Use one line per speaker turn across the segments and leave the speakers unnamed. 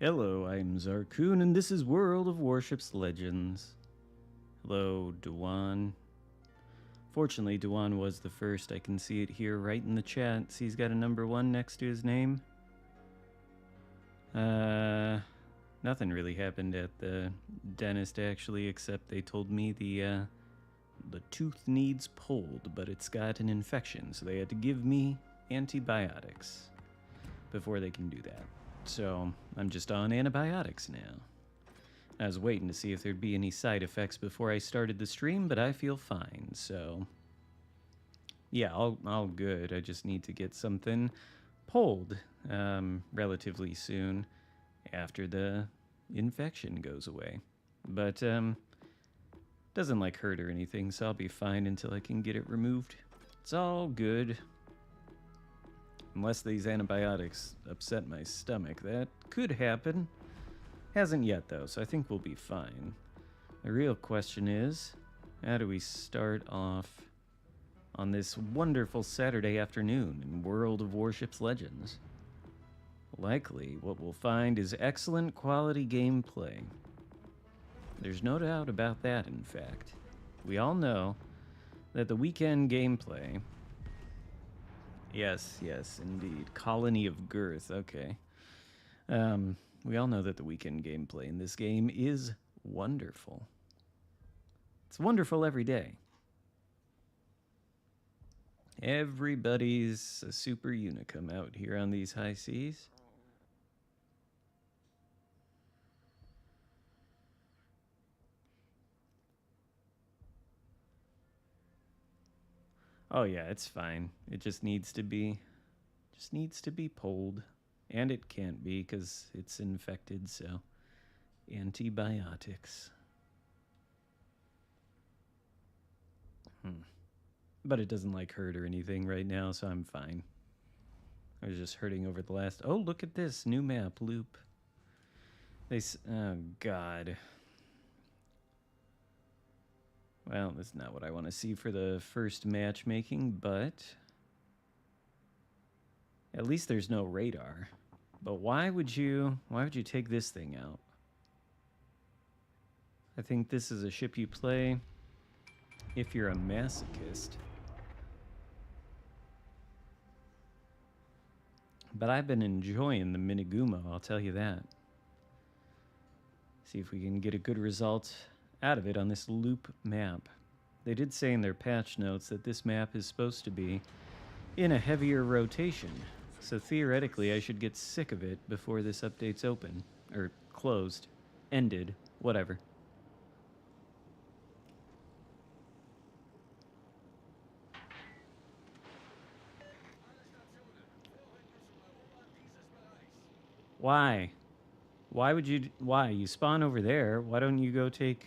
Hello, I'm Xarkun, and this is World of Warships Legends. Hello, Dewan. Fortunately, Dewan was the first. I can see it here right in the chat. See, he's got a number 1 next to his name. Nothing really happened at the dentist, actually, except they told me the tooth needs pulled, but it's got an infection, so they had to give me antibiotics before they can do that. So I'm just on antibiotics now. I was waiting to see if there'd be any side effects before I started the stream, but I feel fine, so yeah, all good. I just need to get something pulled relatively soon after the infection goes away. But doesn't like hurt or anything, so I'll be fine until I can get it removed. It's all good. Unless these antibiotics upset my stomach. That could happen. Hasn't yet, though, so I think we'll be fine. The real question is, how do we start off on this wonderful Saturday afternoon in World of Warships Legends? Likely, what we'll find is excellent quality gameplay. There's no doubt about that, in fact. We all know that the weekend gameplay... Yes, indeed. Colony of Girth, okay. We all know that the weekend gameplay in this game is wonderful. It's wonderful every day. Everybody's a super unicum out here on these high seas. Oh yeah, it's fine. It just needs to be pulled. And it can't be because it's infected, so antibiotics. But it doesn't like hurt or anything right now, so I'm fine. I was just hurting over the last... Oh, look at this new map, Loop. Oh god. Well, that's not what I want to see for the first matchmaking, but at least there's no radar. But why would you take this thing out? I think this is a ship you play if you're a masochist. But I've been enjoying the Minigumo, I'll tell you that. See if we can get a good result out of it on this Loop map. They did say in their patch notes that this map is supposed to be in a heavier rotation. So theoretically, I should get sick of it before this update's open. Or closed. Ended. Whatever. Why? Why would you... Why? You spawn over there. Why don't you go take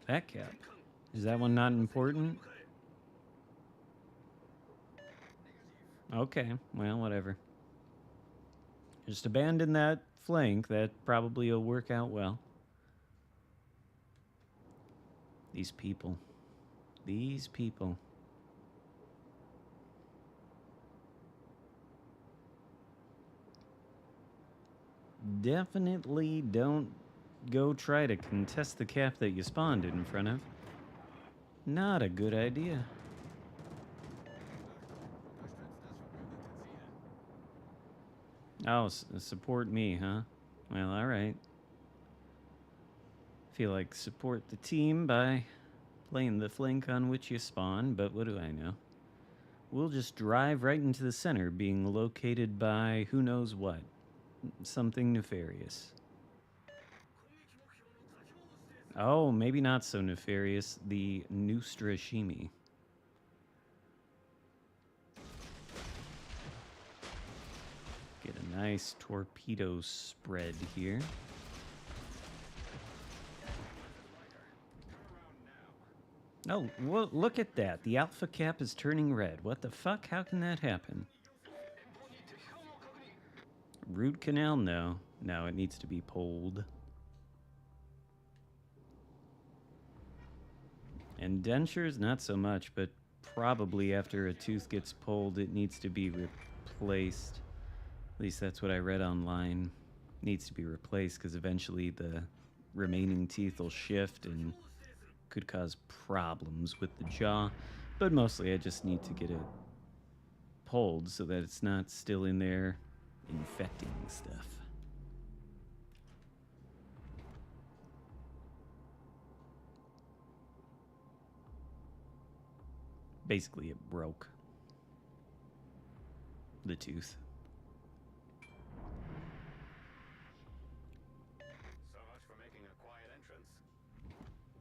that cap? Is that one not important? Okay. Well, whatever. Just abandon that flank. That probably will work out well. These people. These people. Definitely don't go try to contest the cap that you spawned in front of. Not a good idea. Oh, support me, huh? Well, alright. Feel like support the team by playing the flank on which you spawn, but what do I know? We'll just drive right into the center, being located by who knows what. Something nefarious. Oh, maybe not so nefarious. The Nustrashimi. Get a nice torpedo spread here. Oh, well, look at that. The alpha cap is turning red. What the fuck? How can that happen? Root canal? No. No, it needs to be pulled. And dentures? Not so much, but probably after a tooth gets pulled, it needs to be replaced. At least that's what I read online. needs to be replaced because eventually the remaining teeth will shift and could cause problems with the jaw. But mostly I just need to get it pulled so that it's not still in there infecting stuff. Basically, it broke the tooth.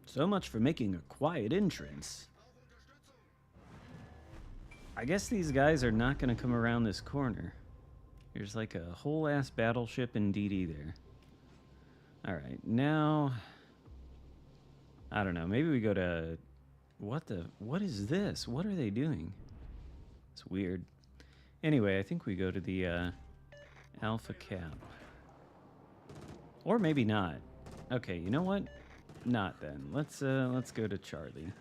So much for making a quiet entrance. I guess these guys are not going to come around this corner. There's like a whole ass battleship in DD there. Alright, now... I don't know, maybe we go to... What is this? What are they doing? It's weird. Anyway, I think we go to the Alpha Cap. Or maybe not. Okay, you know what? Not then. Let's go to Charlie.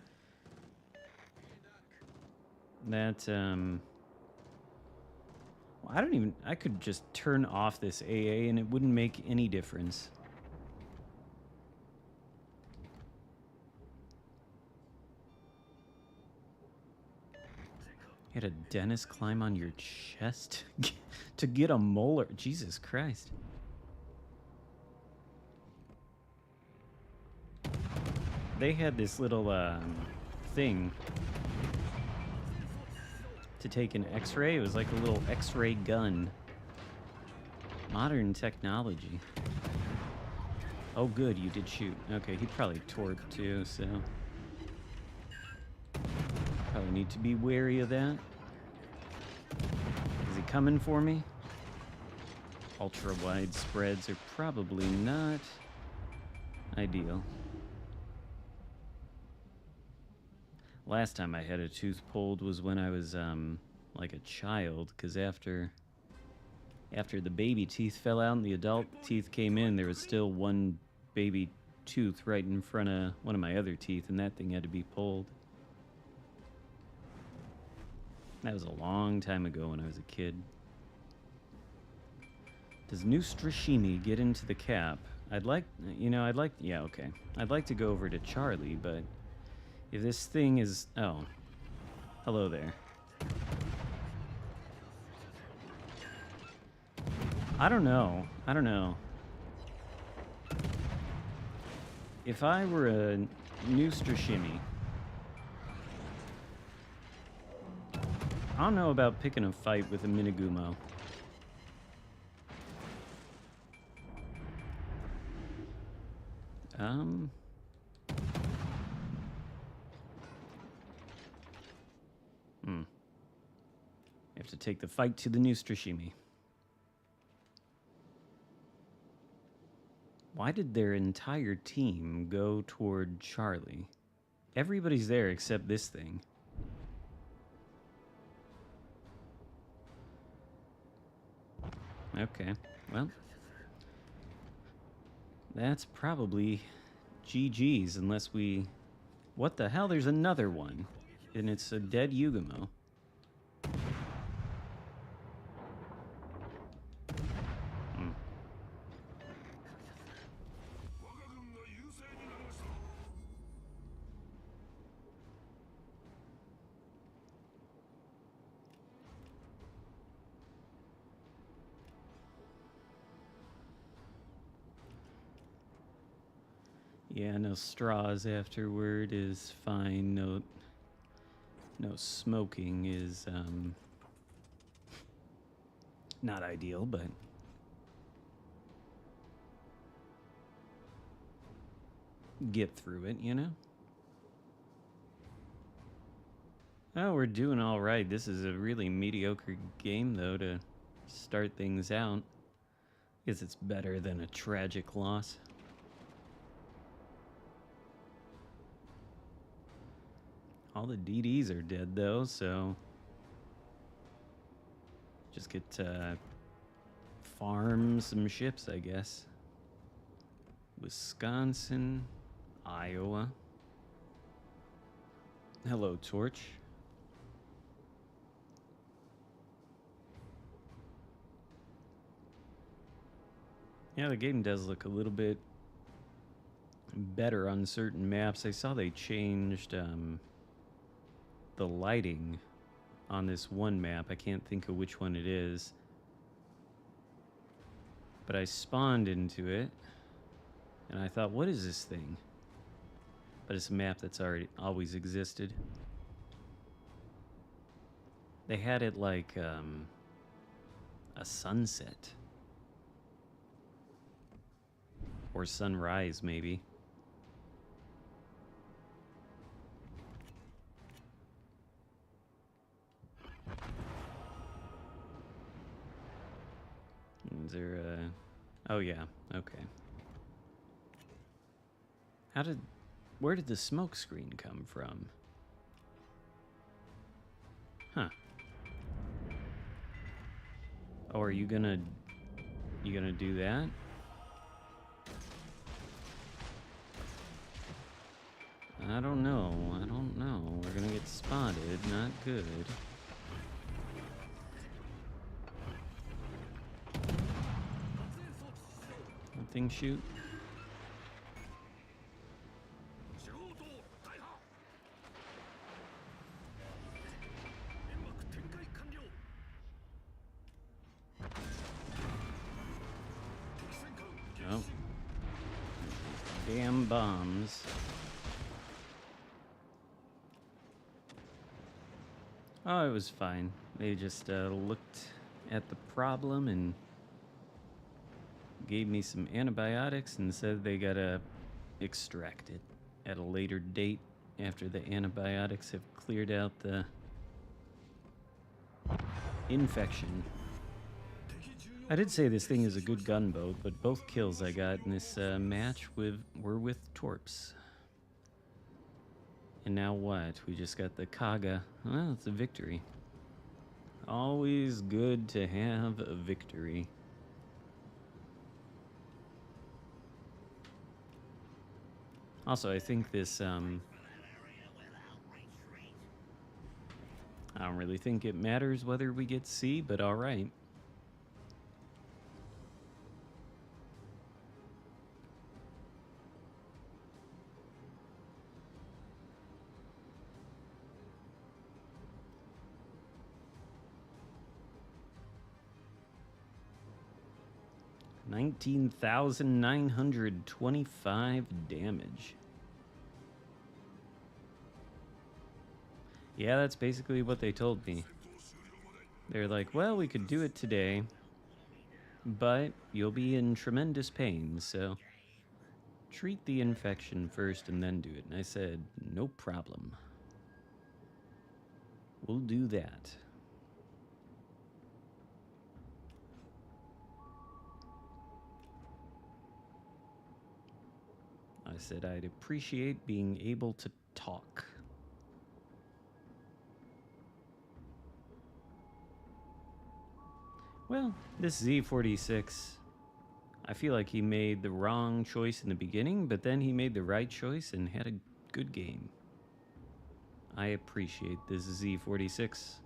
That well, I could just turn off this AA and it wouldn't make any difference. You had a dentist climb on your chest to get a molar. Jesus Christ. They had this little thing to take an x-ray. It was like a little x-ray gun. Modern technology. Oh good, you did shoot. Okay, he probably torqued too, so... Probably need to be wary of that. Is he coming for me? Ultra-wide spreads are probably not ideal. Last time I had a tooth pulled was when I was like a child, because after the baby teeth fell out and the adult teeth came in, there was still one baby tooth right in front of one of my other teeth, and that thing had to be pulled. That was a long time ago when I was a kid. Does Nustrashimi get into the cap? I'd like, yeah, okay. I'd like to go over to Charlie, but if this thing is, oh, hello there. I don't know. If I were a Nustrashimi, I don't know about picking a fight with a Minigumo. You have to take the fight to the Nustrashimi. Why did their entire team go toward Charlie? Everybody's there except this thing. Okay, well, that's probably GG's unless we... What the hell? There's another one. And it's a dead Yugamo. Yeah, no straws afterward is fine. No smoking is not ideal, but get through it, you know? Oh, we're doing all right. This is a really mediocre game, though, to start things out. Guess it's better than a tragic loss. All the DDs are dead, though, so just get to farm some ships, I guess. Wisconsin, Iowa. Hello, Torch. Yeah, the game does look a little bit better on certain maps. I saw they changed the lighting on this one map. I can't think of which one it is. But I spawned into it, and I thought, what is this thing? But it's a map that's always existed. They had it like a sunset. Or sunrise, maybe. Is there a... Oh, yeah. Okay. Where did the smoke screen come from? Huh. Oh, are you gonna do that? I don't know. We're gonna get spotted. Not good. Nothing shoot. Oh. Damn bombs. Oh, it was fine. They just looked at the problem and gave me some antibiotics and said they gotta extract it at a later date after the antibiotics have cleared out the infection. I did say this thing is a good gunboat, but both kills I got in this match were with Torps. And now what? We just got the Kaga. Well, it's a victory. Always good to have a victory. Also, I think this, I don't really think it matters whether we get C, but alright. $19,925 damage. Yeah, that's basically what they told me. They're like, well, we could do it today, but you'll be in tremendous pain, so treat the infection first and then do it. And I said, no problem. We'll do that. I said I'd appreciate being able to talk. Well, this Z46, I feel like he made the wrong choice in the beginning, but then he made the right choice and had a good game. I appreciate this Z46.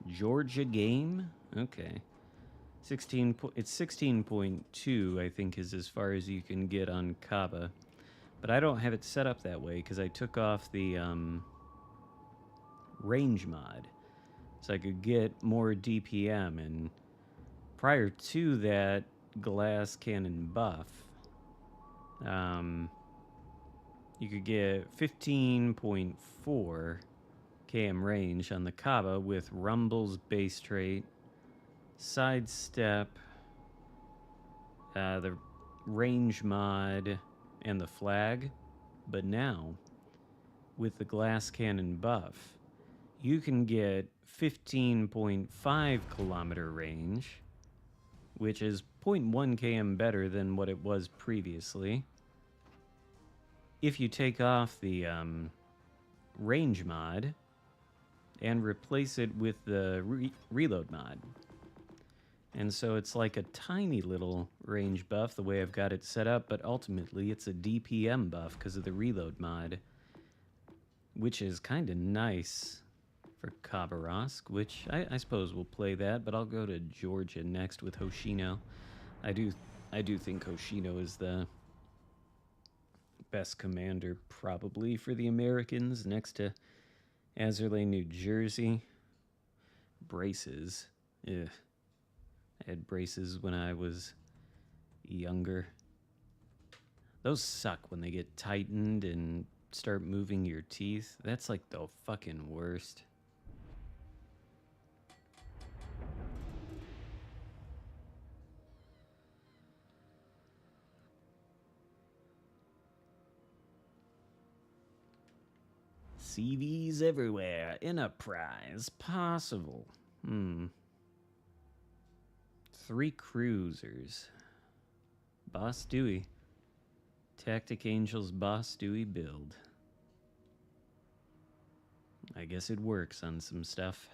Georgia game? Okay. It's 16.2, I think, is as far as you can get on Kaba. But I don't have it set up that way because I took off the range mod. So I could get more DPM, and prior to that glass cannon buff, you could get 15.4 km range on the Kaba with Rumble's base trait, sidestep, the range mod, and the flag. But now, with the glass cannon buff, you can get 15.5 kilometer range, which is 0.1 km better than what it was previously. If you take off the range mod and replace it with the reload mod. And so it's like a tiny little range buff the way I've got it set up, but ultimately it's a DPM buff because of the reload mod, which is kind of nice for Khabarovsk, which I suppose we'll play that, but I'll go to Georgia next with Hoshino. I do I do think Hoshino is the best commander probably for the Americans, next to Azerlay, New Jersey. Braces. Ugh. I had braces when I was younger. Those suck when they get tightened and start moving your teeth. That's like the fucking worst. CVs everywhere. Enterprise. Possible. 3 cruisers. Boss Dewey. Tactic Angels Boss Dewey build. I guess it works on some stuff.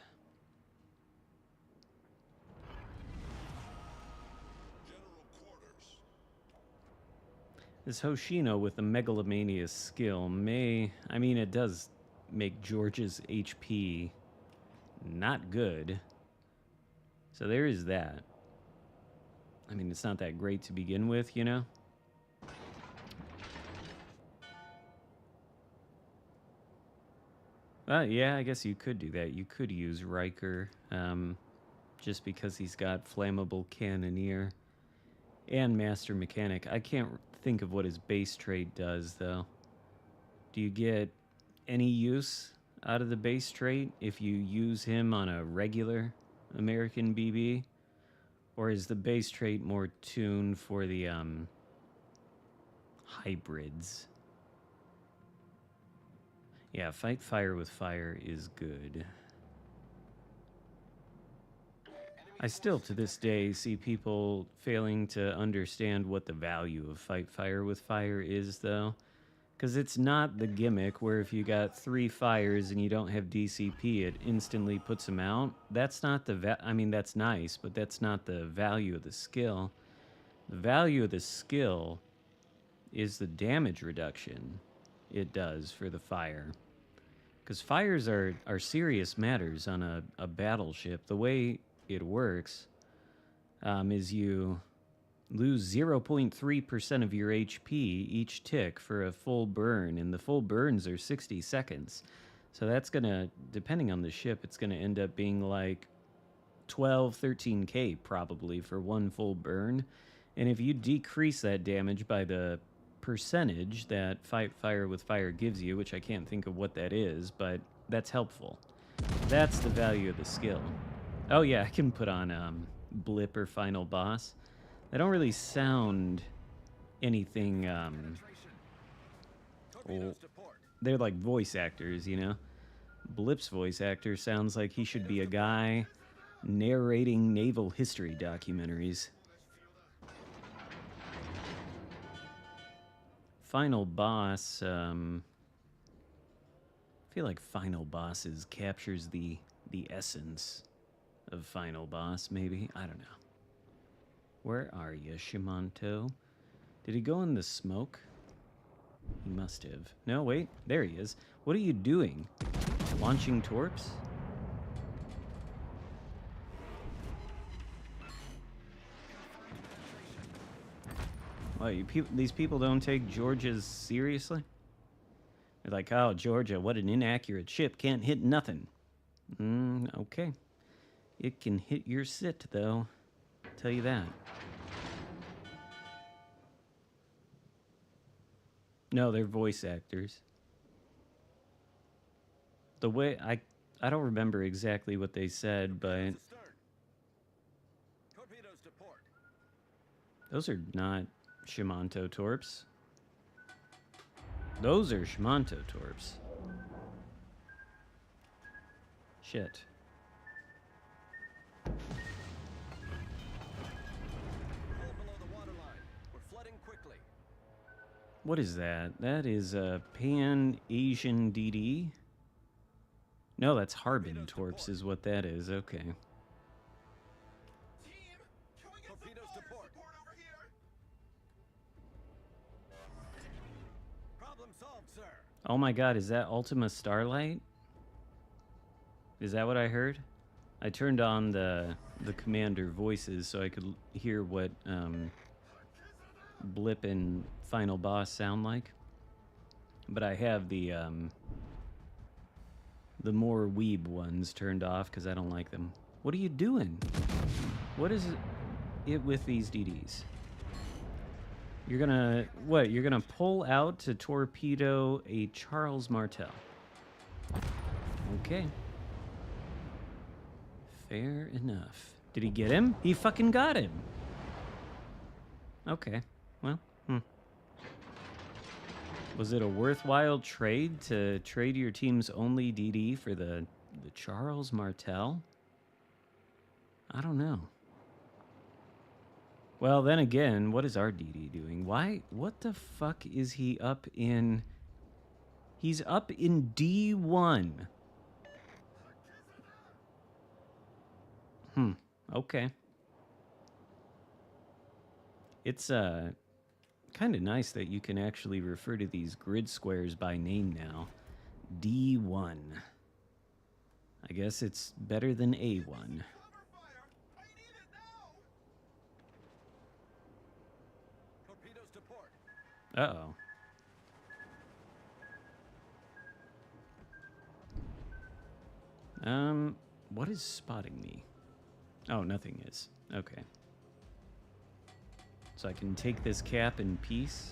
This Hoshino with the Megalomania skill may... I mean, it does make George's HP not good. So there is that. I mean, it's not that great to begin with, you know? Yeah, I guess you could do that. You could use Riker, just because he's got Flammable Cannoneer and Master Mechanic. I can't think of what his base trait does, though. Do you get any use out of the base trait if you use him on a regular American BB? Or is the base trait more tuned for the hybrids? Yeah, fight fire with fire is good. I still, to this day, see people failing to understand what the value of fight fire with fire is, though. Because it's not the gimmick where if you got 3 fires and you don't have DCP, it instantly puts them out. That's not the I mean, that's nice, but that's not the value of the skill. The value of the skill is the damage reduction it does for the fire. Because fires are serious matters on a battleship. The way it works is you lose 0.3% of your HP each tick for a full burn, and the full burns are 60 seconds. So that's gonna, depending on the ship, it's gonna end up being like 12, 13k probably for one full burn. And if you decrease that damage by the percentage that fight fire with fire gives you, which I can't think of what that is, but that's helpful. That's the value of the skill. Oh yeah, I can put on Blip or Final Boss. They don't really sound anything, they're like voice actors, you know? Blip's voice actor sounds like he should be a guy narrating naval history documentaries. Final Boss, I feel like Final Bosses captures the essence of Final Boss, maybe? I don't know. Where are you, Shimanto? Did he go in the smoke? He must have. No, wait. There he is. What are you doing? Launching torps? Well, these people don't take Georgia's seriously? They're like, oh, Georgia, what an inaccurate ship. Can't hit nothing. Okay. It can hit your sit, though. I'll tell you that. No, they're voice actors. The way I don't remember exactly what they said, but those are not Shimanto torps. Those are Shimanto torps. Shit. What is that? That is a Pan-Asian DD? No, that's Harbin torps is what that is. Okay. Oh my god, is that Ultima Starlight? Is that what I heard? I turned on the commander voices so I could hear what blip and final boss sound like. But I have the more weeb ones turned off because I don't like them. What are you doing? What is it with these DDs? You're gonna, what? You're gonna pull out to torpedo a Charles Martel. Okay. Fair enough. Did he get him? He fucking got him. Okay. Well, Was it a worthwhile trade to trade your team's only DD for the Charles Martel? I don't know. Well, then again, what is our DD doing? Why? What the fuck is he up in? He's up in D1. Okay. It's kind of nice that you can actually refer to these grid squares by name now. D1. I guess it's better than A1. Uh-oh. What is spotting me? Oh, nothing is. Okay. So I can take this cap in peace?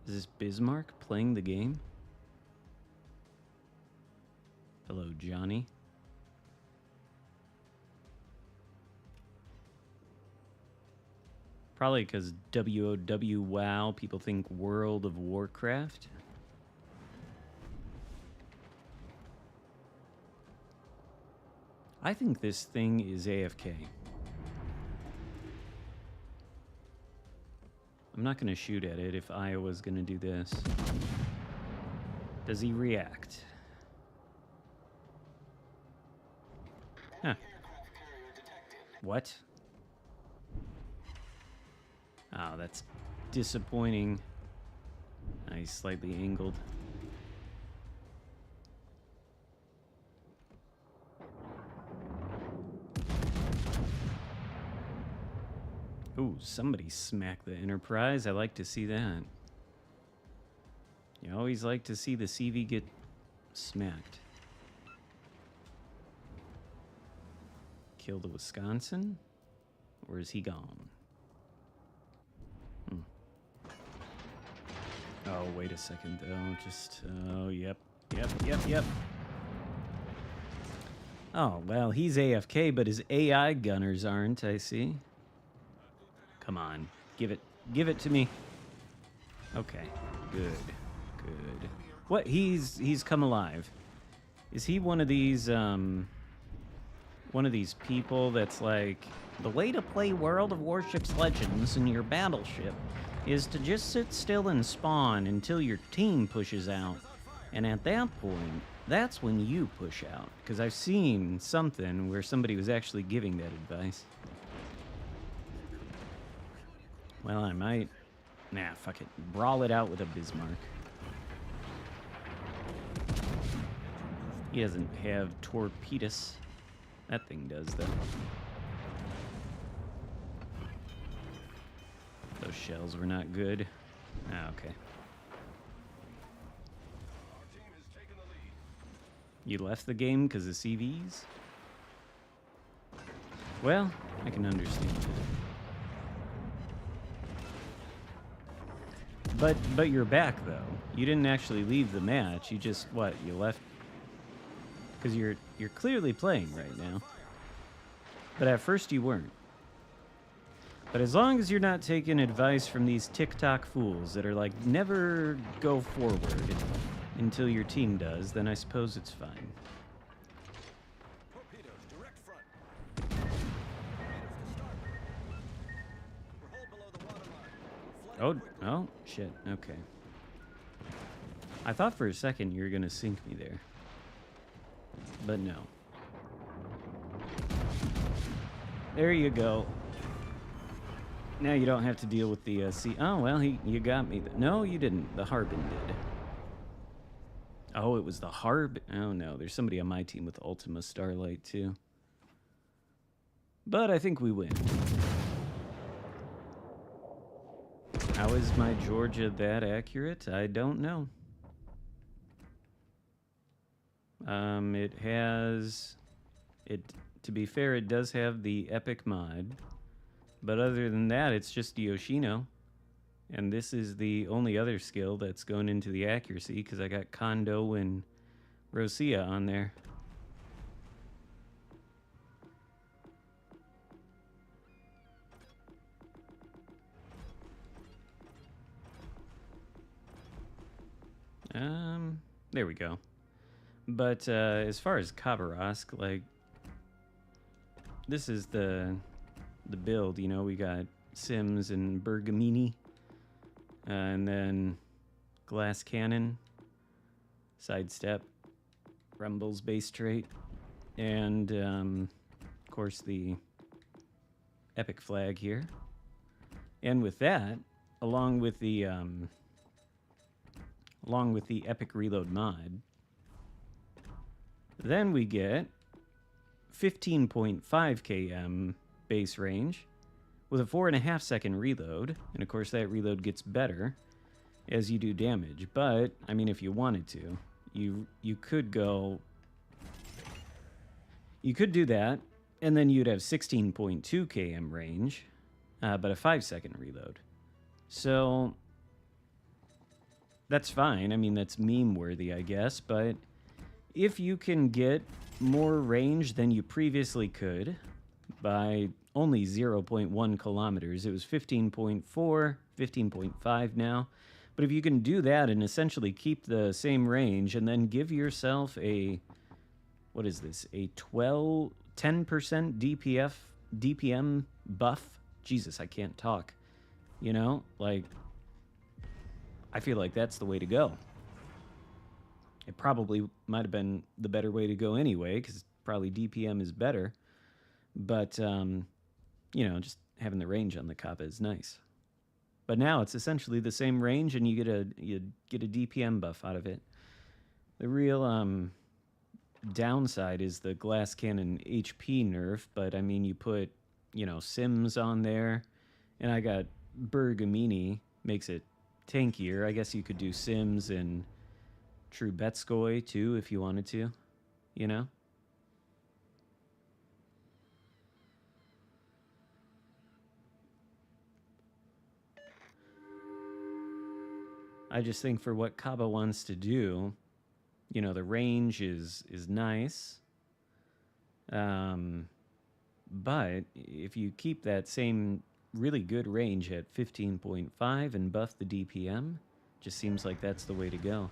Is this Bismarck playing the game? Hello, Johnny. Probably because WOW WoW, people think World of Warcraft. I think this thing is AFK. I'm not going to shoot at it if Iowa's going to do this. Does he react? Huh. What? Oh, that's disappointing. He's slightly angled. Ooh, somebody smacked the Enterprise. I like to see that. You always like to see the CV get smacked. Kill the Wisconsin? Or is he gone? Oh, wait a second, though. Just, oh, yep. Oh, well, he's AFK, but his AI gunners aren't, I see. Come on, give it to me. Okay, good. What? He's come alive. Is he one of these people that's like, the way to play World of Warships Legends in your battleship is to just sit still and spawn until your team pushes out, and at that point, that's when you push out. Because I've seen something where somebody was actually giving that advice. Well, I might... Nah, fuck it. Brawl it out with a Bismarck. He doesn't have torpedoes. That thing does, though. Those shells were not good. Ah, okay. You left the game because of CVs? Well, I can understand that. But you're back, though. You didn't actually leave the match. You just, what, you left? Because you're clearly playing right now. But at first you weren't. But as long as you're not taking advice from these TikTok fools that are like, never go forward until your team does, then I suppose it's fine. Oh, shit, okay. I thought for a second you were gonna sink me there. But no. There you go. Now you don't have to deal with the sea. Oh, well, you got me. No, you didn't. The Harbin did. Oh, it was the Harbin. Oh, no, there's somebody on my team with Ultima Starlight, too. But I think we win. How is my Georgia that accurate? I don't know. It has... To be fair, it does have the Epic mod. But other than that, it's just Yoshino. And this is the only other skill that's going into the accuracy, because I got Kondo and Rosia on there. There we go. But as far as Kavarask, like, this is the build, you know. We got Sims and Bergamini, and then Glass Cannon, Sidestep, Rumble's base trait, and of course the Epic Flag here. And with that, along with the Epic Reload mod, then we get 15.5 km base range with a 4.5 second reload, and of course that reload gets better as you do damage. But I mean, if you wanted to, you could go, you could do that, and then you'd have 16.2 km range, but a 5-second reload. So that's fine. I mean, that's meme worthy, I guess, but if you can get more range than you previously could by only 0.1 kilometers, it was 15.4, 15.5 now, but if you can do that and essentially keep the same range and then give yourself a, what is this, a 10% DPM buff, Jesus, I can't talk, you know, like, I feel like that's the way to go. It probably might have been the better way to go anyway, because probably DPM is better. But, you know, just having the range on the Kappa is nice. But now it's essentially the same range, and you get a DPM buff out of it. The real downside is the Glass Cannon HP nerf, but, I mean, you put, you know, Sims on there, and I got Bergamini, makes it tankier. I guess you could do Sims and Trubetskoy too if you wanted to, you know? I just think for what Kaba wants to do, you know, the range is nice. But if you keep that same really good range at 15.5 and buff the DPM, just seems like that's the way to go.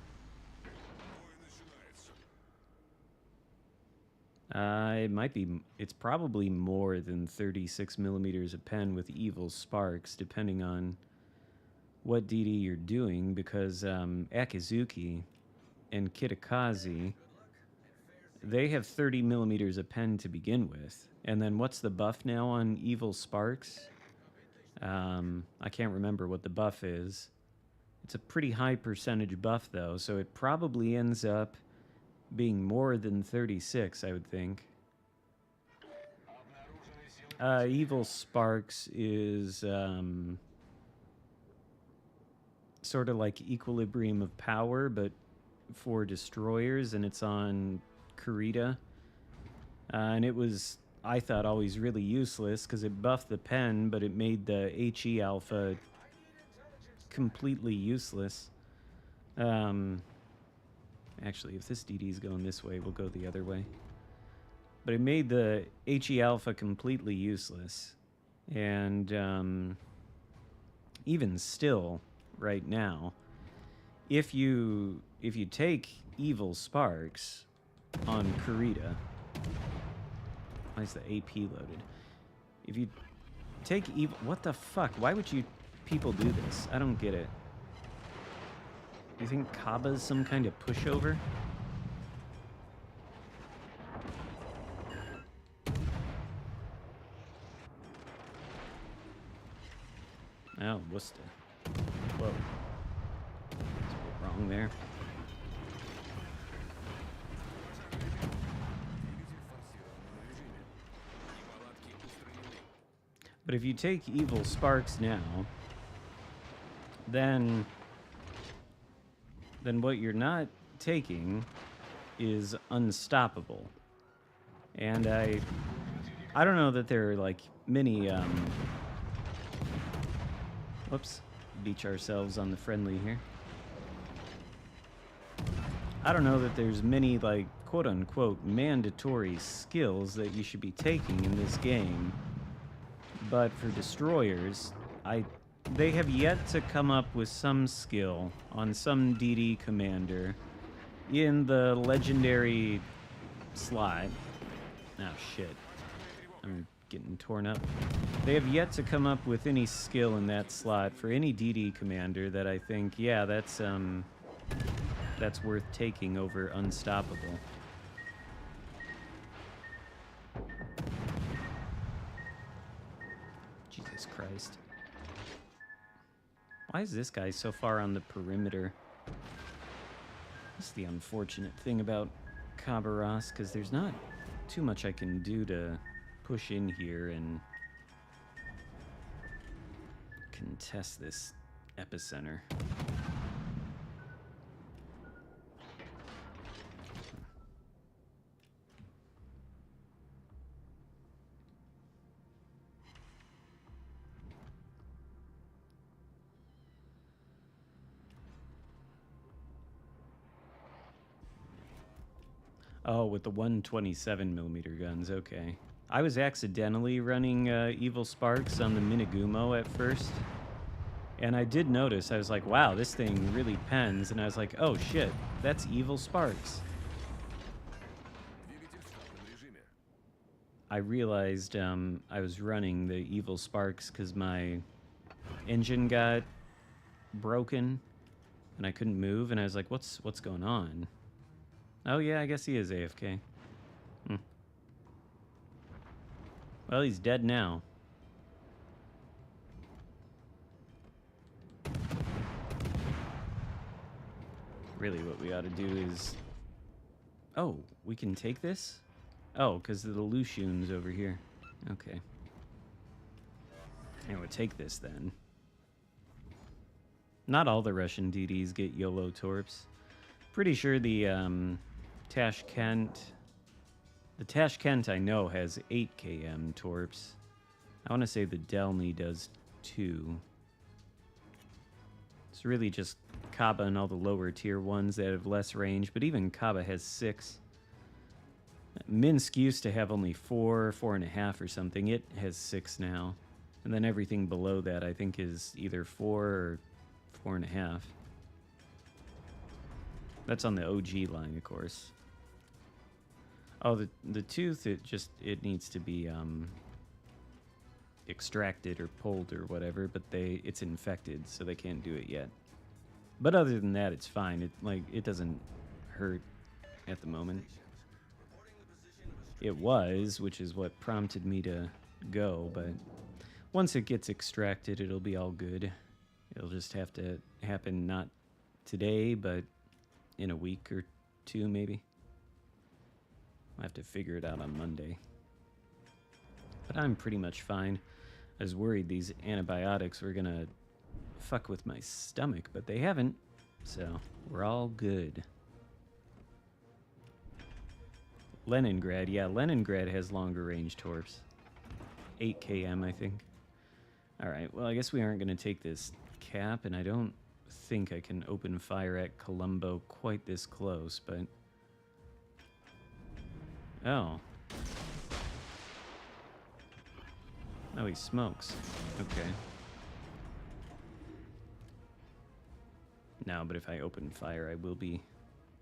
It might be, it's probably more than 36 millimeters a pen with evil sparks, depending on what DD you're doing, because Akizuki and Kitakazi, they have 30 millimeters a pen to begin with. And then what's the buff now on evil sparks? I can't remember what the buff is. It's a pretty high percentage buff, though, so it probably ends up being more than 36, I would think. Evil Sparks is sort of like Equilibrium of Power, but for destroyers, and it's on Kurita. And it was, I thought, always really useless because it buffed the pen, but it made the HE Alpha completely useless. Actually, if this DD's going this way, we'll go the other way. But it made the HE Alpha completely useless. And even still, right now, if you take Evil Sparks on Kurita, why is the AP loaded? If you take Evil, what the fuck? Why would you people do this? I don't get it. You think Kaba's some kind of pushover? Oh, Worcester. Whoa. That's a bit wrong there. But if you take Evil Sparks now, then what you're not taking is unstoppable. And I don't know that there are like many whoops, beach ourselves on the friendly here. I don't know that there's many like quote unquote mandatory skills that you should be taking in this game. But for destroyers, they have yet to come up with some skill on some DD commander in the legendary slot. Oh shit. I'm getting torn up. They have yet to come up with any skill in that slot for any DD commander that I think, yeah, that's worth taking over unstoppable. Jesus Christ. Why is this guy so far on the perimeter? That's the unfortunate thing about Kabaras, because there's not too much I can do to push in here and contest this epicenter. Oh, with the 127mm guns, okay. I was accidentally running Evil Sparks on the Minagumo at first. And I did notice, I was like, wow, this thing really pens. And I was like, oh shit, that's Evil Sparks. I realized I was running the Evil Sparks because my engine got broken and I couldn't move. And I was like, what's going on? Oh yeah, I guess he is AFK. Well, he's dead now. Really, what we ought to do is... Oh, we can take this? Oh, because of the Lushuns over here. Okay. And we'll take this then. Not all the Russian DDs get YOLO Torps. Pretty sure the Tashkent... The Tashkent I know has 8 km Torps. I want to say the Delny does 2. It's really just Kaba and all the lower tier ones that have less range, but even Kaba has 6. Minsk used to have only 4, 4.5 or something. It has 6 now. And then everything below that I think is either 4 or 4.5. That's on the OG line, of course. Oh, the tooth, it needs to be extracted or pulled or whatever, but it's infected, so they can't do it yet. But other than that, it's fine. It doesn't hurt at the moment. It was, which is what prompted me to go, but once it gets extracted, it'll be all good. It'll just have to happen not today, but in a week or 2 maybe. I'll have to figure it out on Monday. But I'm pretty much fine. I was worried these antibiotics were gonna fuck with my stomach, but they haven't. So, we're all good. Leningrad, yeah, Leningrad has longer range torps. 8 km, I think. Alright, well, I guess we aren't gonna take this cap, and I don't think I can open fire at Colombo quite this close, but... Oh. Oh, he smokes. Okay. No, but if I open fire, I will be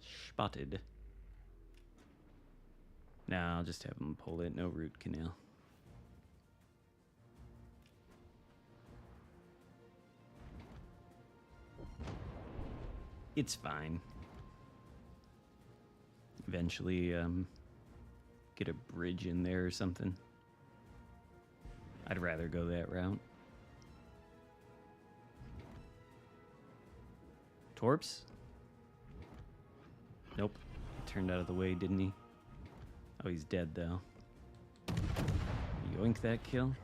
spotted. Nah, I'll just have him pull it. No root canal. It's fine. Eventually, get a bridge in there or something. I'd rather go that route. Torps? Nope. Turned out of the way, didn't he? Oh, he's dead, though. Yoink that kill.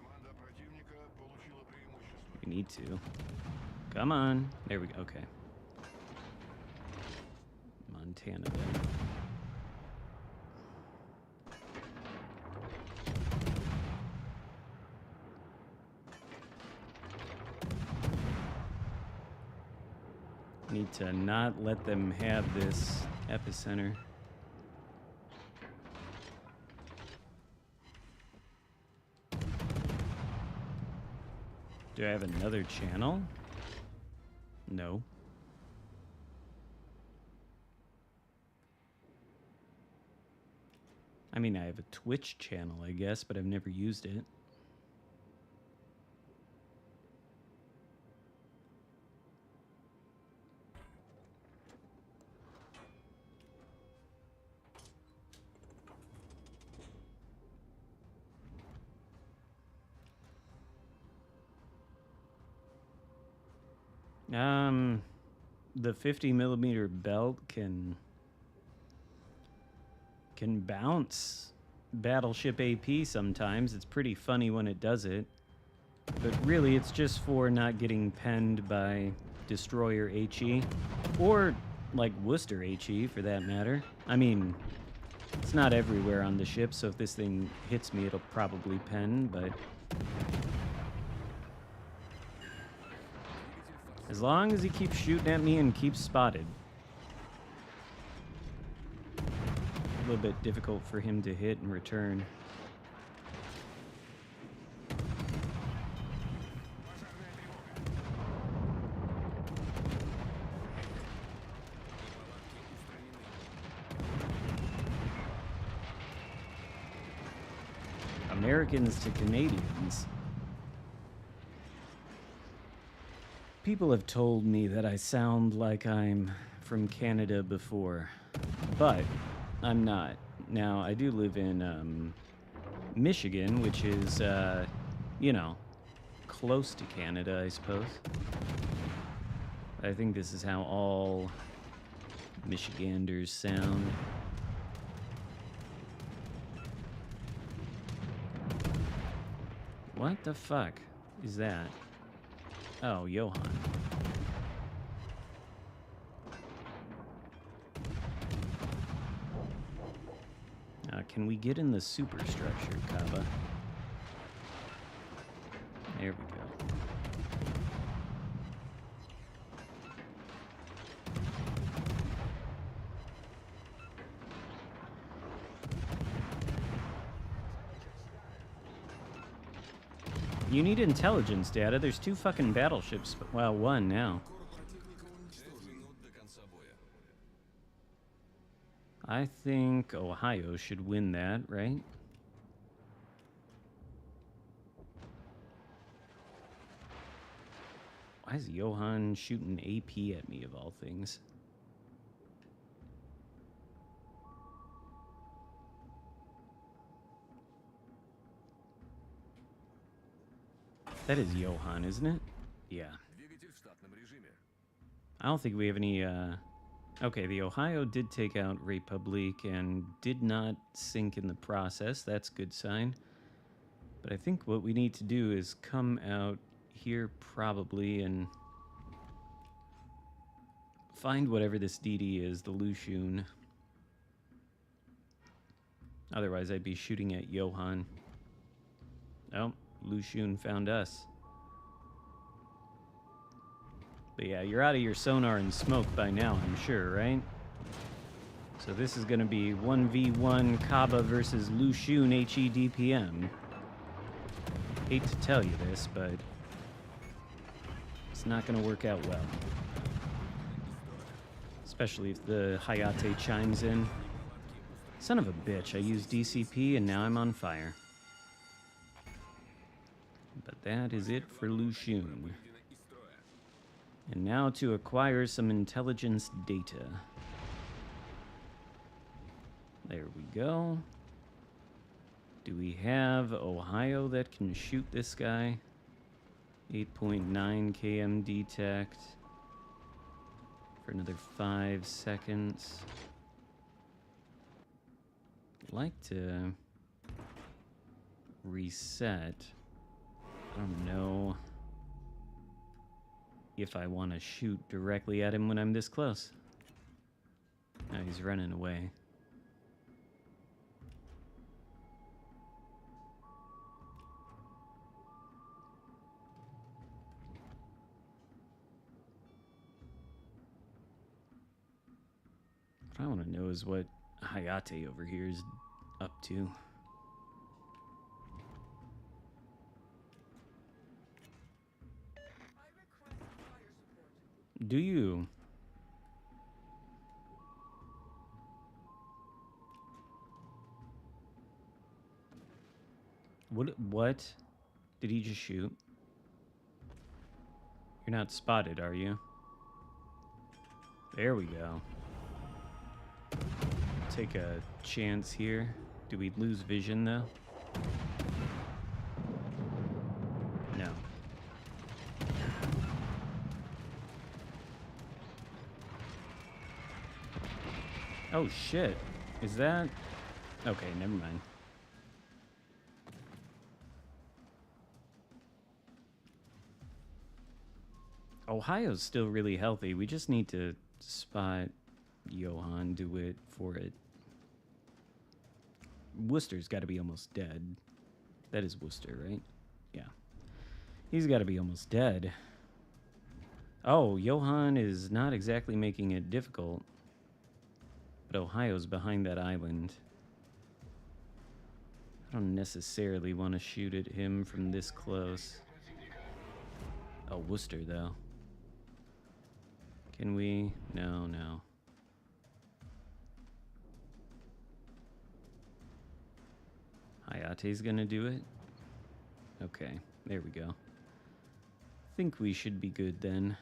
We need to. Come on. There we go. Okay. Montana then. Need to not let them have this epicenter. Do I have another channel? No. I mean, I have a Twitch channel, I guess, but I've never used it. The 50mm belt can bounce battleship AP sometimes. It's pretty funny when it does it. But really, it's just for not getting penned by destroyer HE. Or, like, Worcester HE, for that matter. I mean, it's not everywhere on the ship, so if this thing hits me, it'll probably pen, but... as long as he keeps shooting at me and keeps spotted. A little bit difficult for him to hit and return. Americans to Canadians. People have told me that I sound like I'm from Canada before, but I'm not. Now, I do live in Michigan, which is, you know, close to Canada, I suppose. I think this is how all Michiganders sound. What the fuck is that? Oh, Johan. Can we get in the superstructure, Kaba? There we go. You need intelligence data. There's 2 fucking battleships. Well, 1 now. I think Ohio should win that, right? Why is Johan shooting AP at me, of all things? That is Johan, isn't it? Yeah. I don't think we have any, Okay, the Ohio did take out Republic and did not sink in the process. That's a good sign. But I think what we need to do is come out here probably and find whatever this DD is, the Lushun. Otherwise, I'd be shooting at Johan. Oh, Lushun found us. But yeah, you're out of your sonar and smoke by now, I'm sure, right? So this is going to be 1v1 Kaba versus Lushun HEDPM. Hate to tell you this, but it's not going to work out well. Especially if the Hayate chimes in. Son of a bitch, I used DCP and now I'm on fire. But that is it for Lushun. And now to acquire some intelligence data. There we go. Do we have Ohio that can shoot this guy? 8.9 km detect for another 5 seconds. I'd like to reset. I don't know. if I want to shoot directly at him when I'm this close. Now he's running away. What I want to know is what Hayate over here is up to. Do you? What? Did he just shoot? You're not spotted, are you? There we go. Take a chance here. Do we lose vision, though? No. Oh, shit. Is that... Okay, never mind. Ohio's still really healthy. We just need to spot Johann, do it for it. Worcester's got to be almost dead. That is Worcester, right? Yeah. He's got to be almost dead. Oh, Johann is not exactly making it difficult. But Ohio's behind that island. I don't necessarily want to shoot at him from this close. Oh, Worcester, though. Can we? No, no. Hayate's gonna do it? Okay, there we go. Think we should be good then.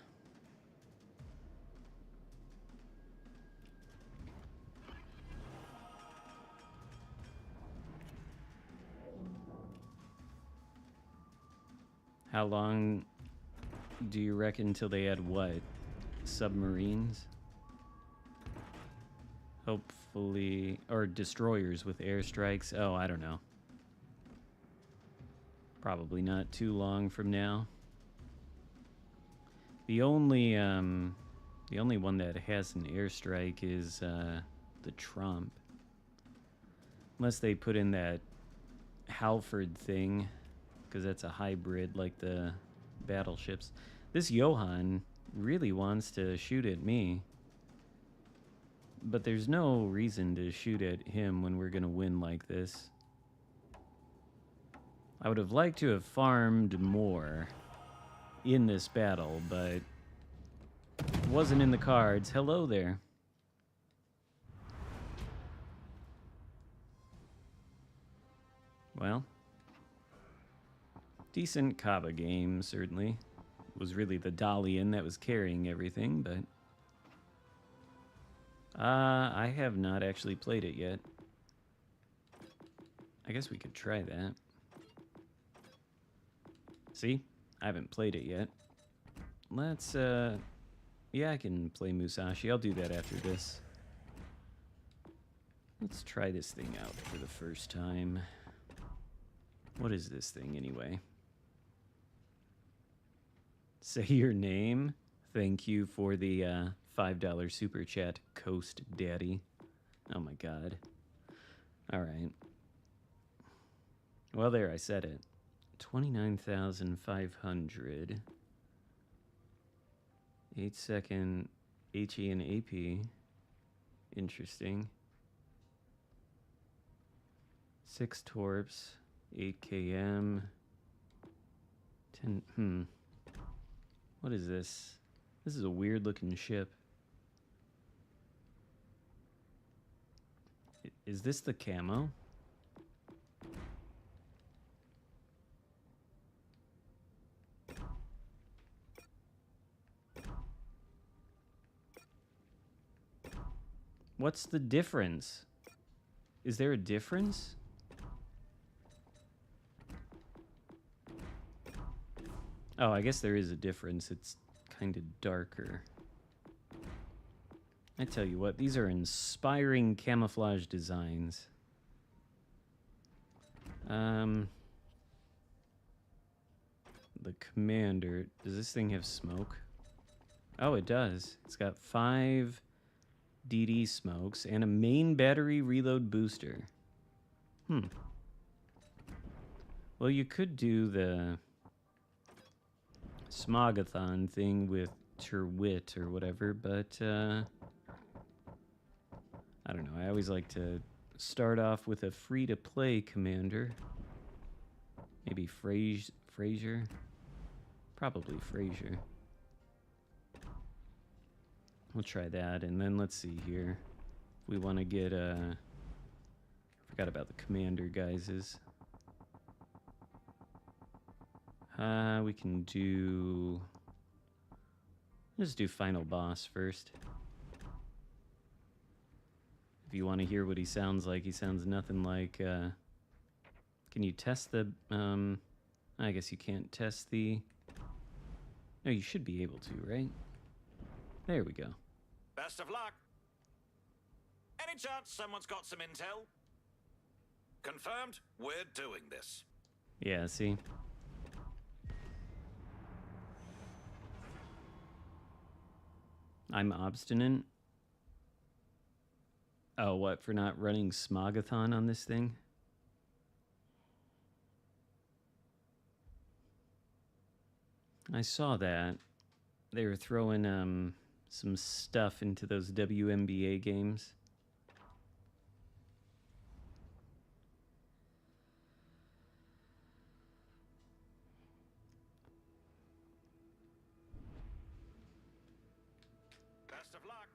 How long do you reckon till they add what? Submarines? Hopefully, or destroyers with airstrikes. Oh, I don't know. Probably not too long from now. The only one that has an airstrike is the Trump. Unless they put in that Halford thing, because that's a hybrid like the battleships. This Johann really wants to shoot at me. But there's no reason to shoot at him when we're going to win like this. I would have liked to have farmed more in this battle, but it wasn't in the cards. Hello there. Well, decent Kaba game, certainly. It was really the Dalian that was carrying everything, but... I have not actually played it yet. I guess we could try that. See? I haven't played it yet. Let's, yeah, I can play Musashi. I'll do that after this. Let's try this thing out for the first time. What is this thing, anyway? Say your name. Thank you for the, $5 super chat, Coast Daddy. Oh my god. Alright. Well, there, I said it. 29,500. 8-second HE and AP. Interesting. 6 torps. 8 km. 10. What is this? This is a weird looking ship. Is this the camo? What's the difference? Is there a difference? Oh, I guess there is a difference. It's kind of darker. I tell you what, these are inspiring camouflage designs. The commander, does this thing have smoke? Oh, it does. It's got 5 DD smokes and a main battery reload booster. Well, you could do the Smogathon thing with Terwit or whatever, but I don't know. I always like to start off with a free-to-play commander. Maybe Frazier? Probably Frazier. We'll try that, and then let's see here. If we want to get forgot about the commander guises. We can do... Let's do final boss first. If you want to hear what he sounds like, he sounds nothing like... Can you test the... I guess you can't test the... No, you should be able to, right? There we go.
Best of luck. Any chance someone's got some intel? Confirmed, we're doing this.
Yeah, see? I'm obstinate. Oh, what, for not running Smogathon on this thing? I saw that. They were throwing some stuff into those WNBA games.
Best of luck.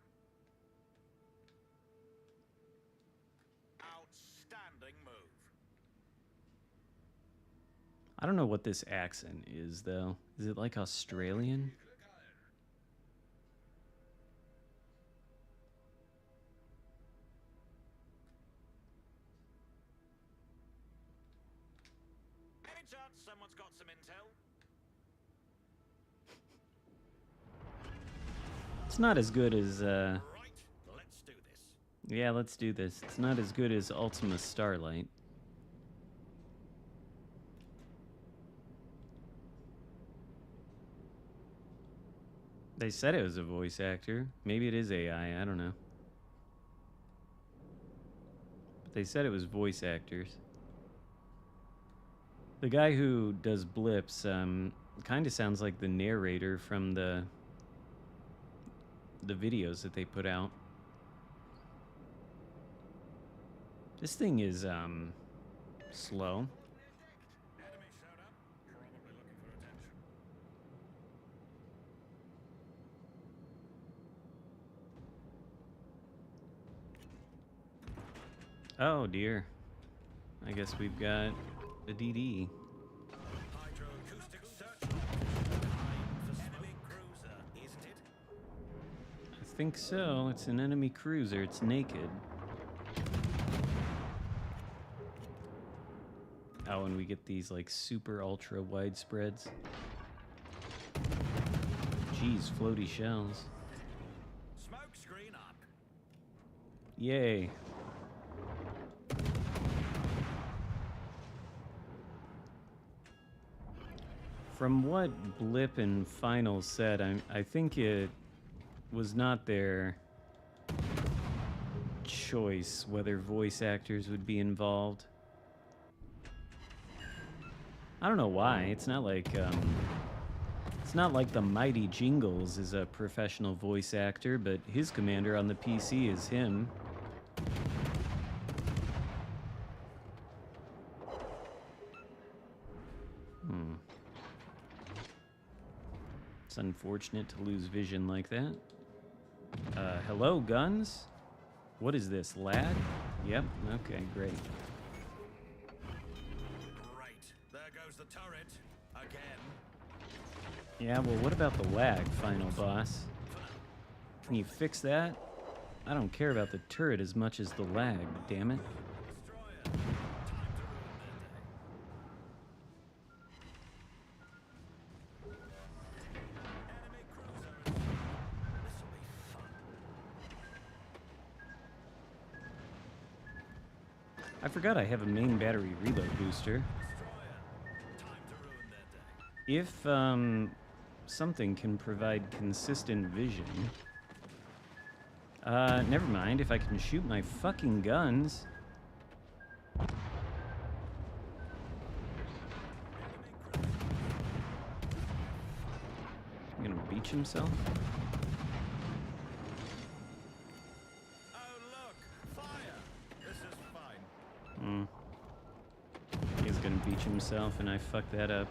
Outstanding move.
I don't know what this accent is, though. Is it like Australian?
Any chance someone's got some intel?
It's not as good as,
Right, let's do this.
Yeah, let's do this. It's not as good as Ultima Starlight. They said it was a voice actor. Maybe it is AI, I don't know. But they said it was voice actors. The guy who does blips kind of sounds like the narrator from the videos that they put out. This thing is slow.
Enemy showed up, probably looking for attention.
Oh dear. I guess we've got a DD.
Hydroacoustic search. Time for enemy cruiser, isn't it?
I think so. It's an enemy cruiser. It's naked. Oh, and we get these like super ultra wide spreads. Jeez, floaty shells.
Smoke screen up.
Yay. From what Blip and Final said, I think it was not their choice whether voice actors would be involved. I don't know why. It's not like the Mighty Jingles is a professional voice actor, but his commander on the PC is him. It's unfortunate to lose vision like that. Hello, guns? What is this, lad? Yep, okay, great.
Great. There goes the turret. Again.
Yeah, well, what about the lag, final boss? Can you fix that? I don't care about the turret as much as the lag, damn it.
Destroyer. Time to ruin their day. Enemy cruiser. This'll be fun.
I forgot I have a main battery reload booster.
Destroyer. Time to ruin their day.
If something can provide consistent vision. Never mind. If I can shoot my fucking guns. I'm gonna beach himself.
Oh look, fire! This is fine.
He's gonna beach himself, and I fucked that up.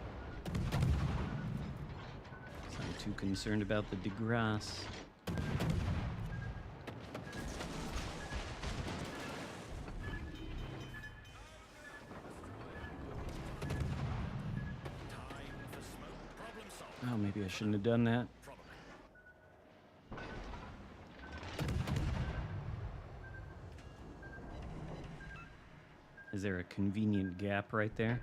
So I'm too concerned about the DeGrasse. Oh, maybe I shouldn't have done that. Is there a convenient gap right there?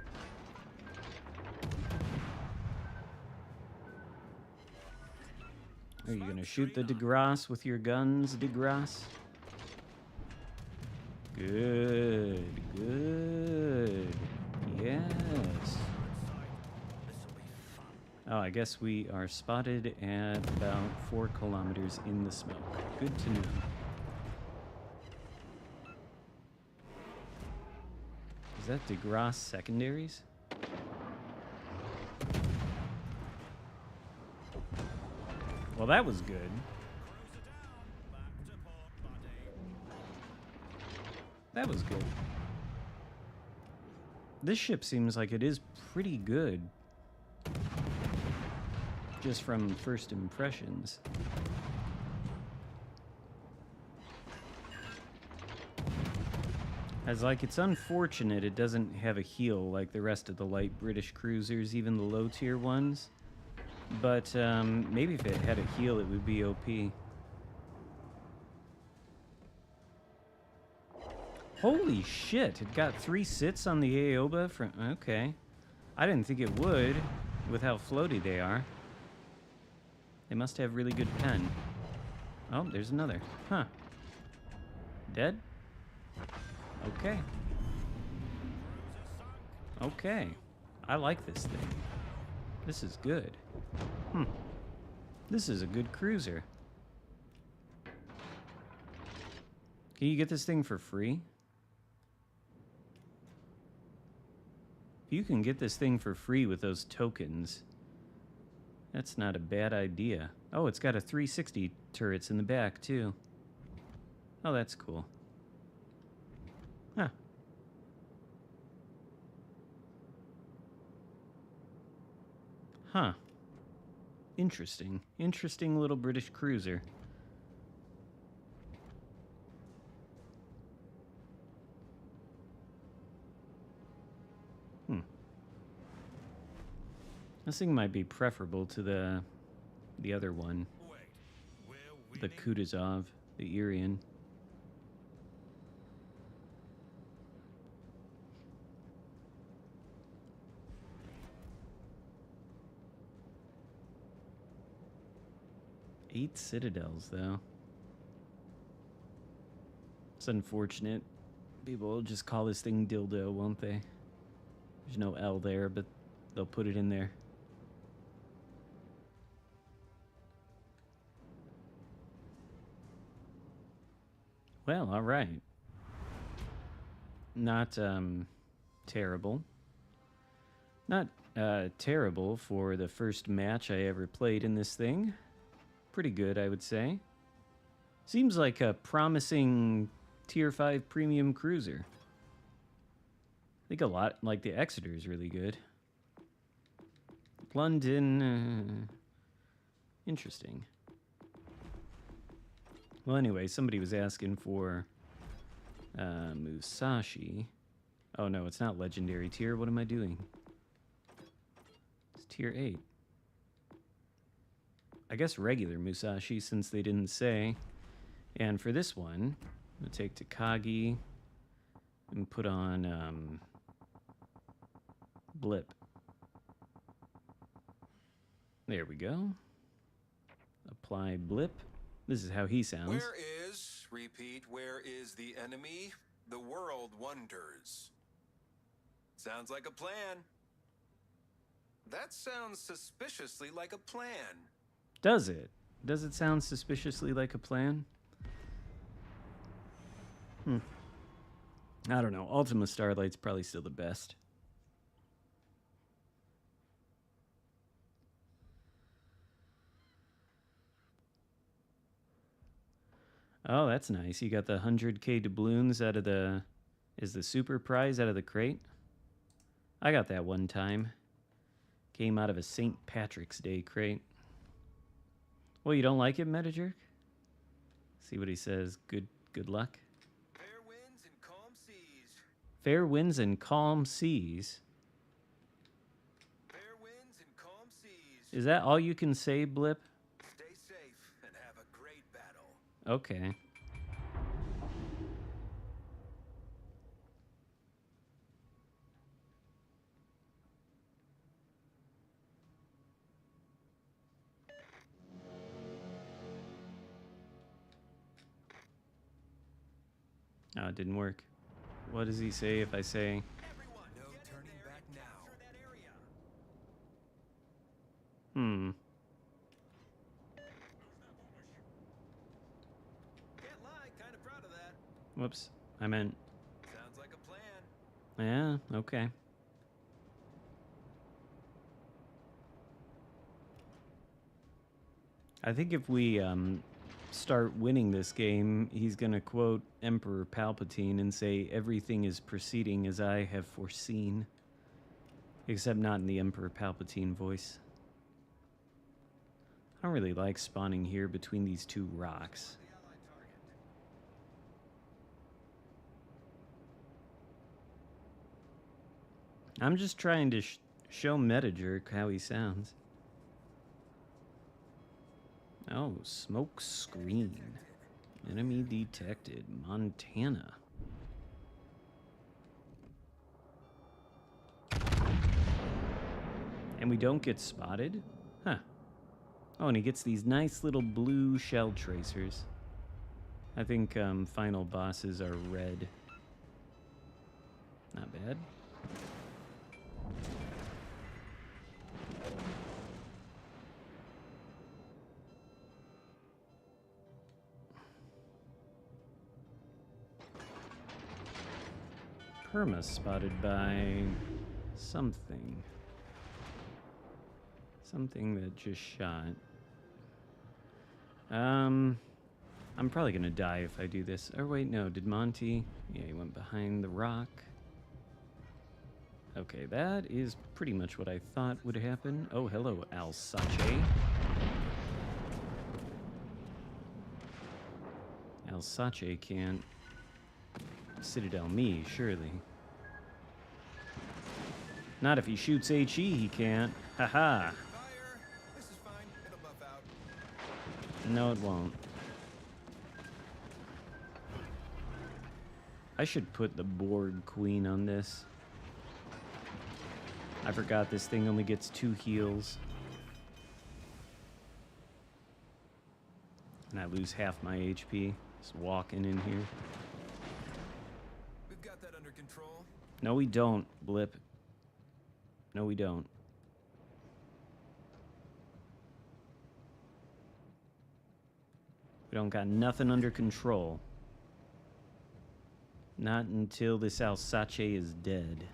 Are you gonna shoot the DeGrasse with your guns, DeGrasse? Good, good. Yes. Oh, I guess we are spotted at about 4 kilometers in the smoke. Good to know. Is that DeGrasse secondaries? Well, that was good. That was good. This ship seems like it is pretty good. Just from first impressions. As like, it's unfortunate it doesn't have a heel like the rest of the light British cruisers, even the low tier ones. But maybe if it had a heel, it would be OP. Holy shit, it got 3 sits on the Aoba from... Okay. I didn't think it would, with how floaty they are. They must have really good pen. Oh, there's another. Huh. Dead? Okay. Okay. I like this thing. This is good. This is a good cruiser. Can you get this thing for free? If you can get this thing for free with those tokens, that's not a bad idea. Oh, it's got a 360 turrets in the back, too. Oh, that's cool. Huh. Huh. Interesting. Interesting little British cruiser. This thing might be preferable to the other one. The Kutuzov, the Irian. Eight citadels, though. It's unfortunate. People will just call this thing dildo, won't they? There's no L there, but they'll put it in there. Well, all right. Not terrible. Not terrible for the first match I ever played in this thing. Pretty good, I would say. Seems like a promising Tier 5 premium cruiser. I think a lot, like the Exeter is really good. London, interesting. Well, anyway, somebody was asking for Musashi. Oh no, it's not legendary tier. What am I doing? It's tier 8. I guess regular Musashi, since they didn't say. And for this one, I'm gonna take Takagi and put on Blip. There we go. Apply Blip. This is how he sounds.
Where is the enemy? The world wonders. Sounds like a plan. That sounds suspiciously like a plan.
Does it? Does it sound suspiciously like a plan? I don't know. Ultima Starlight's probably still the best. Oh, that's nice. You got the 100k doubloons out of the... Is the super prize out of the crate? I got that one time. Came out of a St. Patrick's Day crate. Well, you don't like it, Metajerk? See what he says. Good luck.
Fair winds and calm seas.
Fair winds and calm seas.
Fair winds and calm seas.
Is that all you can say, Blip?
Stay safe and have a great battle.
Okay. Oh, it didn't work. What does he say if I say...
Everyone, no turning back now. Can't lie, kind of proud of that.
Whoops. I meant...
Sounds like a plan.
Yeah, okay. I think if we start winning this game, he's going to quote Emperor Palpatine and say, everything is proceeding as I have foreseen. Except not in the Emperor Palpatine voice. I don't really like spawning here between these two rocks. I'm just trying to show Metajerk how he sounds. Oh, smoke screen. Enemy detected. Montana. And we don't get spotted? Huh. Oh, and he gets these nice little blue shell tracers. I think final bosses are red. Not bad. Perma spotted by something. Something that just shot. I'm probably gonna die if I do this. Or wait, no, did Monty? Yeah, he went behind the rock. Okay, that is pretty much what I thought would happen. Oh, hello, Alsace. Alsace can't Citadel me, surely. Not if he shoots HE, he can't. Haha.
Fire! This is fine. It'll buff out.
No, it won't. I should put the Borg Queen on this. I forgot this thing only gets 2 heals. And I lose half my HP just walking in here.
We've got that under control.
No, we don't, Blip. No, we don't. We don't got nothing under control. Not until this Alsace is dead.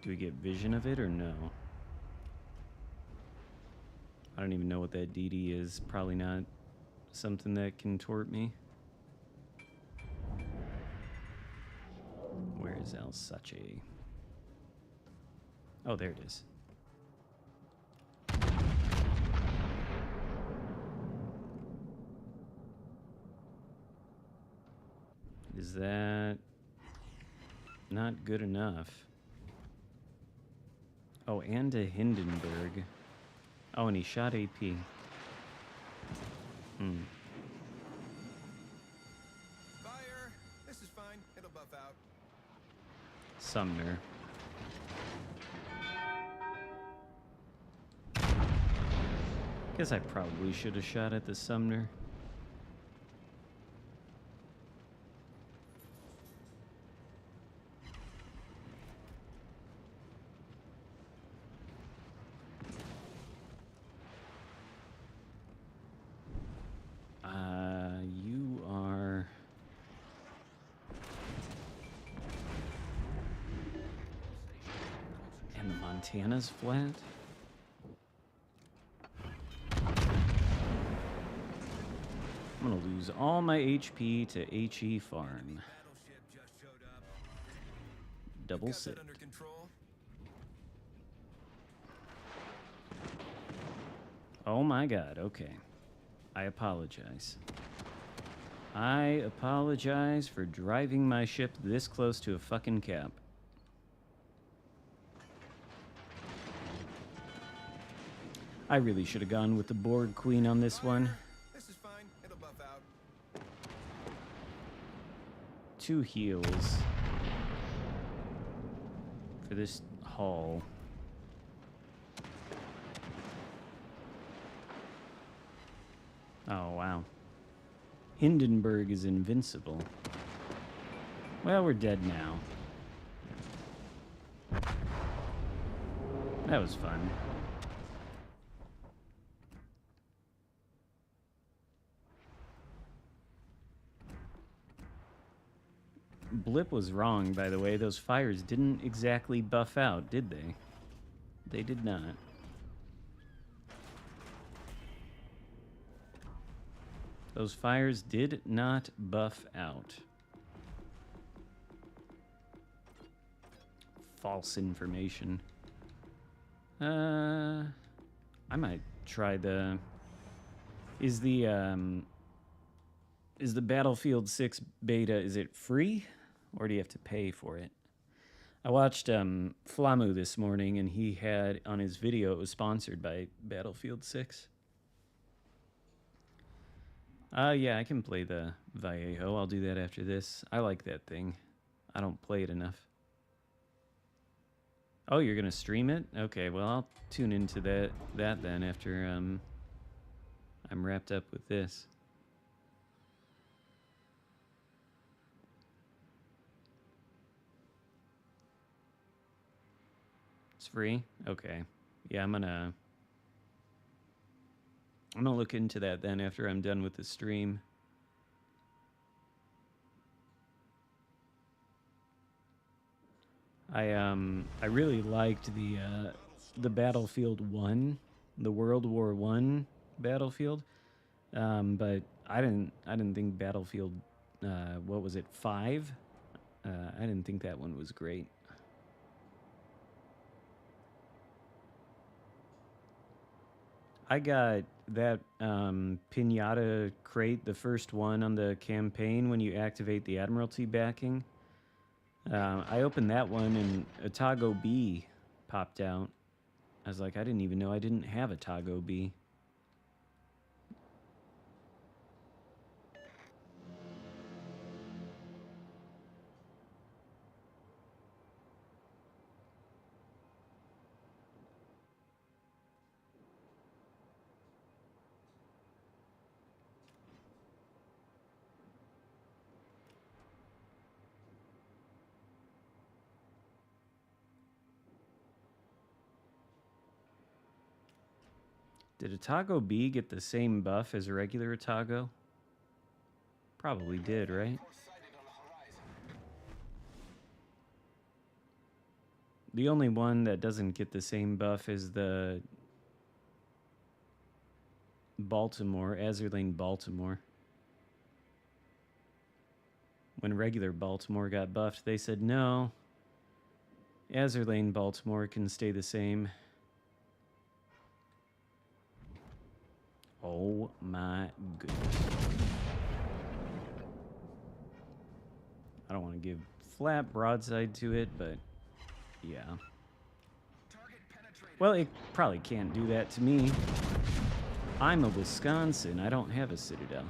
Do we get vision of it or no? I don't even know what that DD is. Probably not something that can tort me. Where is Alsace? Oh, there it is. Is that not good enough? Oh, and a Hindenburg. Oh, and he shot AP.
Fire! This is fine. It'll buff out.
Sumner. Guess I probably should have shot at the Sumner. And the Montana's flat? I'm gonna lose all my HP to HE Farm.
Battleship just showed up.
Double
Got
sick.
that under control.
Oh my god, okay. I apologize. I apologize for driving my ship this close to a fucking cap. I really should have gone with the Borg Queen on this one.
This is fine. It'll buff out.
2 heals for this hull. Oh, wow. Hindenburg is invincible. Well, we're dead now. That was fun. Blip was wrong, by the way. Those fires didn't exactly buff out, did they? They did not. Those fires did not buff out. False information. I might try the... Is the Battlefield 6 beta, is it free? Or do you have to pay for it? I watched Flamu this morning, and he had on his video, it was sponsored by Battlefield 6. Yeah, I can play the Vallejo. I'll do that after this. I like that thing. I don't play it enough. Oh, you're gonna stream it? Okay, well, I'll tune into that then after I'm wrapped up with this. It's free? Okay. Yeah, I'm gonna look into that then after I'm done with the stream. I really liked the Battlefield 1, the World War 1 Battlefield. But I didn't think Battlefield what was it, 5? I didn't think that one was great. I got that Pinata crate, the first one on the campaign when you activate the Admiralty backing. I opened that one and a Tago B popped out. I was like, I didn't even know I didn't have a Tago B. Did a Tago B get the same buff as a regular Tago? Probably did, right? The only one that doesn't get the same buff is the Baltimore, Azerlane Baltimore. When regular Baltimore got buffed, they said, no, Azerlane Baltimore can stay the same. Oh my goodness. I don't want to give flat broadside to it, but yeah. Well, it probably can't do that to me. I'm a Wisconsin. I don't have a Citadel.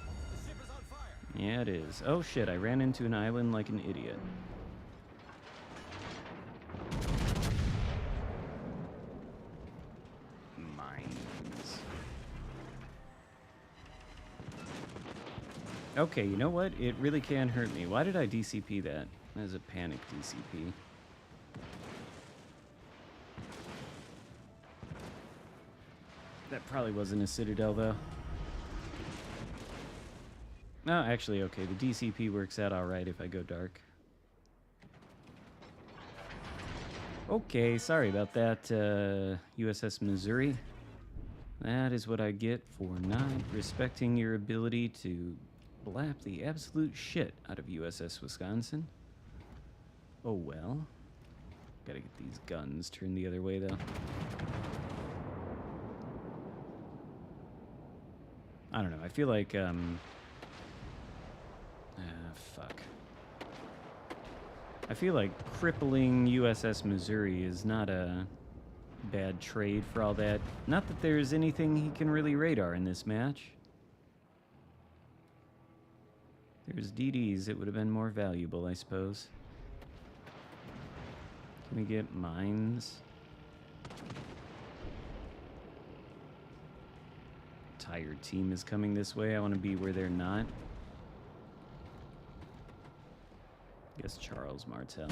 The ship is on fire.
Yeah, it is. Oh shit, I ran into an island like an idiot. Mines. Okay, you know what? It really can hurt me. Why did I DCP that? That was a panic DCP. That probably wasn't a Citadel, though. No, actually, okay, the DCP works out alright if I go dark. Okay, sorry about that, USS Missouri. That is what I get for not respecting your ability to blap the absolute shit out of USS Wisconsin. Oh well. Gotta get these guns turned the other way, though. I don't know, I feel like, fuck. I feel like crippling USS Missouri is not a bad trade for all that. Not that there's anything he can really radar in this match. If there's DDs, it would have been more valuable, I suppose. Can we get mines? Tired team is coming this way. I want to be where they're not. Guess Charles Martel.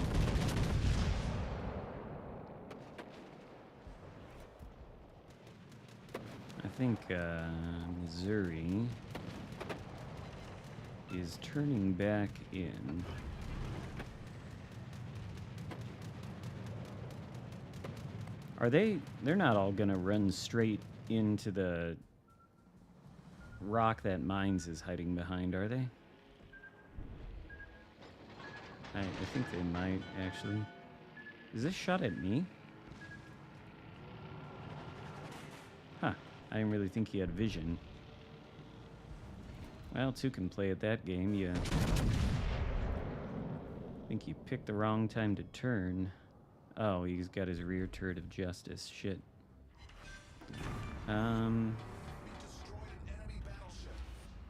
I think Missouri is turning back in. Are they? They're not all gonna run straight into the rock that Mines is hiding behind, are they? I think they might, actually. Is this shot at me? Huh. I didn't really think he had vision. Well, two can play at that game. You think he picked the wrong time to turn. Oh, he's got his rear turret of justice. Shit.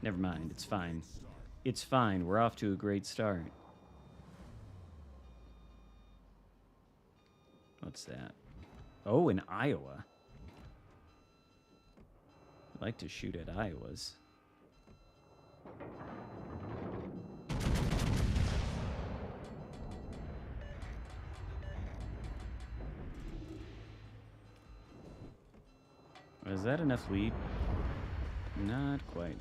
Never mind. It's fine. It's fine. We're off to a great start. What's that? Oh, in Iowa. I like to shoot at Iowas. Is that enough lead? Not quite.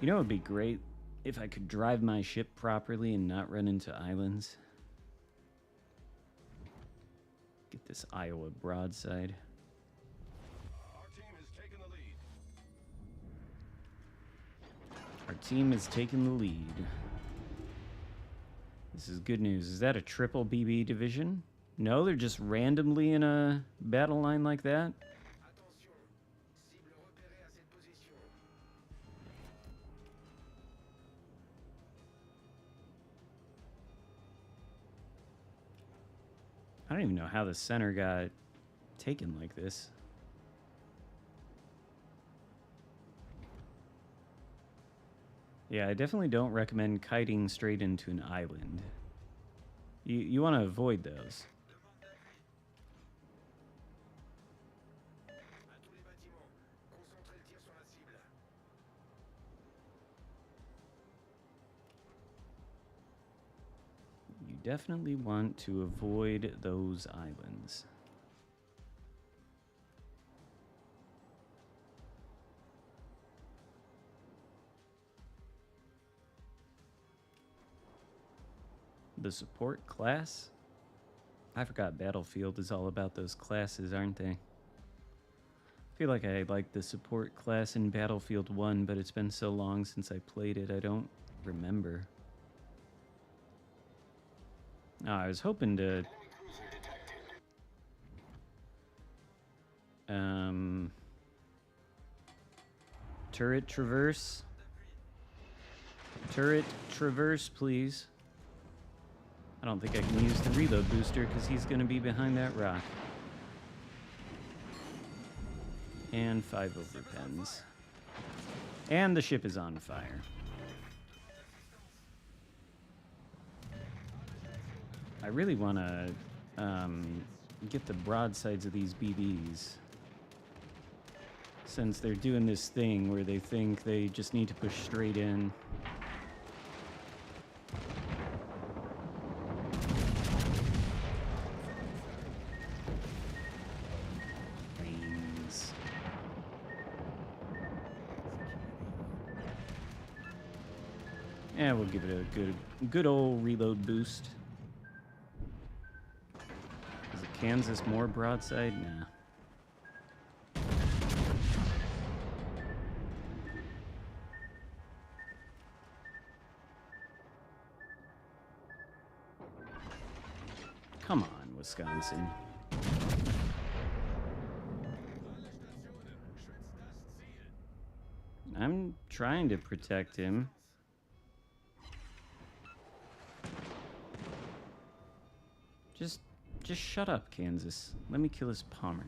You know, it would be great if I could drive my ship properly and not run into islands. Get this Iowa broadside.
Our team has taken the lead.
Our team has taken the lead. This is good news. Is that a triple BB division? No, they're just randomly in a battle line like that? I don't even know how the center got taken like this. Yeah, I definitely don't recommend kiting straight into an island. You want to avoid those. You definitely want to avoid those islands. The support class? I forgot Battlefield is all about those classes, aren't they? I feel like I liked the support class in Battlefield 1, but it's been so long since I played it, I don't remember. Oh, I was hoping to... Turret traverse? Turret traverse, please. I don't think I can use the reload booster because he's going to be behind that rock. And 5 overpens. And the ship is on fire. I really want to get the broadsides of these BBs. Since they're doing this thing where they think they just need to push straight in. Yeah, we'll give it a good old reload boost. Kansas more broadside? Nah. Come on, Wisconsin. I'm trying to protect him. Just shut up, Kansas. Let me kill his Palmer.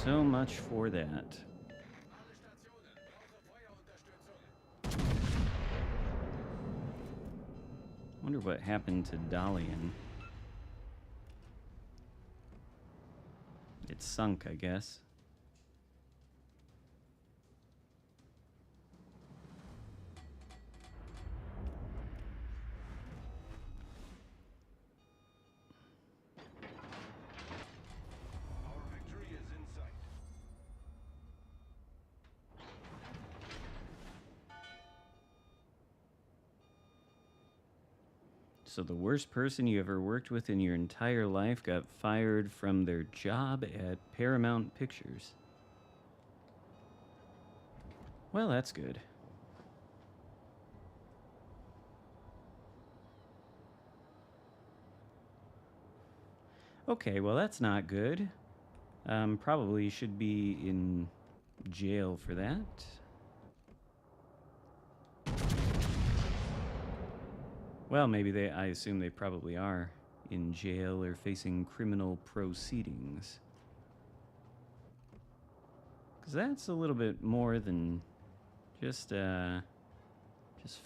So much for that. Wonder what happened to Dalian. It sunk, I guess.
Our victory is in sight.
So the worst person you ever worked with in your entire life got fired from their job at Paramount Pictures. Well, that's good. Okay, well, that's not good. Probably should be in jail for that. Well, maybe I assume they probably are in jail or facing criminal proceedings. Because that's a little bit more than just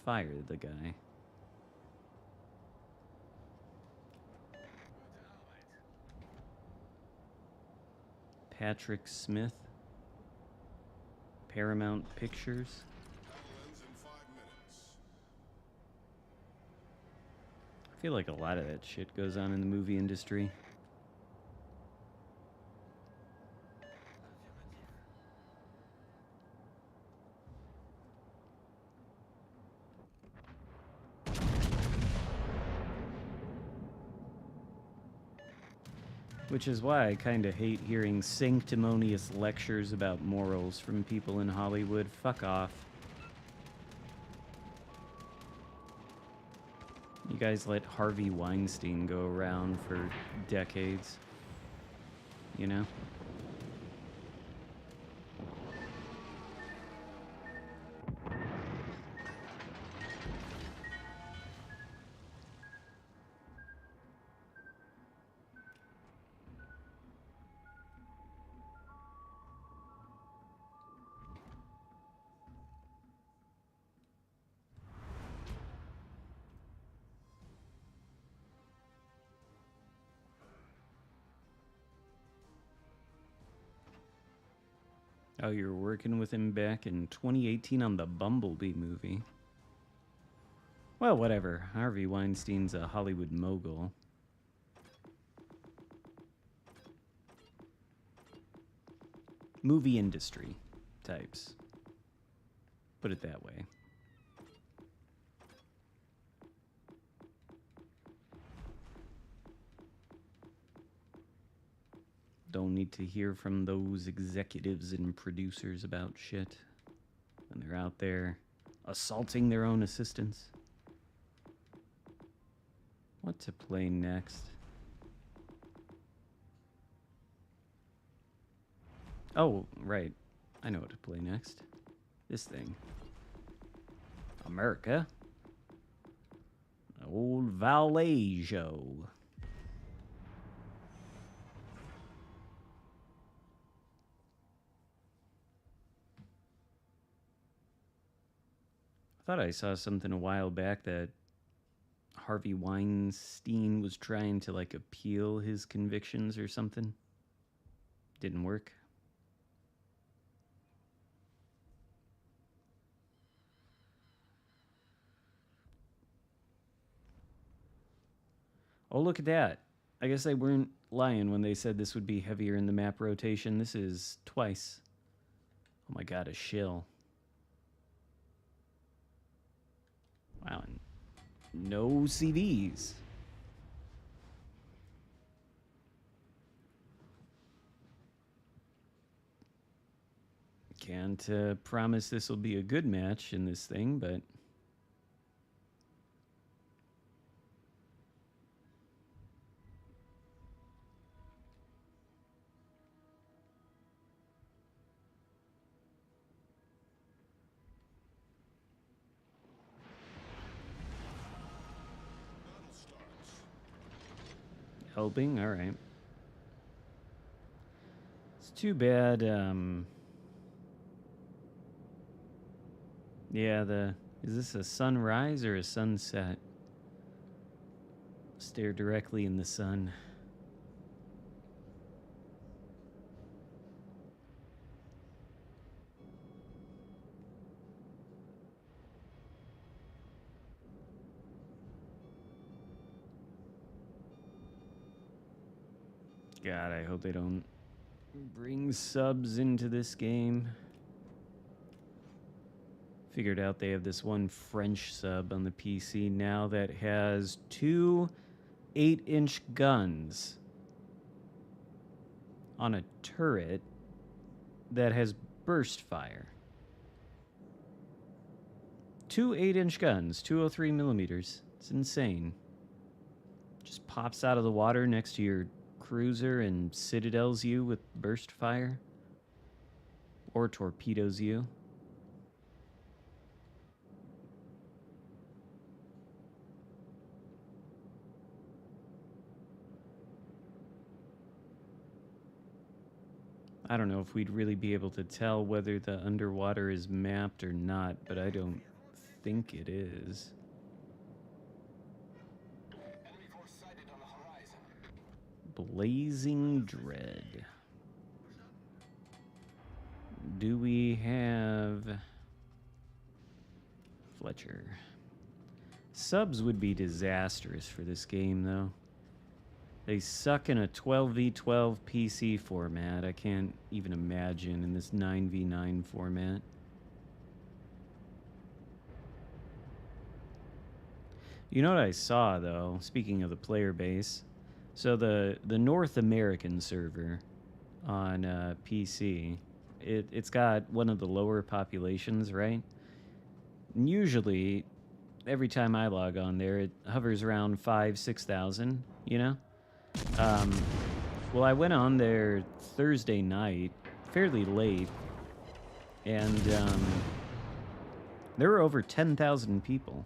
fire the guy. Patrick Smith, Paramount Pictures. I feel like a lot of that shit goes on in the movie industry. Which is why I kind of hate hearing sanctimonious lectures about morals from people in Hollywood. Fuck off. You guys let Harvey Weinstein go around for decades. You know? Oh, you were working with him back in 2018 on the Bumblebee movie. Well, whatever. Harvey Weinstein's a Hollywood mogul. Movie industry types. Put it that way. Don't need to hear from those executives and producers about shit when they're out there assaulting their own assistants. What to play next? Oh, right. I know what to play next. This thing. America. Old Vallejo. I thought I saw something a while back that Harvey Weinstein was trying to like appeal his convictions or something. Didn't work. Oh, look at that. I guess they weren't lying when they said this would be heavier in the map rotation. This is twice. Oh my god, a shill. Wow, and no CVs. Can't promise this will be a good match in this thing, but... Helping? Alright. It's too bad, yeah, is this a sunrise or a sunset? Stare directly in the sun. God, I hope they don't bring subs into this game. Figured out they have this one French sub on the PC now that has 2 8-inch guns on a turret that has burst fire. 2 8-inch guns, 203 millimeters. It's insane. Just pops out of the water next to your cruiser and citadels you with burst fire. Or torpedoes you. I don't know if we'd really be able to tell whether the underwater is mapped or not, but I don't think it is. Blazing Dread. Do we have Fletcher? Subs would be disastrous for this game, though. They suck in a 12v12 PC format. I can't even imagine in this 9v9 format. You know what I saw, though, speaking of the player base? So the North American server on PC, it's got one of the lower populations, right? And usually, every time I log on there, it hovers around 5,000-6,000, you know? Well, I went on there Thursday night, fairly late, and there were over 10,000 people.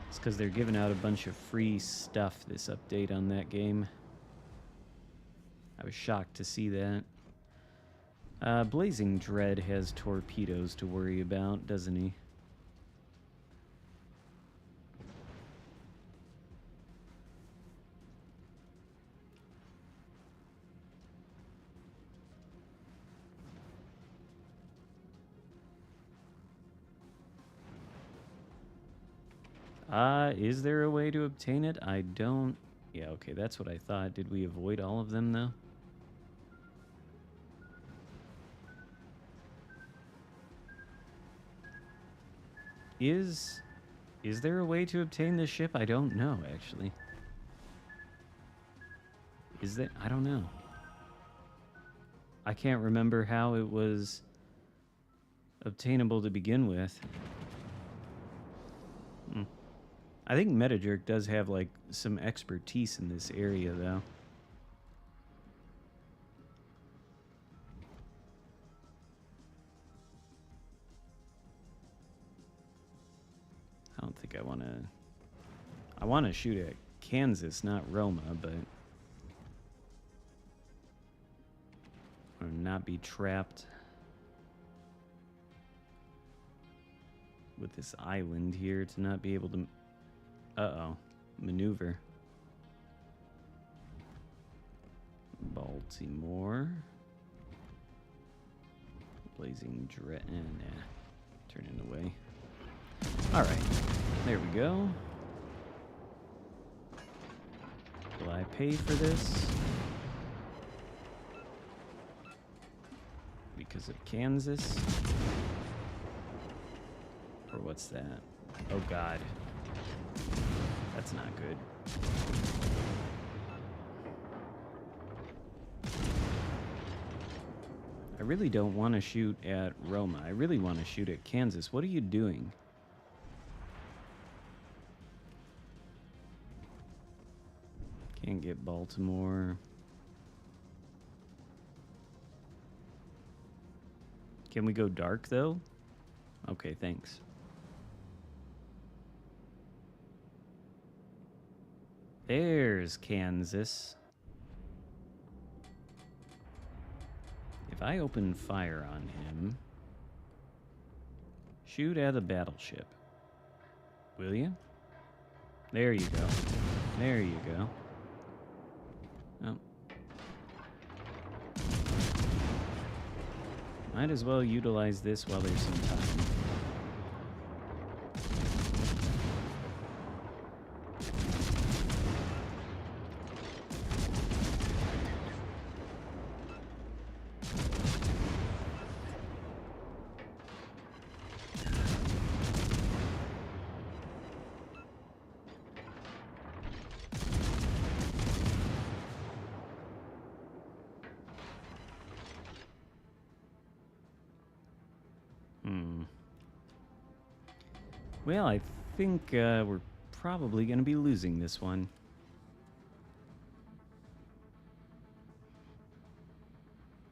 It's because they're giving out a bunch of free stuff this update on that game. I was shocked to see that. Blazing Dread has torpedoes to worry about, doesn't he? Is there a way to obtain it? I don't... Yeah, okay, that's what I thought. Did we avoid all of them, though? Is there a way to obtain this ship? I don't know, actually. Is there? I don't know. I can't remember how it was obtainable to begin with. I think Metajerk does have, like, some expertise in this area, though. I don't think I want to... I want to shoot at Kansas, not Roma, but... Or not be trapped with this island here, to not be able to... Uh-oh. Maneuver. Baltimore. Blazing Dread. Nah. Turning away. Alright. There we go. I pay for this? Because of Kansas? Or what's that? Oh god. That's not good. I really don't want to shoot at Roma. I really want to shoot at Kansas. What are you doing? Can't get Baltimore. Can we go dark, though? Okay, thanks. There's Kansas. If I open fire on him, shoot at a battleship. Will you? There you go. There you go. Oh. Might as well utilize this while there's some time. Well, I think we're probably going to be losing this one.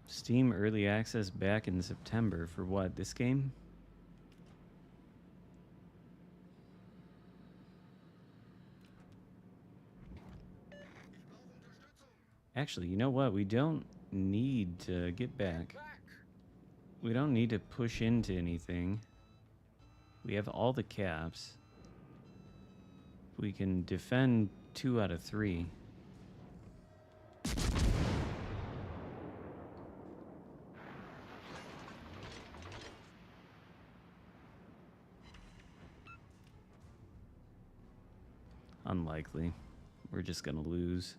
Steam Early Access back in September for what? This game? Actually, you know what? We don't need to get back. We don't need to push into anything. We have all the caps. We can defend 2 out of 3. Unlikely. We're just gonna lose.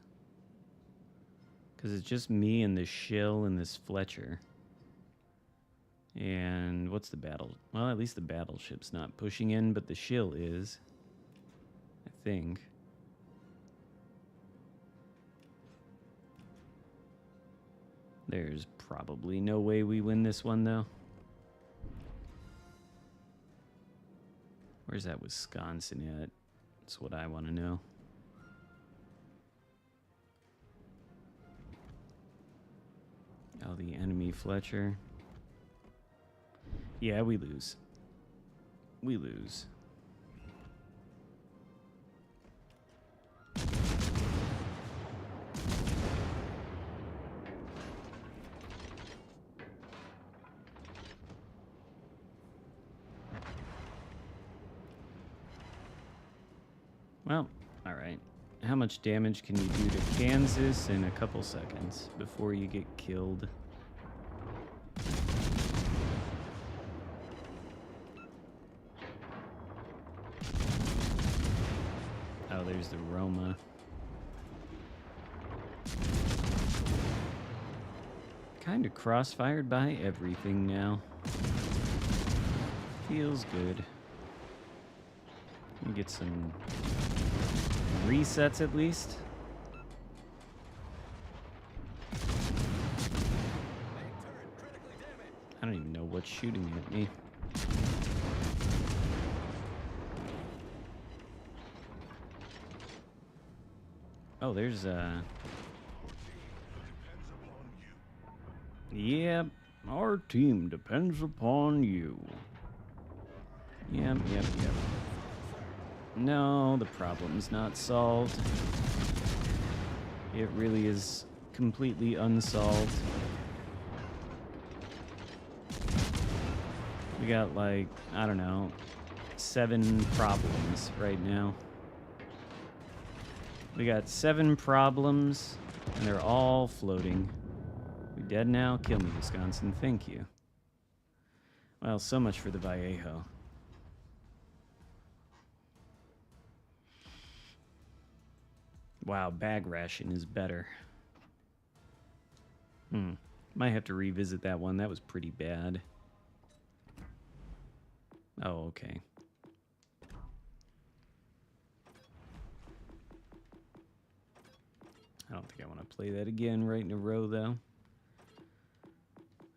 Because it's just me and this shill and this Fletcher. And what's the battle? Well, at least the battleship's not pushing in, but the shill is. I think. There's probably no way we win this one, though. Where's that Wisconsin at? That's what I want to know. Oh, the enemy Fletcher. Yeah, we lose. We lose. Well, all right. How much damage can you do to Kansas in a couple seconds before you get killed? Oh, there's the Roma. Kind of crossfired by everything now. Feels good. Get some resets at least. I don't even know what's shooting at me. Oh, there's Yep, our team depends upon you. Yep. No, the problem's not solved. It really is completely unsolved. We got like, I don't know, 7 problems right now. We got 7 problems, and they're all floating. We dead now? Kill me, Wisconsin. Thank you. Well, so much for the Vallejo. Wow, bag ration is better. Might have to revisit that one. That was pretty bad. Oh, okay. I don't think I want to play that again right in a row, though.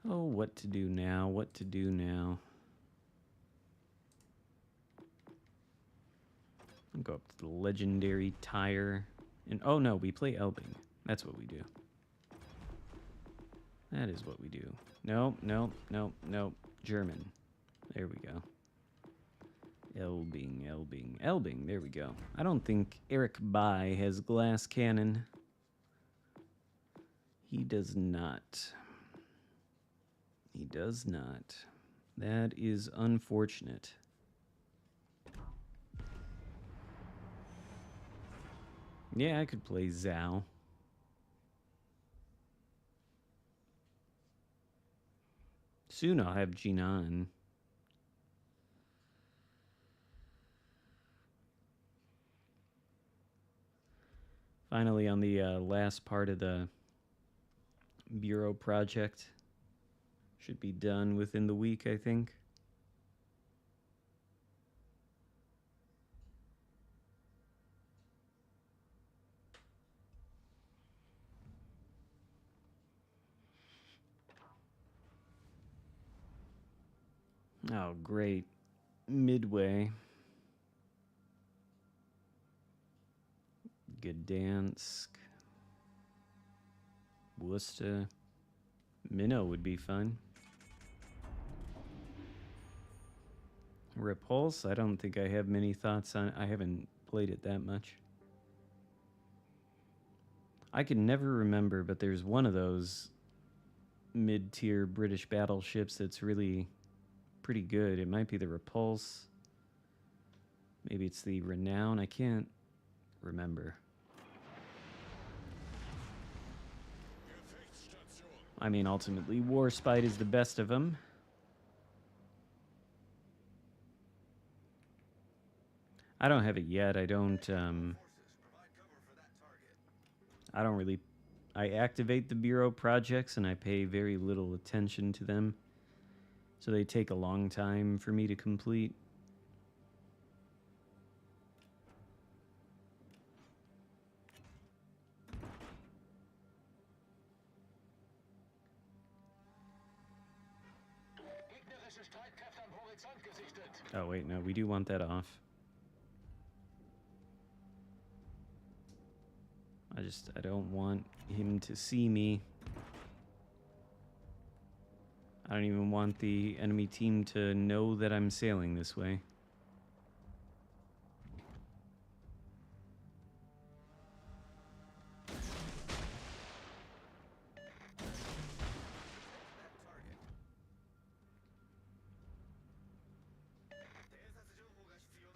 Oh, what to do now? What to do now? I'll go up to the legendary tire. And oh no, we play Elbing. That's what we do. That is what we do. Nope, nope, nope, nope. German. There we go. Elbing, Elbing, Elbing. There we go. I don't think Eric Bai has glass cannon. He does not. He does not. That is unfortunate. Yeah, I could play Zhao. Soon I'll have Jinan. Finally on the last part of the Bureau project. Should be done within the week, I think. Oh, great. Midway. Gdansk. Worcester. Minnow would be fun. Repulse, I don't think I have many thoughts on it. I haven't played it that much. I can never remember, but there's one of those mid-tier British battleships that's really pretty good. It might be the Repulse. Maybe it's the Renown. I can't remember. I mean, ultimately, Warspite is the best of them. I don't have it yet. I don't really... I activate the Bureau projects and I pay very little attention to them. So they take a long time for me to complete. Oh wait, no, we do want that off. I don't want him to see me. I don't even want the enemy team to know that I'm sailing this way.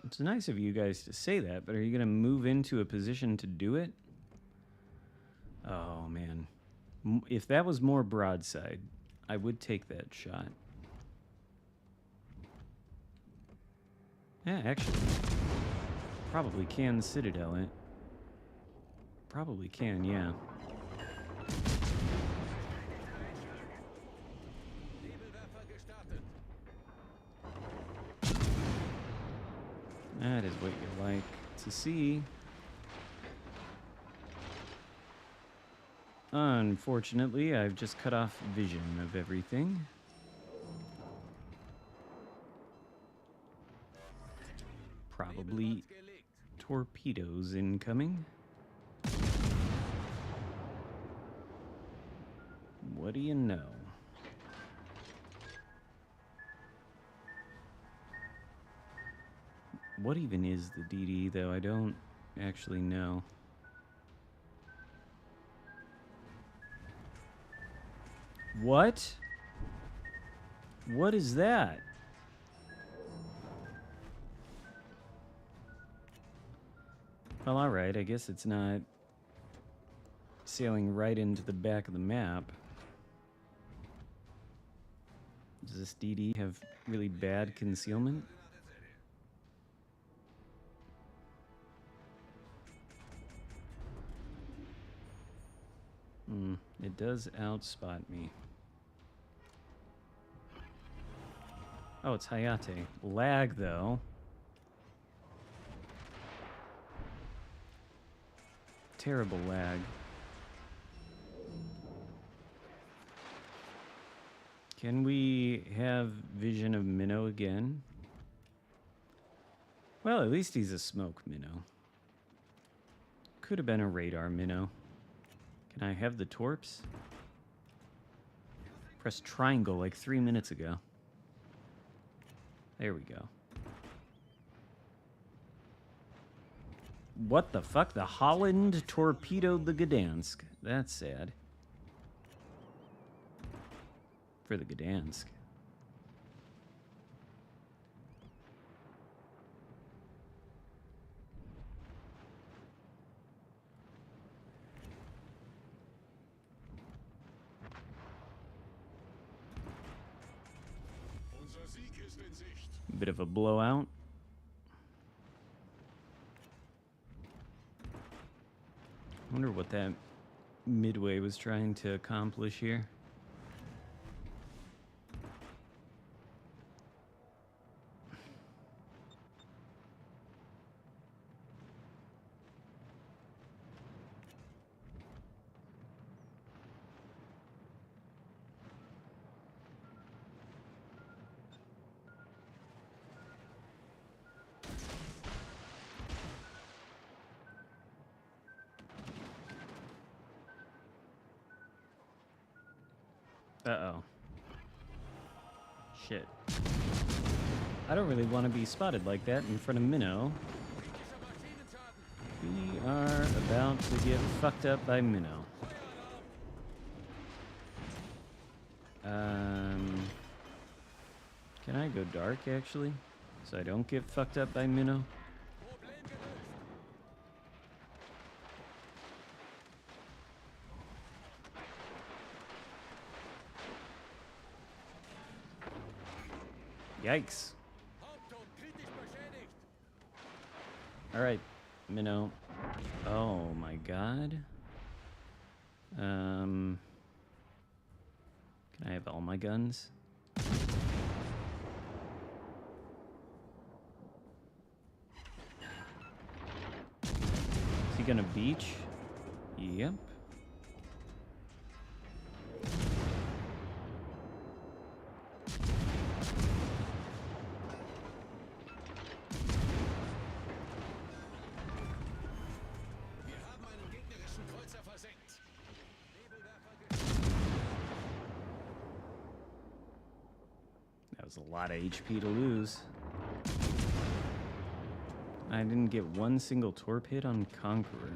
It's nice of you guys to say that, but are you going to move into a position to do it? Oh, man. If that was more broadside, I would take that shot. Yeah, actually. Probably can Citadel it. Probably can, yeah. That is what you like to see. Unfortunately, I've just cut off vision of everything. Probably torpedoes incoming. What do you know? What even is the DD, though? I don't actually know. What? What is that? Well, alright, I guess it's not sailing right into the back of the map. Does this DD have really bad concealment? It does outspot me. Oh, it's Hayate. Lag, though. Terrible lag. Can we have vision of Minnow again? Well, at least he's a smoke minnow. Could have been a radar minnow. Can I have the torps? Press triangle like 3 minutes ago. There we go. What the fuck? The Holland torpedoed the Gdansk. That's sad. For the Gdansk. Bit of a blowout. I wonder what that Midway was trying to accomplish here. Uh-oh. Shit. I don't really want to be spotted like that in front of Minnow. We are about to get fucked up by Minnow. Can I go dark, actually? So I don't get fucked up by Minnow? Yikes. Alright, Minnow. Oh my god. Can I have all my guns? Is he gonna beach? Yep. That was a lot of HP to lose. I didn't get one single torp hit on Conqueror.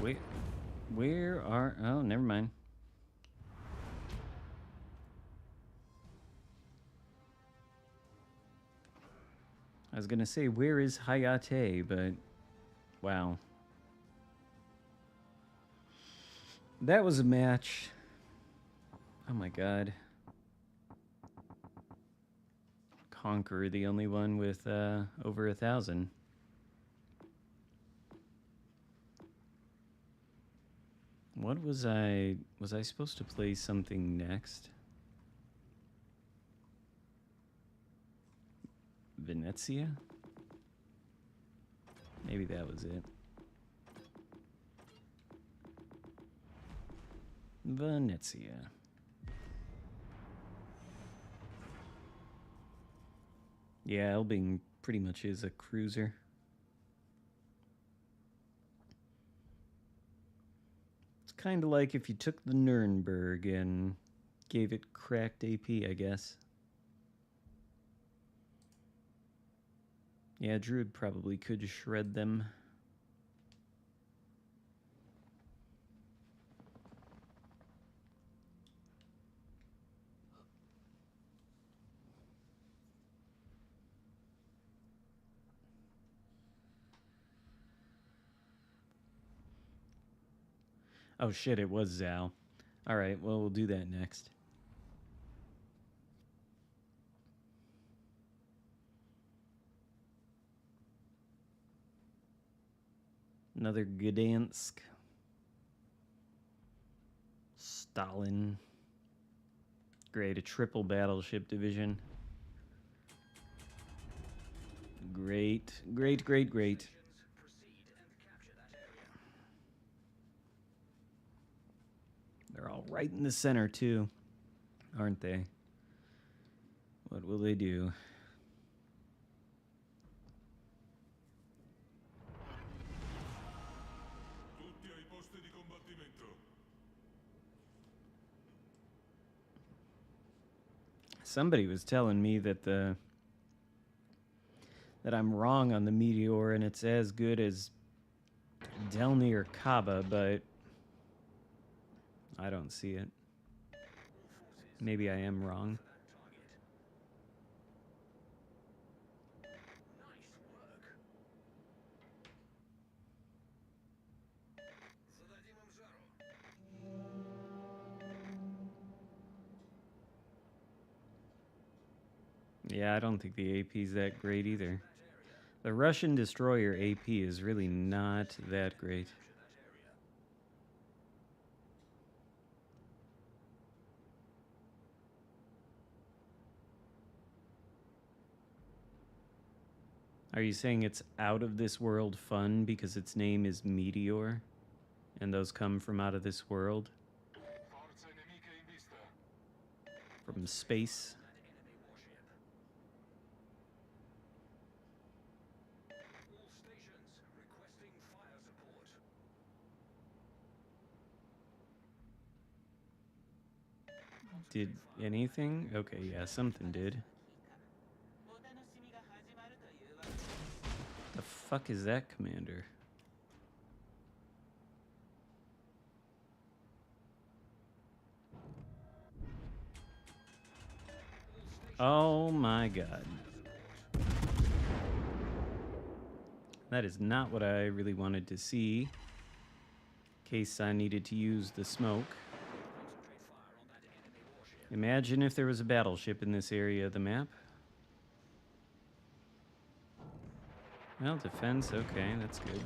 Wait, where are... Oh, never mind. I was gonna say, where is Hayate, but... Wow. That was a match. Oh my god. Conqueror, the only one with over 1,000. What was I supposed to play something next? Venezia? Maybe that was it. Venezia. Yeah, Elbing pretty much is a cruiser. Kind of like if you took the Nuremberg and gave it cracked AP, I guess. Yeah, Druid probably could shred them. Oh shit, it was Zal. Alright, well, we'll do that next. Another Gdansk. Stalin. Great, a triple battleship division. Great, great, great, great. They're all right in the center, too, aren't they? What will they do?
Tutti ai posti di combattimento.
Somebody was telling me that I'm wrong on the Meteor and it's as good as Delny or Kaba, but I don't see it. Maybe I am wrong. Yeah, I don't think the AP's that great either. The Russian destroyer AP is really not that great. Are you saying it's out of this world fun because its name is Meteor? And those come from out of this world?
Forze nemiche in vista.
From space?
All stations requesting fire support.
Did anything? Okay, yeah, something did. The fuck is that, Commander? Oh my god. That is not what I really wanted to see. In case I needed to use the smoke. Imagine if there was a battleship in this area of the map. Well, defense, okay, that's good.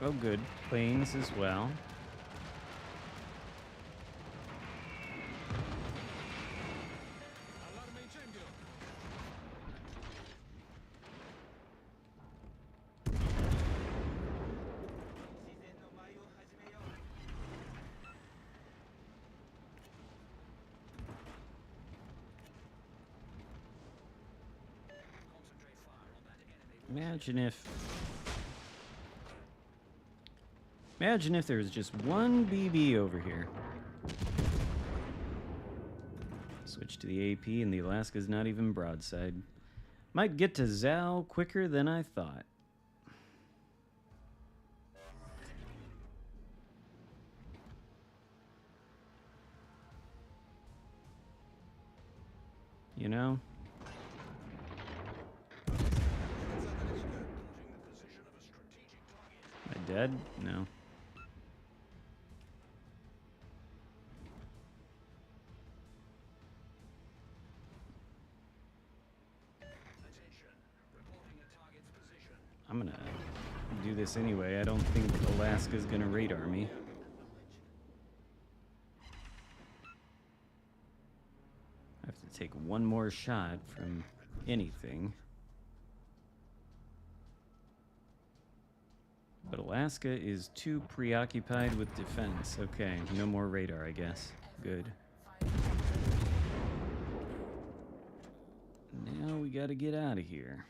Oh, good. Planes as well.
Allarme incendio.
Imagine if there was just one BB over here. Switch to the AP and the Alaska's not even broadside. Might get to Zal quicker than I thought. You know? Am I dead? No. I'm gonna do this anyway. I don't think Alaska's gonna radar me. I have to take one more shot from anything. But Alaska is too preoccupied with defense. Okay, no more radar, I guess. Good. Now we gotta get out of here.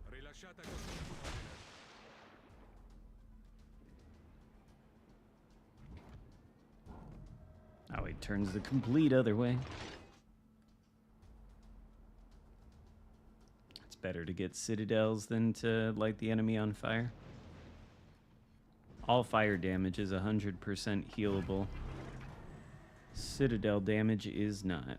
Rilasciata costruzione.
turns the complete other way. It's better to get citadels than to light the enemy on fire. All fire damage is 100% healable. Citadel damage is not.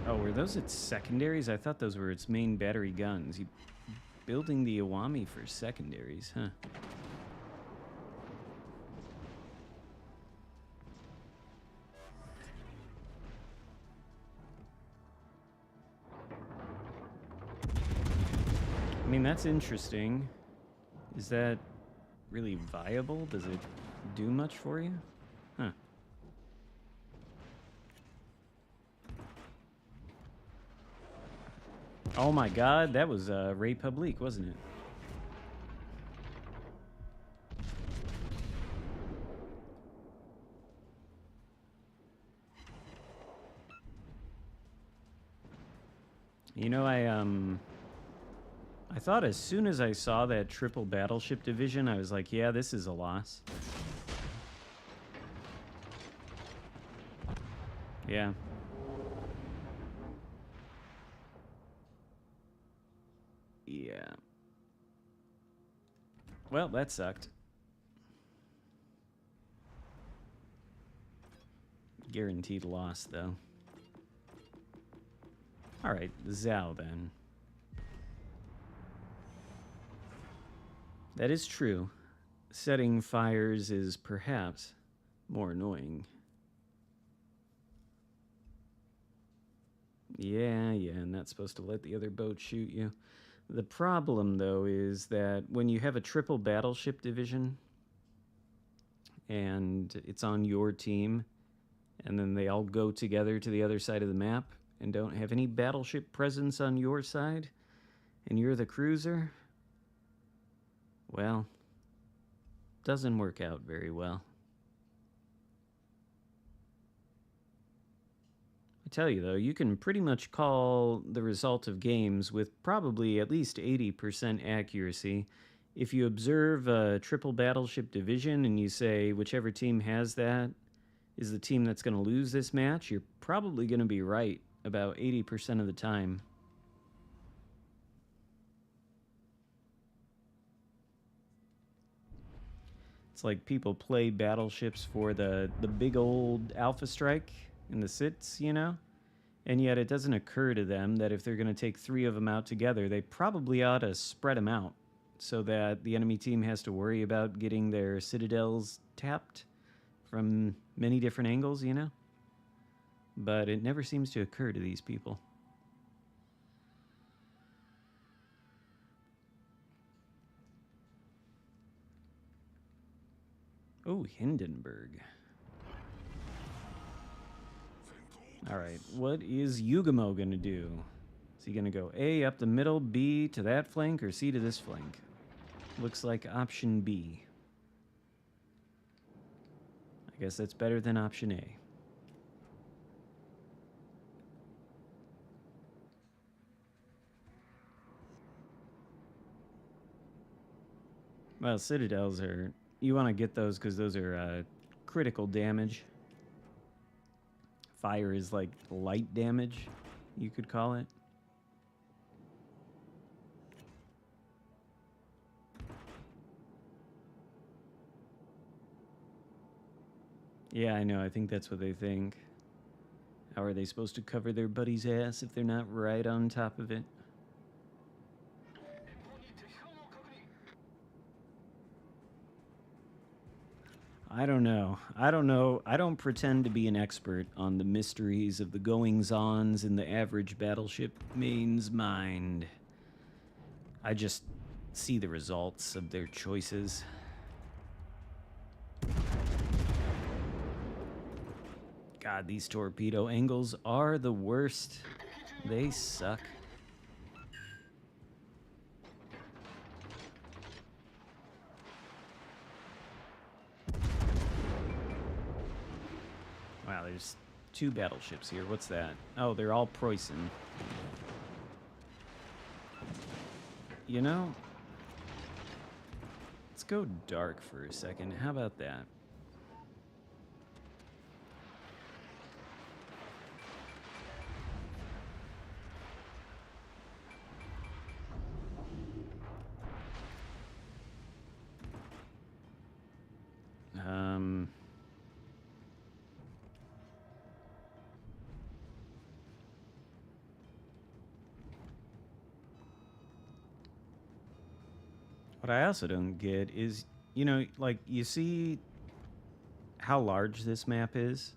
Oh, were those its secondaries? I thought those were its main battery guns. You building the Iwami for secondaries, huh? I mean, that's interesting. Is that really viable? Does it do much for you? Huh. Oh my god, that was République, wasn't it? You know, I thought as soon as I saw that triple battleship division, I was like, yeah, this is a loss. Yeah. Yeah. Well, that sucked. Guaranteed loss, though. Alright, Zhao, then. That is true. Setting fires is perhaps more annoying. Yeah, not supposed to let the other boat shoot you. The problem, though, is that when you have a triple battleship division and it's on your team, and then they all go together to the other side of the map and don't have any battleship presence on your side, and you're the cruiser, well, doesn't work out very well. I tell you, though, you can pretty much call the result of games with probably at least 80% accuracy. If you observe a triple battleship division and you say whichever team has that is the team that's going to lose this match, you're probably going to be right about 80% of the time. It's like people play battleships for the big old Alpha Strike in the sits, you know? And yet it doesn't occur to them that if they're going to take 3 of them out together, they probably ought to spread them out so that the enemy team has to worry about getting their citadels tapped from many different angles, you know? But it never seems to occur to these people. Oh, Hindenburg. All right, what is Yugamo going to do? Is he going to go A up the middle, B to that flank, or C to this flank? Looks like option B. I guess that's better than option A. Well, citadels are... You want to get those because those are critical damage. Fire is like light damage, you could call it. Yeah, I know. I think that's what they think. How are they supposed to cover their buddy's ass if they're not right on top of it? I don't know. I don't pretend to be an expert on the mysteries of the goings-ons in the average battleship main's mind. I just see the results of their choices. God, these torpedo angles are the worst. They suck. Wow, there's 2 battleships here. What's that? Oh, they're all Preußen. You know, let's go dark for a second. How about that? What I also don't get is, you know, like, you see how large this map is?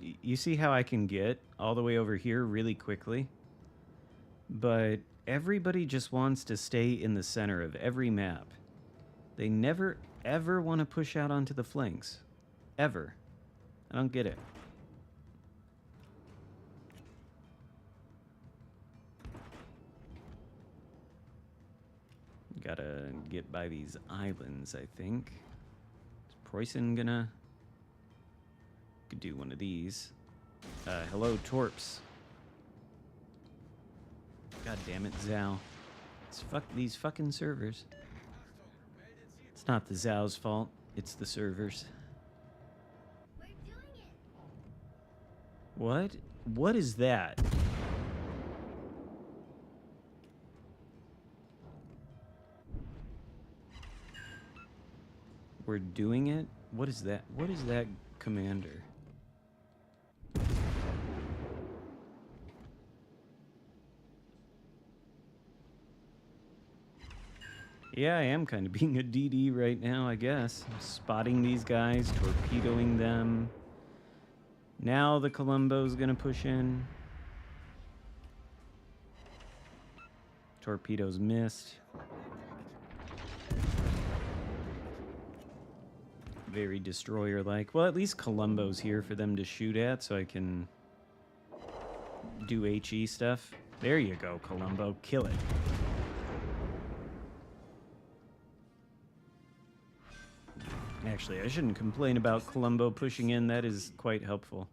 You see how I can get all the way over here really quickly? But everybody just wants to stay in the center of every map. They never, ever want to push out onto the flanks. Ever. I don't get it. Gotta get by these islands, I think. Is Preußen gonna... Could do one of these. Hello, Torps. God damn it, Zhao. These fucking servers. It's not the Zhao's fault. It's the servers.
We're doing it.
What? What is that? We're doing it? What is that? What is that, Commander? Yeah, I am kind of being a DD right now, I guess. Spotting these guys, torpedoing them. Now the Columbo's gonna push in. Torpedoes missed. Very destroyer-like. Well, at least Columbo's here for them to shoot at, so I can do HE stuff. There you go, Columbo. Kill it. Actually, I shouldn't complain about Columbo pushing in. That is quite helpful.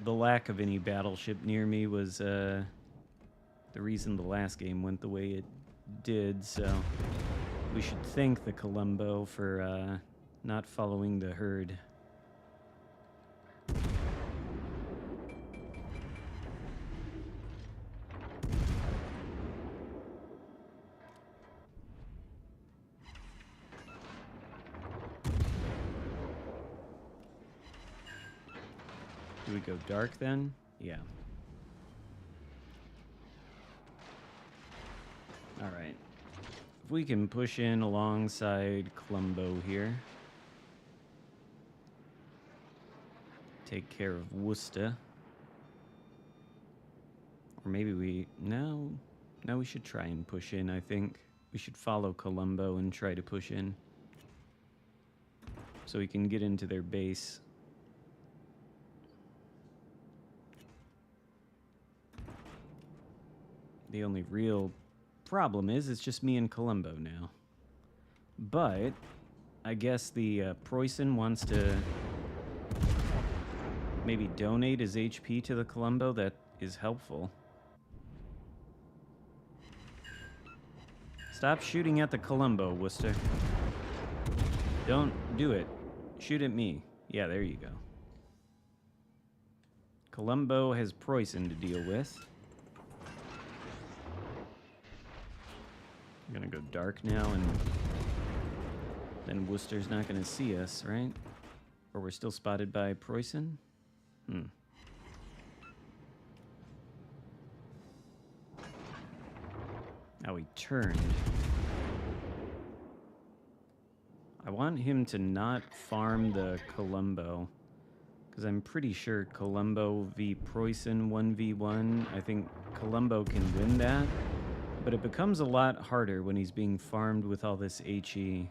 The lack of any battleship near me was the reason the last game went the way it did, so we should thank the Columbo for not following the herd. Do we go dark then? Yeah. All right. If we can push in alongside Columbo here. Take care of Worcester. Or maybe we... No, we should try and push in, I think. We should follow Columbo and try to push in. So we can get into their base. The only real problem is it's just me and Columbo now. But I guess the Preußen wants to maybe donate his HP to the Columbo. That is helpful. Stop shooting at the Columbo, Worcester. Don't do it. Shoot at me. Yeah, there you go. Columbo has Preußen to deal with. I'm gonna go dark now, and then Worcester's not gonna see us, right? Or we're still spotted by Preußen? Now he turned. I want him to not farm the Columbo, because I'm pretty sure Columbo v Preußen 1v1. I think Columbo can win that. But it becomes a lot harder when he's being farmed with all this HE.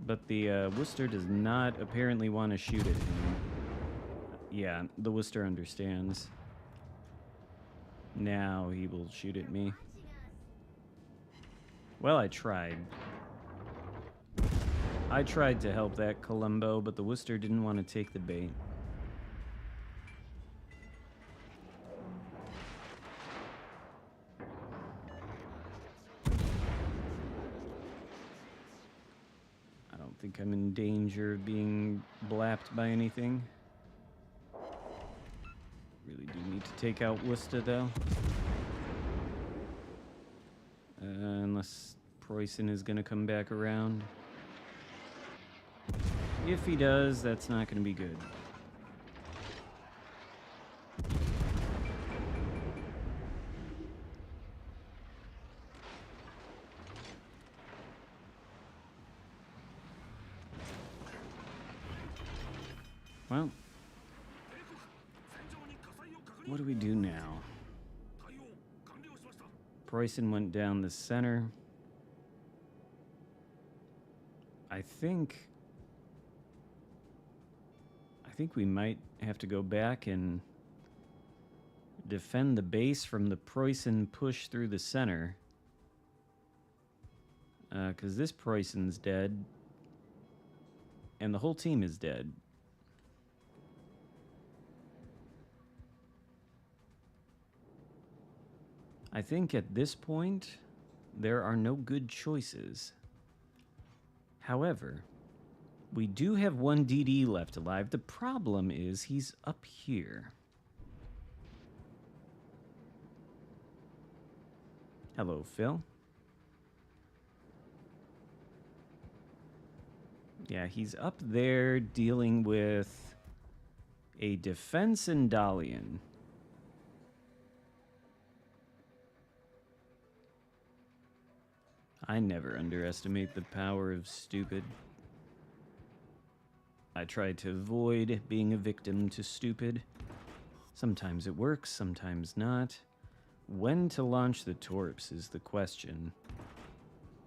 But the Worcester does not apparently want to shoot at him. Yeah, the Worcester understands. Now he will shoot at me. Well, I tried. I tried to help that Columbo, but the Worcester didn't want to take the bait. I don't think I'm in danger of being blapped by anything. Really do need to take out Worcester, though. Unless Preußen is going to come back around. If he does, that's not going to be good. Well, what do we do now? Preußen went down the center. I think we might have to go back and defend the base from the Preußen push through the center. Because this Preußen's dead. And the whole team is dead. I think at this point, there are no good choices. However, we do have one DD left alive. The problem is he's up here. Hello, Phil. Yeah, he's up there dealing with a defense in Dalian. I never underestimate the power of stupid. I try to avoid being a victim to stupid. Sometimes it works, sometimes not. When to launch the torps is the question.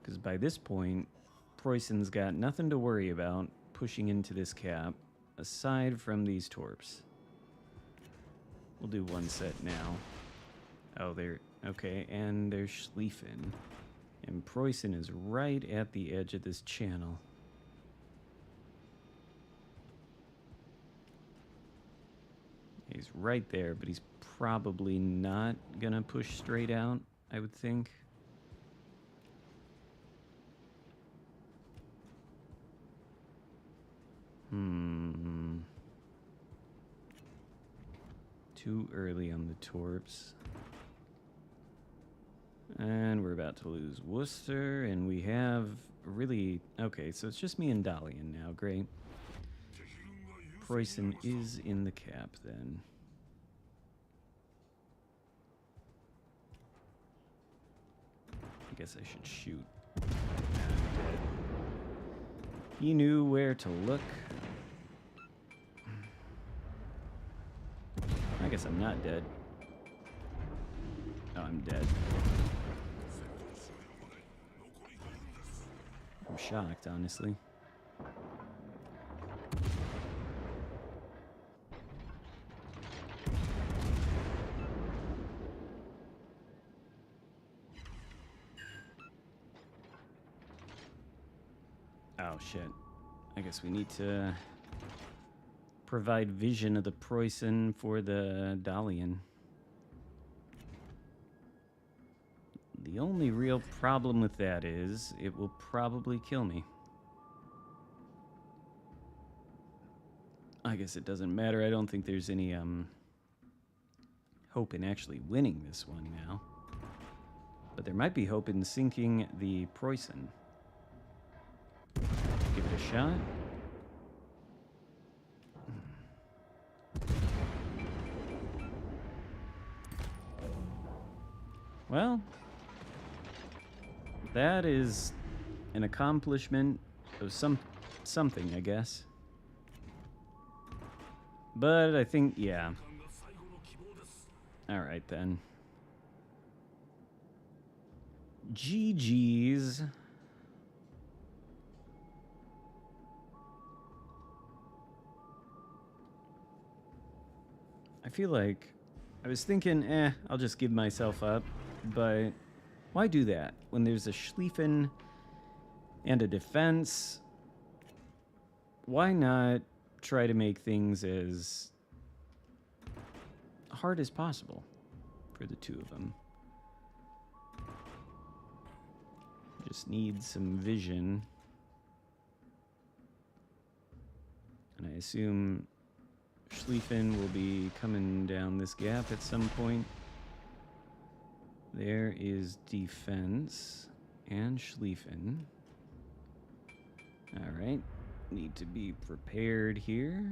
Because by this point, Preußen's got nothing to worry about pushing into this cap, aside from these torps. We'll do one set now. Oh, okay, and there's Schlieffen. And Preußen is right at the edge of this channel. He's right there, but he's probably not gonna push straight out, I would think. Too early on the torps. And we're about to lose Worcester, and we have really... Okay, so it's just me and Dalian now. Great. Preußen is in the cap, then. I guess I should shoot. He knew where to look. I guess I'm not dead. Oh, I'm dead. I'm shocked, honestly. Oh, shit. I guess we need to provide vision of the Preußen for the Dalian. The only real problem with that is it will probably kill me. I guess it doesn't matter. I don't think there's any hope in actually winning this one now. But there might be hope in sinking the Preußen. Give it a shot. Well, that is an accomplishment of something, I guess. But I think, yeah. Alright then. GG's. I feel like I was thinking, I'll just give myself up, but why do that when there's a Schlieffen and a defense why not try to make things as hard as possible for the two of them? Just need some vision. And I assume Schlieffen will be coming down this gap at some point. There is defense and Schlieffen. Alright, need to be prepared here.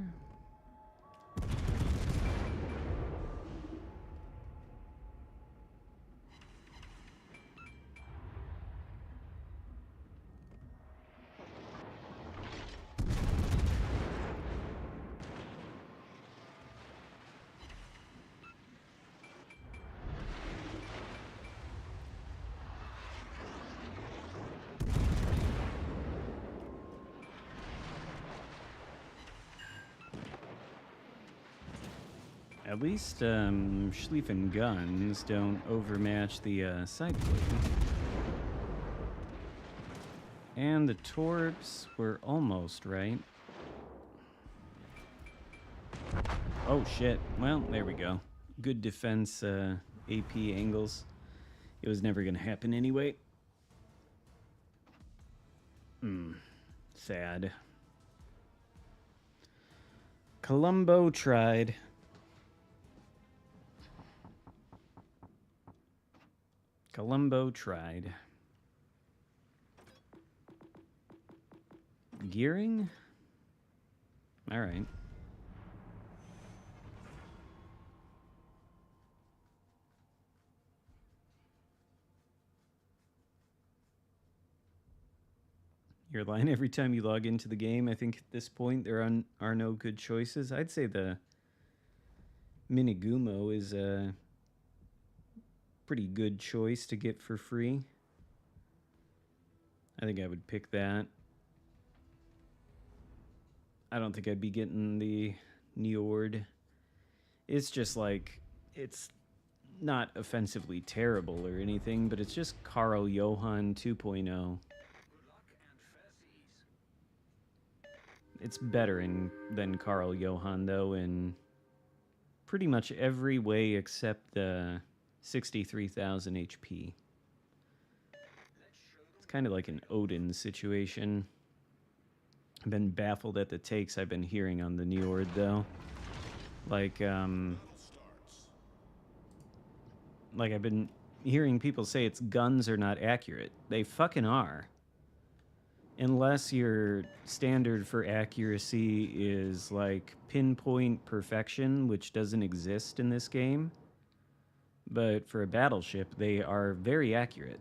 At least Schlieffen guns don't overmatch the side plate. And the torps were almost right. Oh shit. Well, there we go. Good defense AP angles. It was never gonna happen anyway. Sad. Columbo tried. Columbo tried. Gearing? All right. You're lying every time you log into the game. I think at this point there are no good choices. I'd say the Minigumo is a pretty good choice to get for free. I think I would pick that. I don't think I'd be getting the Njord. It's just like, it's not offensively terrible or anything, but it's just Carl Johan 2.0. It's better than Carl Johan, though, in pretty much every way except the 63,000 HP. It's kind of like an Odin situation. I've been baffled at the takes I've been hearing on the Njord, though. Like I've been hearing people say its guns are not accurate. They fucking are. Unless your standard for accuracy is like pinpoint perfection, which doesn't exist in this game. But for a battleship, they are very accurate.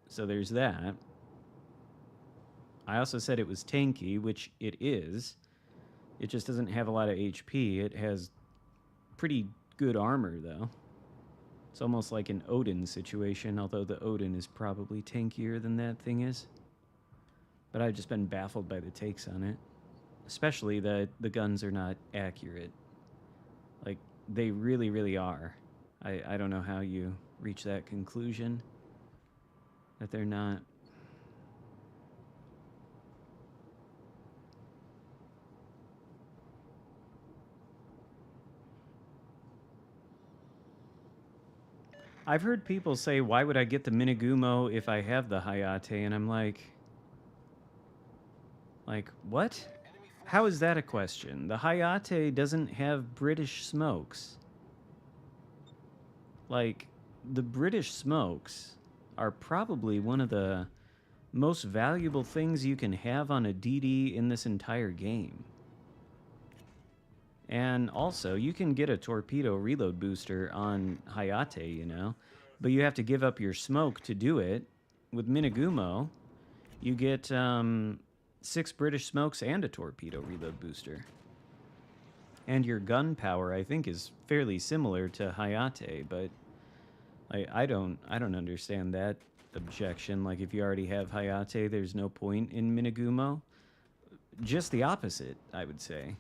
So there's that. I also said it was tanky, which it is. It just doesn't have a lot of HP. It has pretty good armor, though. It's almost like an Odin situation, although the Odin is probably tankier than that thing is. But I've just been baffled by the takes on it. Especially that the guns are not accurate. Like, they really, really are. I don't know how you reach that conclusion. That they're not. I've heard people say, why would I get the Minigumo if I have the Hayate? And I'm like, what? How is that a question? The Hayate doesn't have British smokes. Like, the British smokes are probably one of the most valuable things you can have on a DD in this entire game. And also, you can get a torpedo reload booster on Hayate, you know, but you have to give up your smoke to do it. With Minigumo, you get 6 British smokes and a torpedo reload booster. And your gun power, I think, is fairly similar to Hayate, but I don't understand that objection. Like, if you already have Hayate, there's no point in Minigumo. Just the opposite, I would say.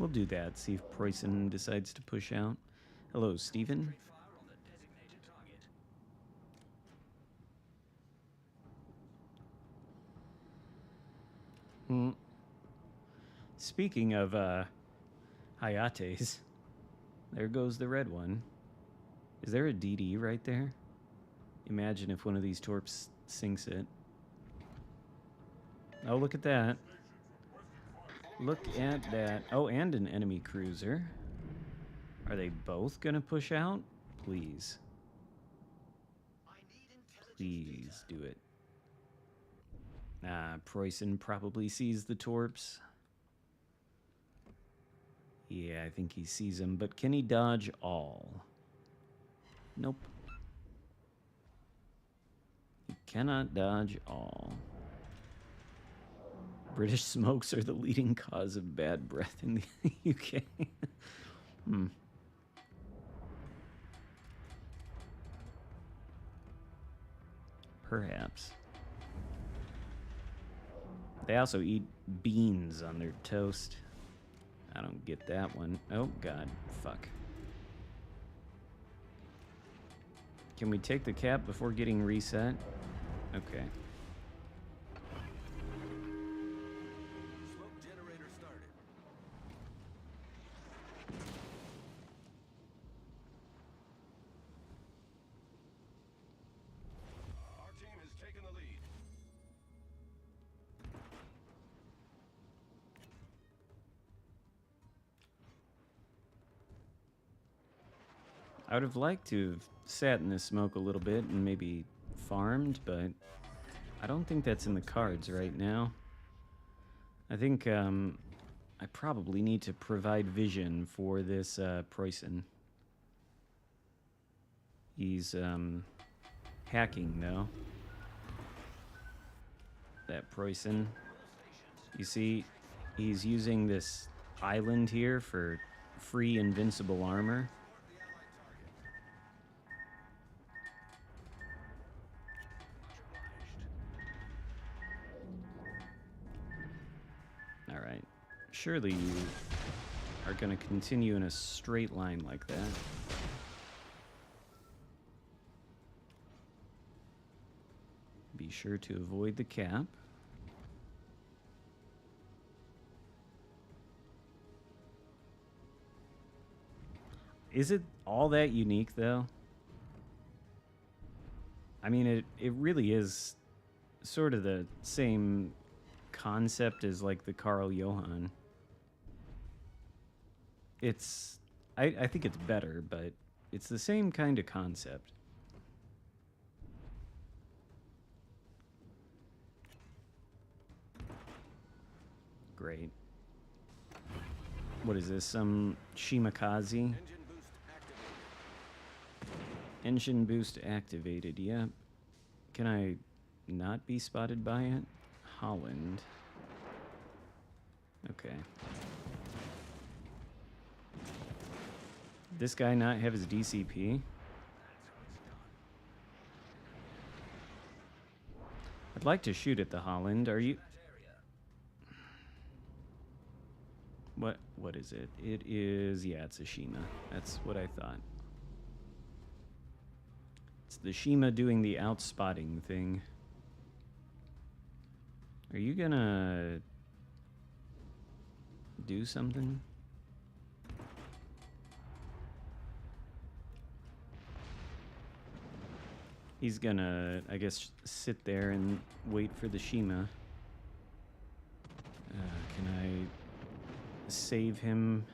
We'll do that. See if Preussen decides to push out. Hello, Stephen. Speaking of Hayates, there goes the red one. Is there a DD right there? Imagine if one of these torps sinks it. Oh, look at that. Look at that. Oh, and an enemy cruiser. Are they both gonna push out? Please. Please do it. Preussen probably sees the torps. Yeah, I think he sees them, but can he dodge all? Nope. He cannot dodge all. British smokes are the leading cause of bad breath in the UK. Perhaps. They also eat beans on their toast. I don't get that one. Oh, God. Fuck. Can we take the cap before getting reset? Okay.
Smoke generator started.
Our team has taken the lead.
I would have liked to have sat in this smoke a little bit and maybe farmed, but I don't think that's in the cards right now. I think I probably need to provide vision for this Preussen. He's hacking, though. That Preussen. You see, he's using this island here for free invincible armor. Alright. Surely you are going to continue in a straight line like that. Be sure to avoid the cap. Is it all that unique, though? I mean, it really is sort of the same concept as, like, the Carl Johann. It's... I think it's better, but it's the same kind of concept. Great. What is this? Some Shimakaze? Engine boost activated, yep. Can I not be spotted by it? Holland. Okay. This guy not have his DCP? I'd like to shoot at the Holland. Are you... What is it? It is... Yeah, it's a Shima. That's what I thought. It's the Shima doing the outspotting thing. Are you gonna do something? He's gonna, I guess, sit there and wait for the Shima. Can I save him?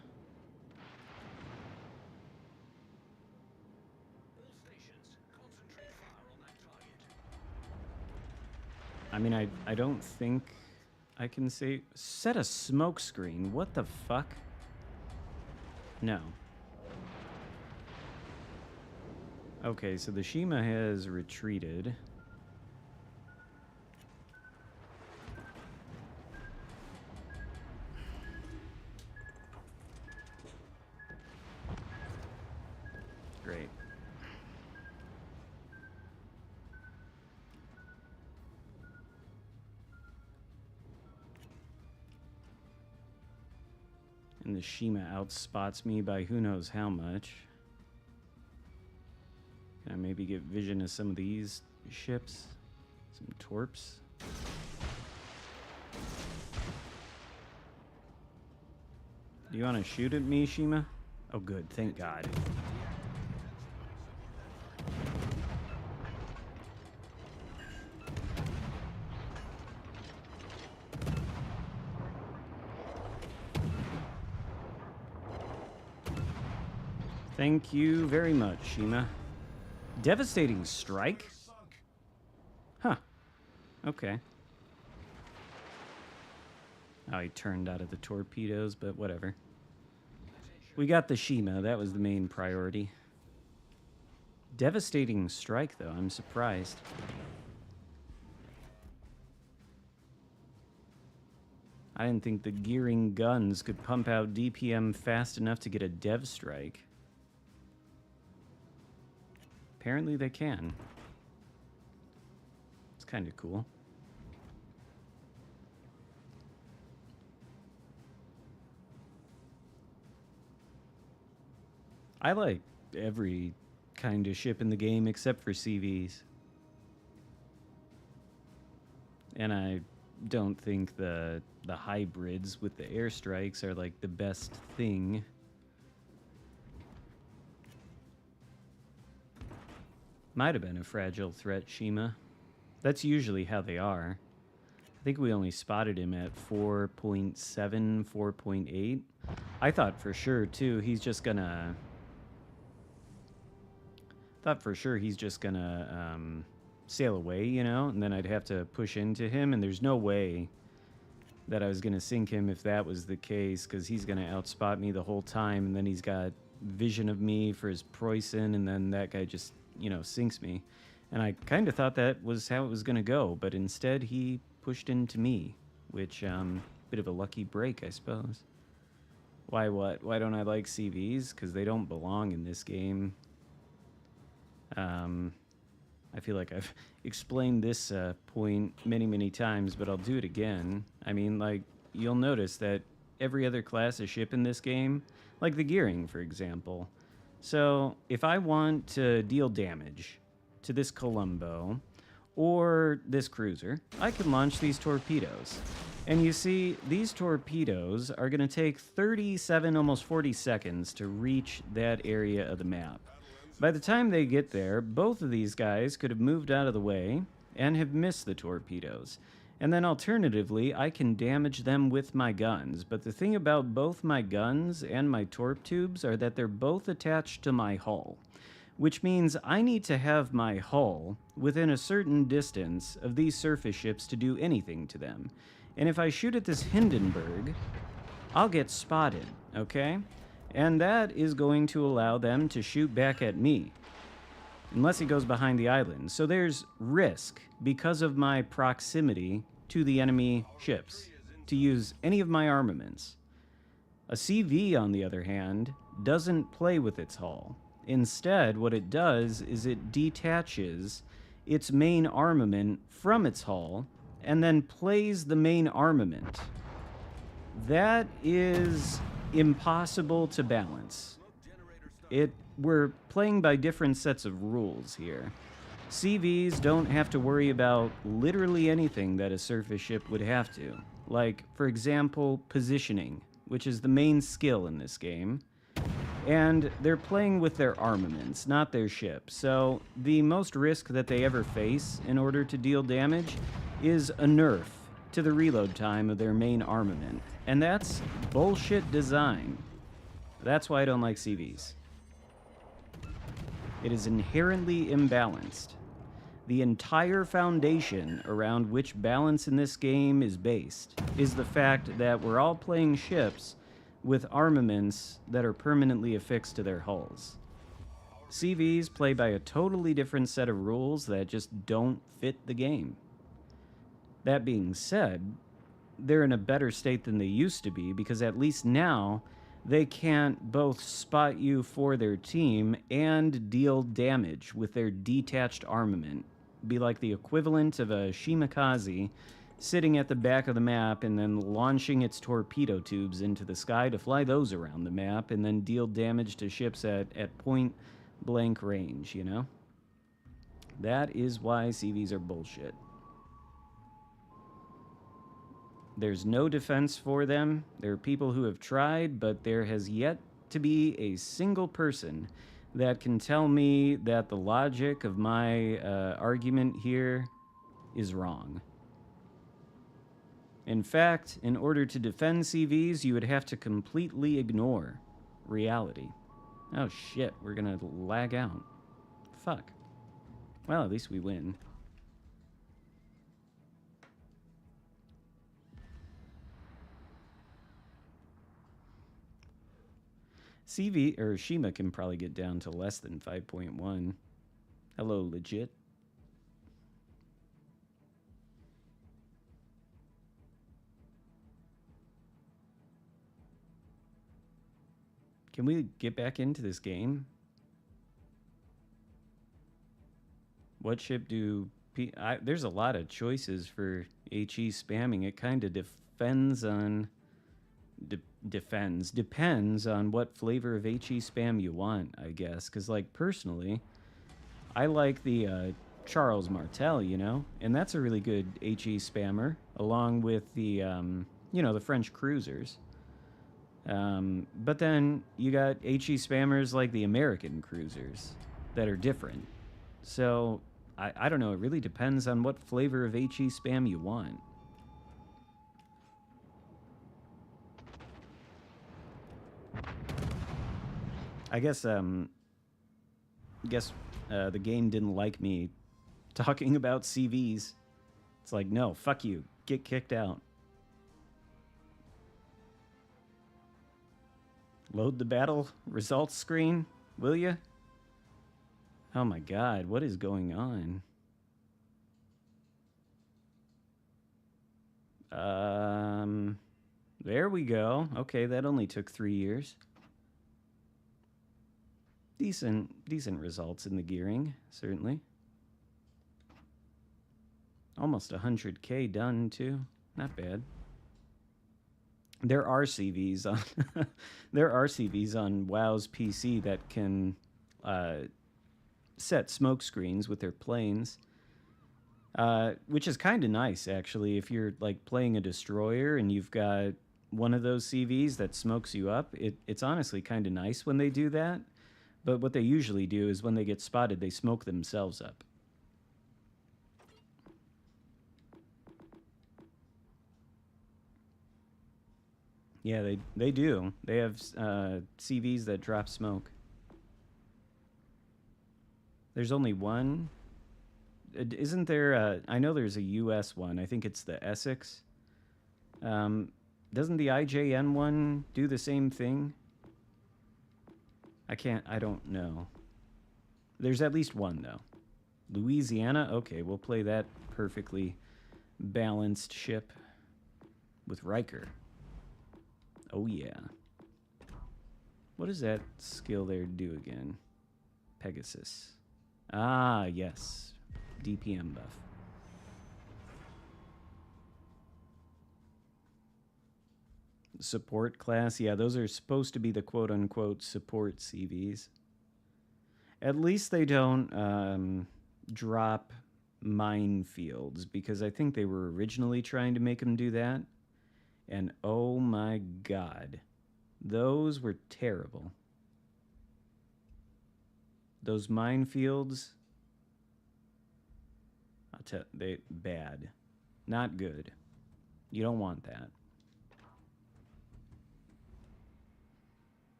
I mean, I don't think I can save... Set a smoke screen? What the fuck? No. Okay, so the Shima has retreated. Great. And the Shima outspots me by who knows how much. Can I maybe get vision of some of these ships? Some torps? Do you want to shoot at me, Shima? Oh, good. Thank God. Thank you very much, Shima. Devastating strike? Huh. Okay. Oh, he turned out of the torpedoes, but whatever. We got the Shima. That was the main priority. Devastating strike, though. I'm surprised. I didn't think the gearing guns could pump out DPM fast enough to get a dev strike. Apparently they can. It's kind of cool. I like every kind of ship in the game except for CVs. And I don't think the hybrids with the airstrikes are like the best thing. Might have been a fragile threat, Shima. That's usually how they are. I think we only spotted him at 4.7, 4.8. I thought for sure, too, he's just gonna... sail away, you know? And then I'd have to push into him, and there's no way that I was gonna sink him if that was the case, because he's gonna outspot me the whole time, and then he's got vision of me for his Preußen, and then that guy just... sinks me. And I kind of thought that was how it was going to go, but instead he pushed into me, which, bit of a lucky break, I suppose. Why what? Why don't I like CVs? Because they don't belong in this game. I feel like I've explained this point many, many times, but I'll do it again. I mean, like, you'll notice that every other class of ship in this game, like the gearing, for example. So, if I want to deal damage to this Colombo or this cruiser, I can launch these torpedoes. And you see, these torpedoes are going to take 37, almost 40 seconds to reach that area of the map. By the time they get there, both of these guys could have moved out of the way and have missed the torpedoes. And then alternatively, I can damage them with my guns. But the thing about both my guns and my torp tubes are that they're both attached to my hull, which means I need to have my hull within a certain distance of these surface ships to do anything to them. And if I shoot at this Hindenburg, I'll get spotted, okay? And that is going to allow them to shoot back at me, unless he goes behind the island. So there's risk because of my proximity to the enemy ships to use any of my armaments. A CV, on the other hand, doesn't play with its hull. Instead, what it does is it detaches its main armament from its hull and then plays the main armament. That is impossible to balance. We're playing by different sets of rules here. CVs don't have to worry about literally anything that a surface ship would have to. Like, for example, positioning, which is the main skill in this game. And they're playing with their armaments, not their ship. So the most risk that they ever face in order to deal damage is a nerf to the reload time of their main armament. And that's bullshit design. That's why I don't like CVs. It is inherently imbalanced. The entire foundation around which balance in this game is based is the fact that we're all playing ships with armaments that are permanently affixed to their hulls. CVs play by a totally different set of rules that just don't fit the game. That being said, they're in a better state than they used to be, because at least now they can't both spot you for their team and deal damage with their detached armament. Be like the equivalent of a Shimakaze sitting at the back of the map and then launching its torpedo tubes into the sky to fly those around the map and then deal damage to ships at point blank range, you know? That is why CVs are bullshit. There's no defense for them. There are people who have tried, but there has yet to be a single person that can tell me that the logic of my argument here is wrong. In fact, in order to defend CVs, you would have to completely ignore reality. Oh shit, we're gonna lag out. Fuck. Well, at least we win. CV or Shima can probably get down to less than 5.1. Hello, legit. Can we get back into this game? What ship do... there's a lot of choices for HE spamming. It kind of depends on... depends on what flavor of HE spam you want, I guess. Because, like, personally, I like the Charles Martel, you know? And that's a really good HE spammer, along with the, you know, the French cruisers. But then you got HE spammers like the American cruisers that are different. So, I don't know, it really depends on what flavor of HE spam you want. I guess, the game didn't like me talking about CVs. It's like, no, fuck you, get kicked out. Load the battle results screen, will you? Oh my god, what is going on? There we go. Okay, that only took 3 years. Decent results in the gearing, certainly. Almost 100K done, too. Not bad. There are CVs on there are CVs on WoW's PC that can set smoke screens with their planes, which is kind of nice actually. If you're like playing a destroyer and you've got one of those CVs that smokes you up, it's honestly kind of nice when they do that. But what they usually do is when they get spotted, they smoke themselves up. Yeah, they do. They have CVs that drop smoke. There's only one. Isn't there I know there's a US one. I think it's the Essex. Doesn't the IJN one do the same thing? I don't know. There's at least one, though. Louisiana? Okay, we'll play that perfectly balanced ship with Riker. Oh, yeah. What does that skill there do again? Pegasus. Ah, yes. DPM buff. Support class. Yeah, those are supposed to be the quote-unquote support CVs. At least they don't drop minefields, because I think they were originally trying to make them do that. And oh my god, those were terrible. Those minefields, I'll tell they bad, not good. You don't want that.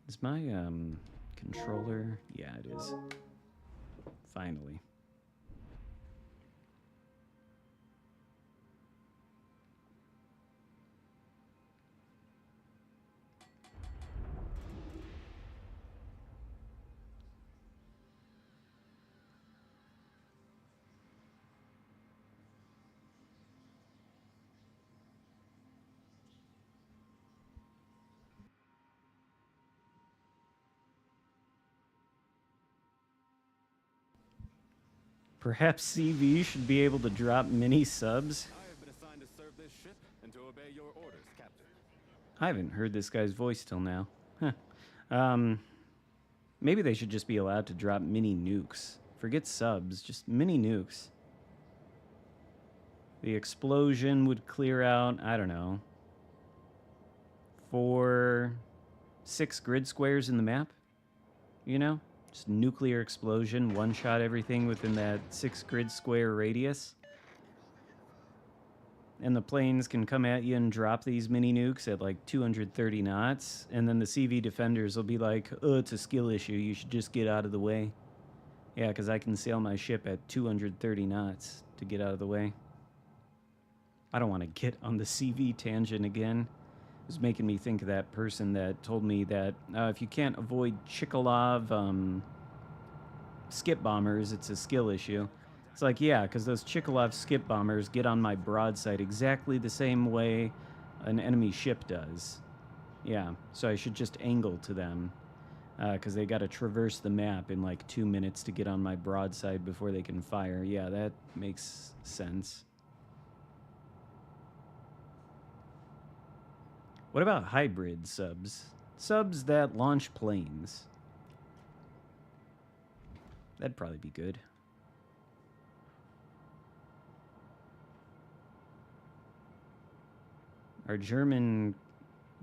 Is my controller? Yeah, it is. Finally. Perhaps CV should be able to drop mini subs.
I have been
I haven't heard this guy's voice till now. Huh. Maybe they should just be allowed to drop mini nukes. Forget subs, just mini nukes. The explosion would clear out, I don't know, 6 grid squares in the map. You know? Just nuclear explosion, one-shot everything within that 6 grid square radius. And the planes can come at you and drop these mini nukes at like 230 knots. And then the CV defenders will be like, oh, it's a skill issue. You should just get out of the way. Yeah, because I can sail my ship at 230 knots to get out of the way. I don't want to get on the CV tangent again. It was making me think of that person that told me that if you can't avoid Chikholov skip bombers, it's a skill issue. It's like, yeah, because those Chikholov skip bombers get on my broadside exactly the same way an enemy ship does. Yeah, so I should just angle to them, because they got to traverse the map in like 2 minutes to get on my broadside before they can fire. Yeah, that makes sense. What about hybrid subs? Subs that launch planes. That'd probably be good. Our German,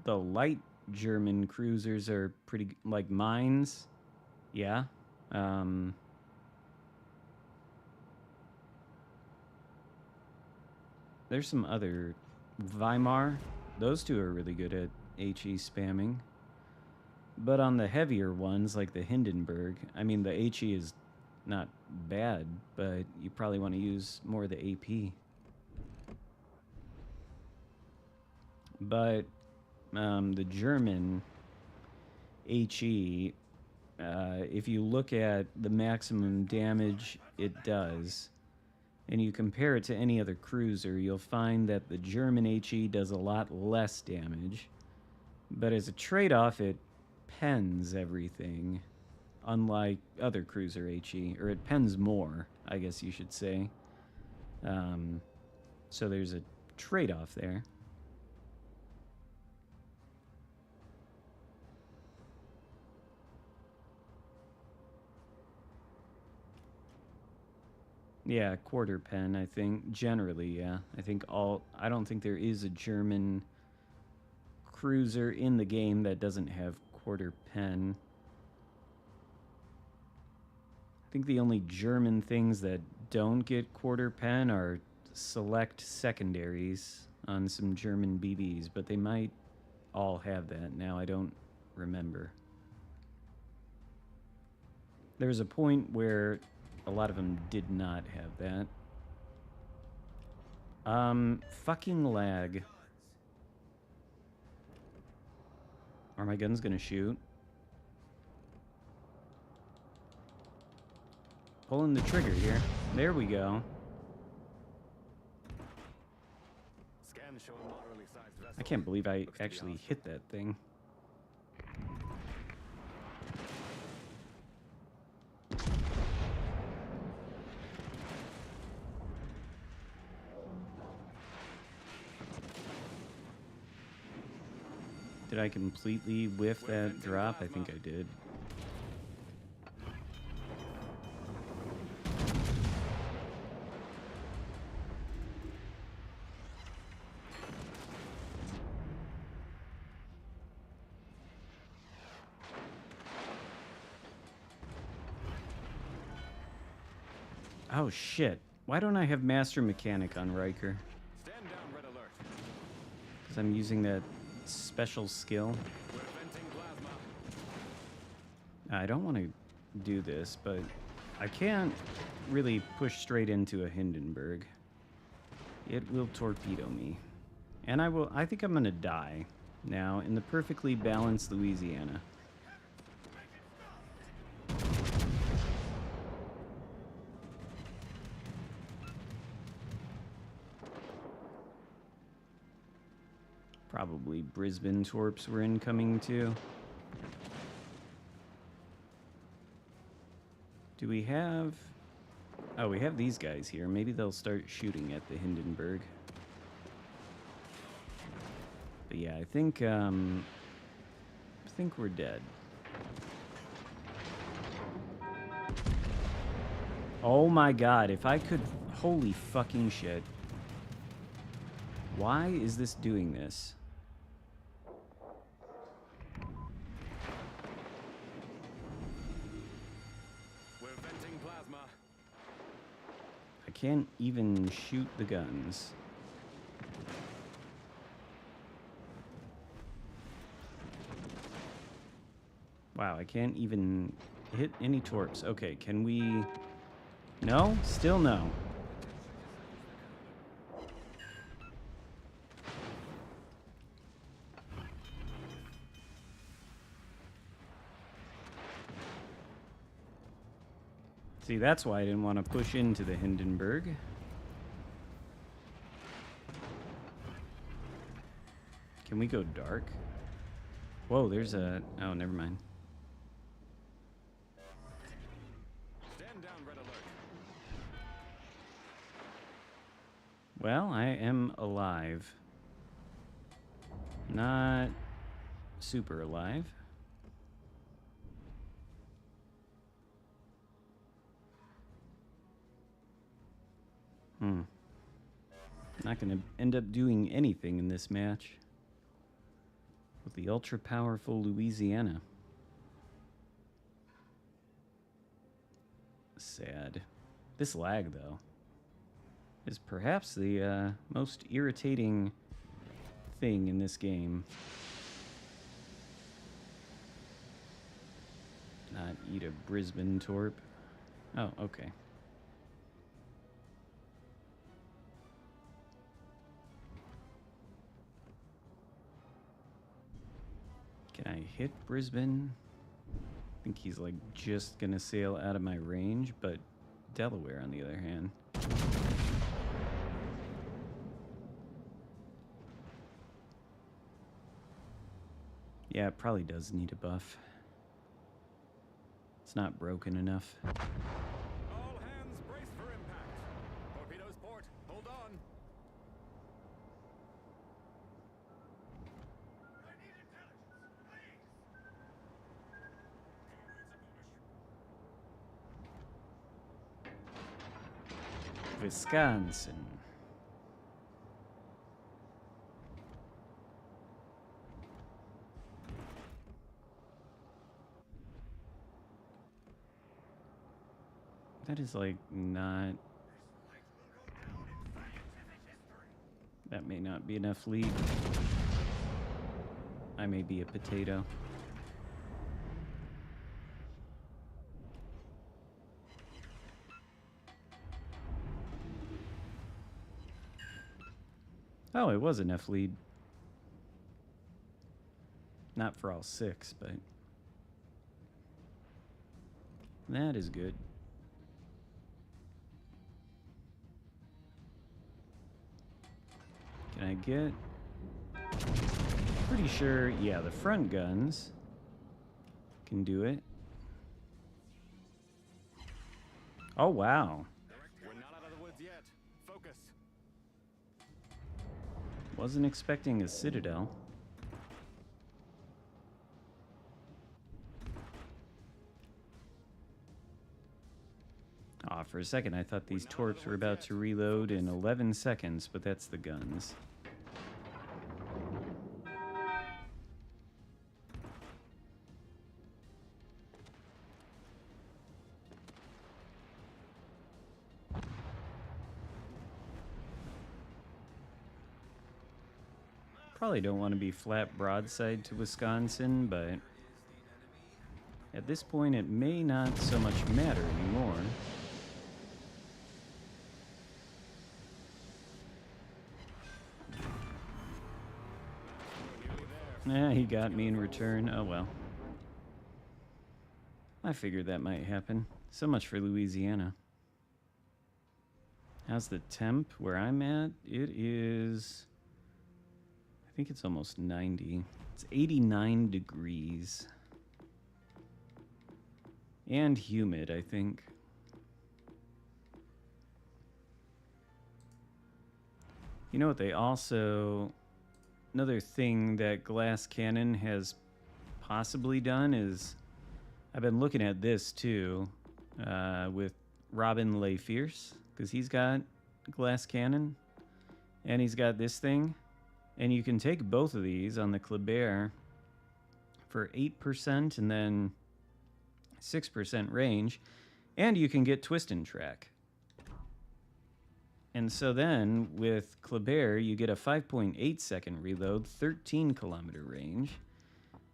the light German cruisers are pretty, like mines. Yeah. There's some other, Weimar. Those two are really good at HE spamming. But on the heavier ones, like the Hindenburg, I mean, the HE is not bad, but you probably want to use more of the AP. But the German HE, if you look at the maximum damage it does, and you compare it to any other cruiser, you'll find that the German HE does a lot less damage. But as a trade-off, it pens everything, unlike other cruiser HE, or it pens more, I guess you should say. So there's a trade-off there. Yeah, quarter pen, I think. Generally, yeah. I don't think there is a German cruiser in the game that doesn't have quarter pen. I think the only German things that don't get quarter pen are select secondaries on some German BBs, but they might all have that now. I don't remember. There was a point where a lot of them did not have that. Fucking lag. Are my guns gonna shoot? Pulling the trigger here. There we go. I can't believe I actually hit that thing. Did I completely whiff that drop? I think I did. Oh shit. Why don't I have Master Mechanic on Riker?
Stand down, red alert.
Because I'm using that special skill.
We're venting plasma.
I don't want to do this, but I can't really push straight into a Hindenburg. It will torpedo me. And I think I'm gonna die now in the perfectly balanced Louisiana. Probably Brisbane torps were incoming too. Do we have... Oh, we have these guys here. Maybe they'll start shooting at the Hindenburg. But yeah, I think we're dead. Oh my god, if I could... Holy fucking shit. Why is this doing this?
We're venting plasma.
I can't even shoot the guns. Wow, I can't even hit any torps. Okay, can we... No? Still no. See, that's why I didn't want to push into the Hindenburg. Can we go dark? Whoa, there's a... Oh, never mind.
Stand down, red alert.
Well, I am alive. Not super alive. Not gonna end up doing anything in this match with the ultra-powerful Louisiana. Sad. This lag, though, is perhaps the most irritating thing in this game. Not eat a Brisbane torp. Oh, okay. Can I hit Brisbane? I think he's like just gonna sail out of my range, but Delaware on the other hand. Yeah, it probably does need a buff. It's not broken enough.
All hands brace for impact. Torpedoes port. Hold on.
Wisconsin. That is like not... That may not be enough lead. I may be a potato. Oh, it was enough lead. Not for all 6, but that is good. Can I get... Pretty sure, yeah, the front guns can do it. Oh, wow.
We're not out of the woods yet. Focus.
Wasn't expecting a citadel. Aw, for a second I thought these torps were about to reload in 11 seconds, but that's the guns. Probably don't want to be flat broadside to Wisconsin, but at this point it may not so much matter anymore. He got me in return. Oh well. I figured that might happen. So much for Louisiana. How's the temp where I'm at? It is... I think it's almost 90. It's 89 degrees. And humid, I think. You know what they also... another thing that Glass Cannon has possibly done is I've been looking at this too with Robin Lay Fierce, because he's got Glass Cannon and he's got this thing, and you can take both of these on the Kleber for 8% and then 6% range, and you can get Twist and Track. And so then with Kleber, you get a 5.8 second reload, 13 kilometer range,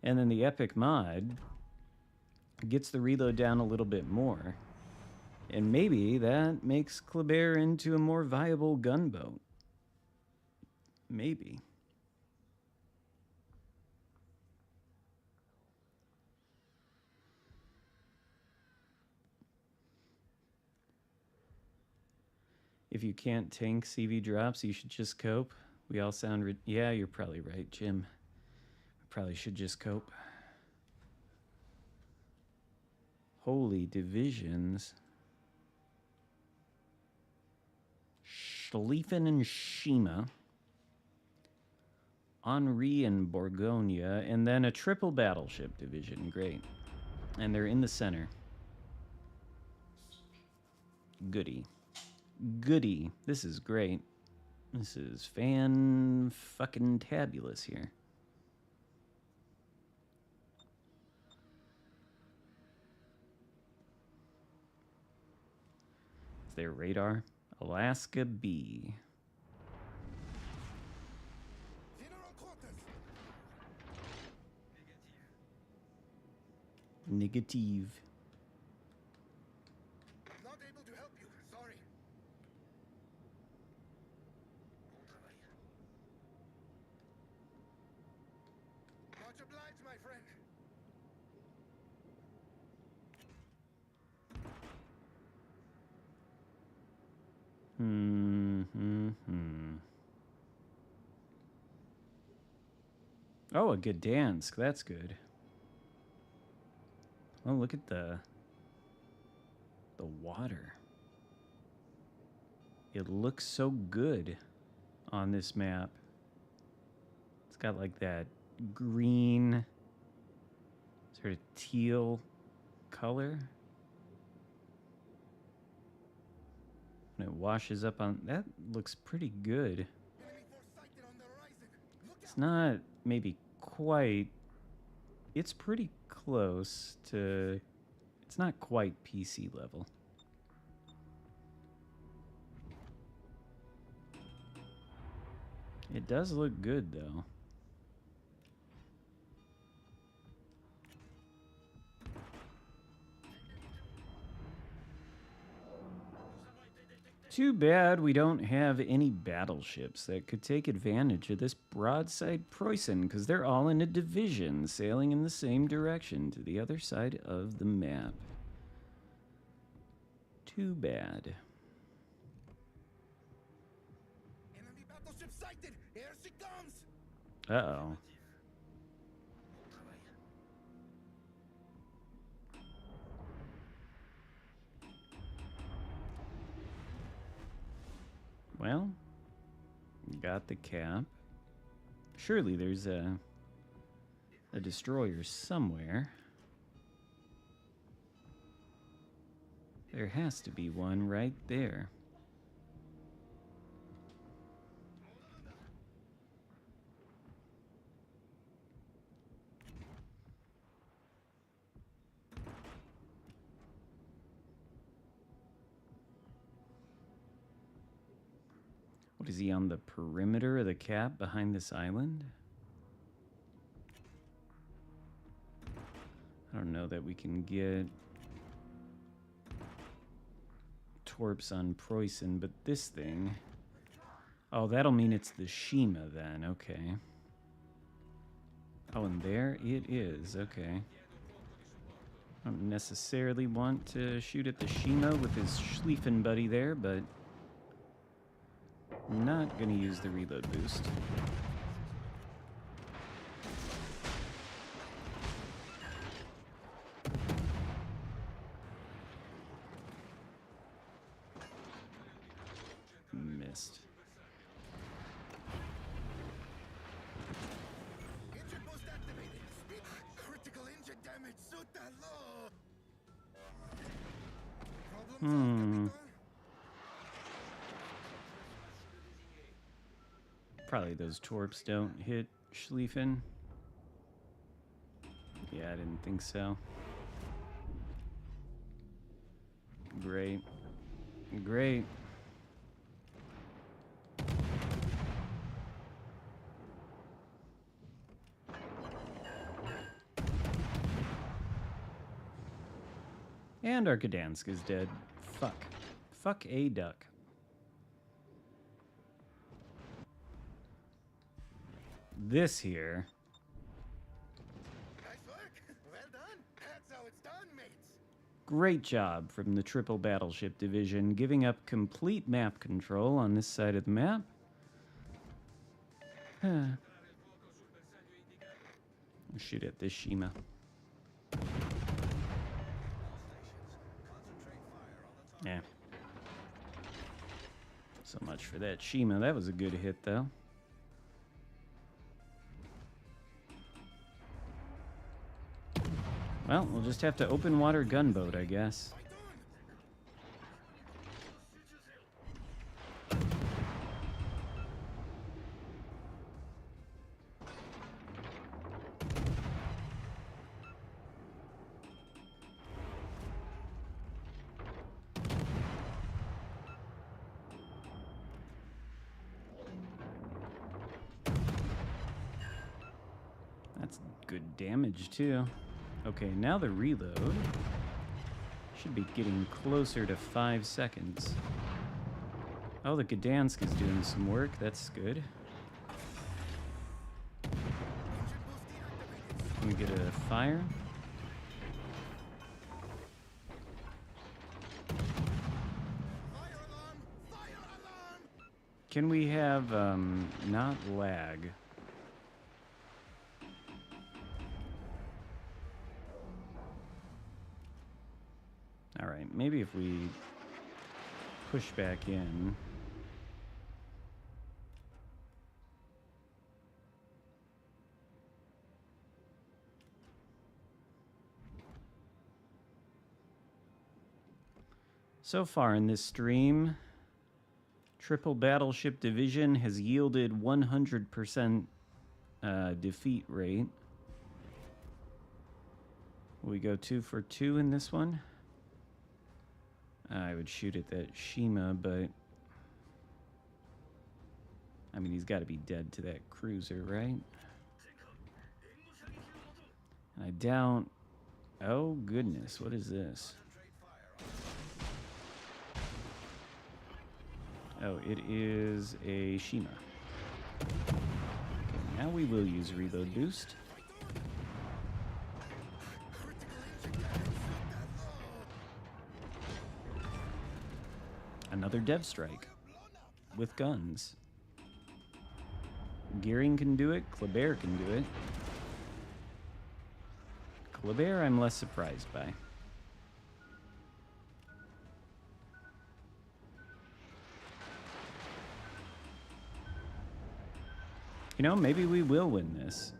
and then the Epic mod gets the reload down a little bit more. And maybe that makes Kleber into a more viable gunboat. Maybe. If you can't tank CV drops, you should just cope. We all sound... yeah, you're probably right, Jim. We probably should just cope. Holy divisions. Schlieffen and Shima. Henri and Bourgogne. And then a triple battleship division. Great. And they're in the center. Goody. Goody. This is great. This is fan-fucking-tabulous here. Is there radar? Alaska B. Negative.
Not able to help you. Sorry. Much obliged, my friend.
Oh, a Gdansk. That's good. Oh, look at the water. It looks so good on this map. It's got like that green, sort of teal color. When it washes up on... that looks pretty good. It's not maybe quite... it's pretty close to... it's not quite PC level. It does look good, though. Too bad we don't have any battleships that could take advantage of this broadside Preußen, because they're all in a division sailing in the same direction to the other side of the map. Too bad.
Enemy battleship sighted. Here she comes.
Uh-oh. Well, got the cap. Surely there's a destroyer somewhere. There has to be one right there. What is he, on the perimeter of the cap behind this island? I don't know that we can get torps on Preußen, but this thing... oh, that'll mean it's the Shima then, okay. Oh, and there it is, okay. I don't necessarily want to shoot at the Shima with his Schlieffen buddy there, but... I'm not going to use the reload boost. Missed. Probably those torps don't hit Schlieffen. Yeah, I didn't think so. Great. Great. And our Gdansk is dead. Fuck. Fuck a duck. This here.
Nice work. Well done. That's how it's done, mates.
Great job from the Triple Battleship Division, giving up complete map control on this side of the map. Shoot at this Shima. Yeah. So much for that Shima. That was a good hit, though. Well, we'll just have to open water gunboat, I guess. That's good damage, too. Okay, now the reload should be getting closer to 5 seconds. Oh, the Gdansk is doing some work. That's good. Can we get a fire?
Fire alarm! Fire alarm!
Can we have, not lag? Alright, maybe if we push back in. So far in this stream, Triple Battleship Division has yielded 100% defeat rate. Will we go 2 for 2 in this one? I would shoot at that Shima, but I mean, he's got to be dead to that cruiser, right? I doubt. Oh, goodness. What is this? Oh, it is a Shima. Okay, now we will use reload boost. Another dev strike with guns. Gearing can do it. Kleber can do it. Kleber, I'm less surprised by. You know, maybe we will win this.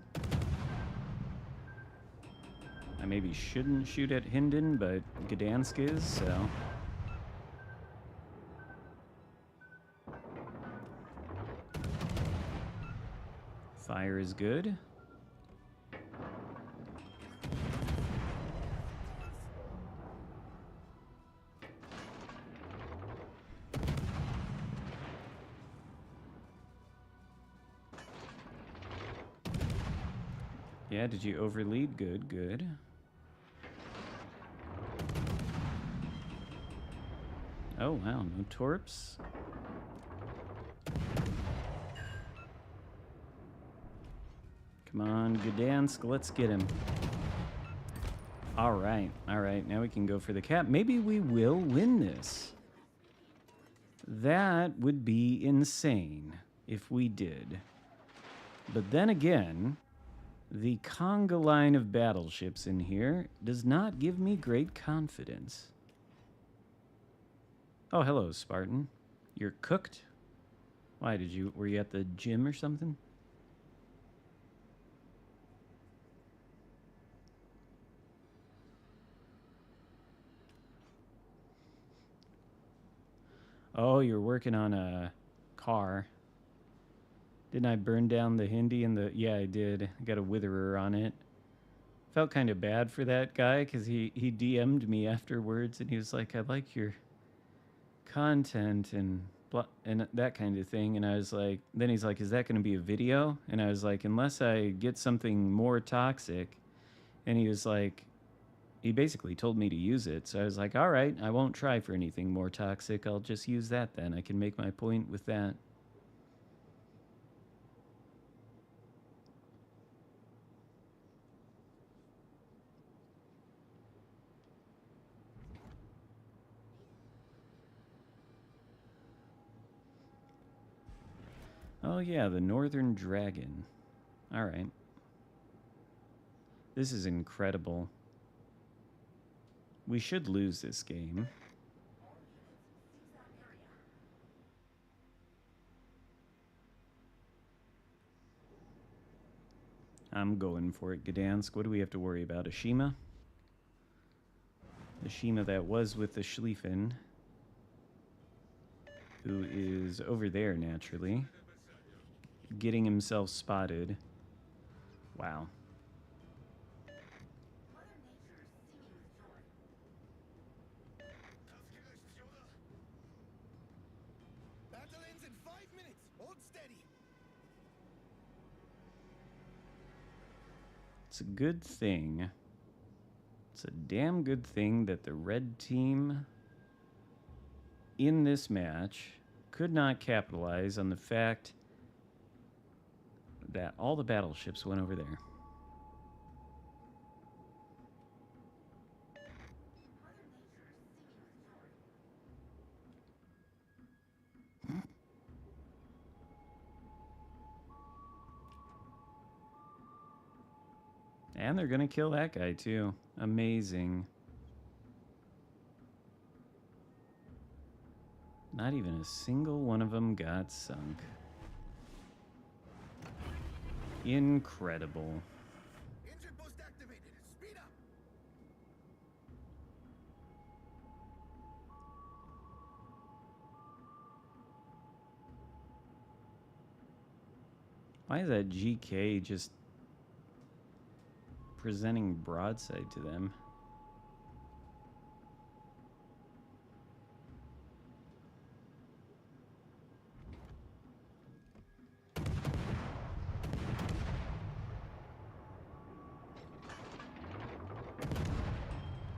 I maybe shouldn't shoot at Hinden, but Gdansk is, so... Fire is good. Yeah, did you overlead? Good, good. Oh, wow, no torps. Come on, Gdansk, let's get him. All right, now we can go for the cap. Maybe we will win this. That would be insane if we did. But then again, the conga line of battleships in here does not give me great confidence. Oh, hello, Spartan. You're cooked? Why, were you at the gym or something? Oh, you're working on a car. Didn't I burn down the Hindi and the... Yeah, I did. I got a witherer on it. Felt kind of bad for that guy because he DM'd me afterwards and he was like, I like your content and and that kind of thing. And I was like, then he's like, is that going to be a video? And I was like, unless I get something more toxic. And he was like, he basically told me to use it. So I was like, all right, I won't try for anything more toxic. I'll just use that then. I can make my point with that. Oh yeah, the Northern Dragon. All right. This is incredible. We should lose this game. I'm going for it, Gdansk. What do we have to worry about? A Shima? The Shima that was with the Schlieffen, who is over there naturally, getting himself spotted. Wow.
Battle ends in 5 minutes. Hold steady.
It's a good thing. It's a damn good thing that the red team in this match could not capitalize on the fact that all the battleships went over there. And they're gonna kill that guy too. Amazing. Not even a single one of them got sunk. Incredible.
Engine boost activated. Speed up.
Why is that GK just presenting broadside to them?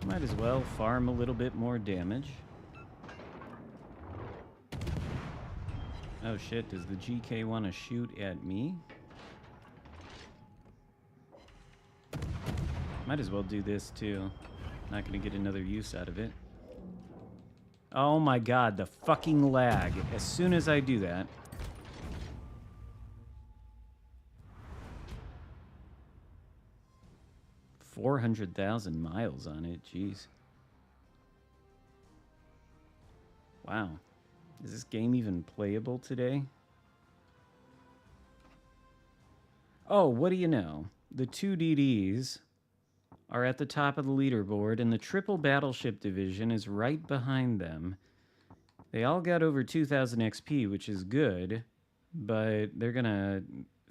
Might as well farm a little bit more damage. Oh shit, does the GK want to shoot at me? Might as well do this too. Not gonna get another use out of it. Oh my god, the fucking lag. As soon as I do that. $400,000 miles on it, jeez. Wow. Is this game even playable today? Oh, what do you know? The two DDs are at the top of the leaderboard, and the triple battleship division is right behind them. They all got over 2,000 XP, which is good, but they're gonna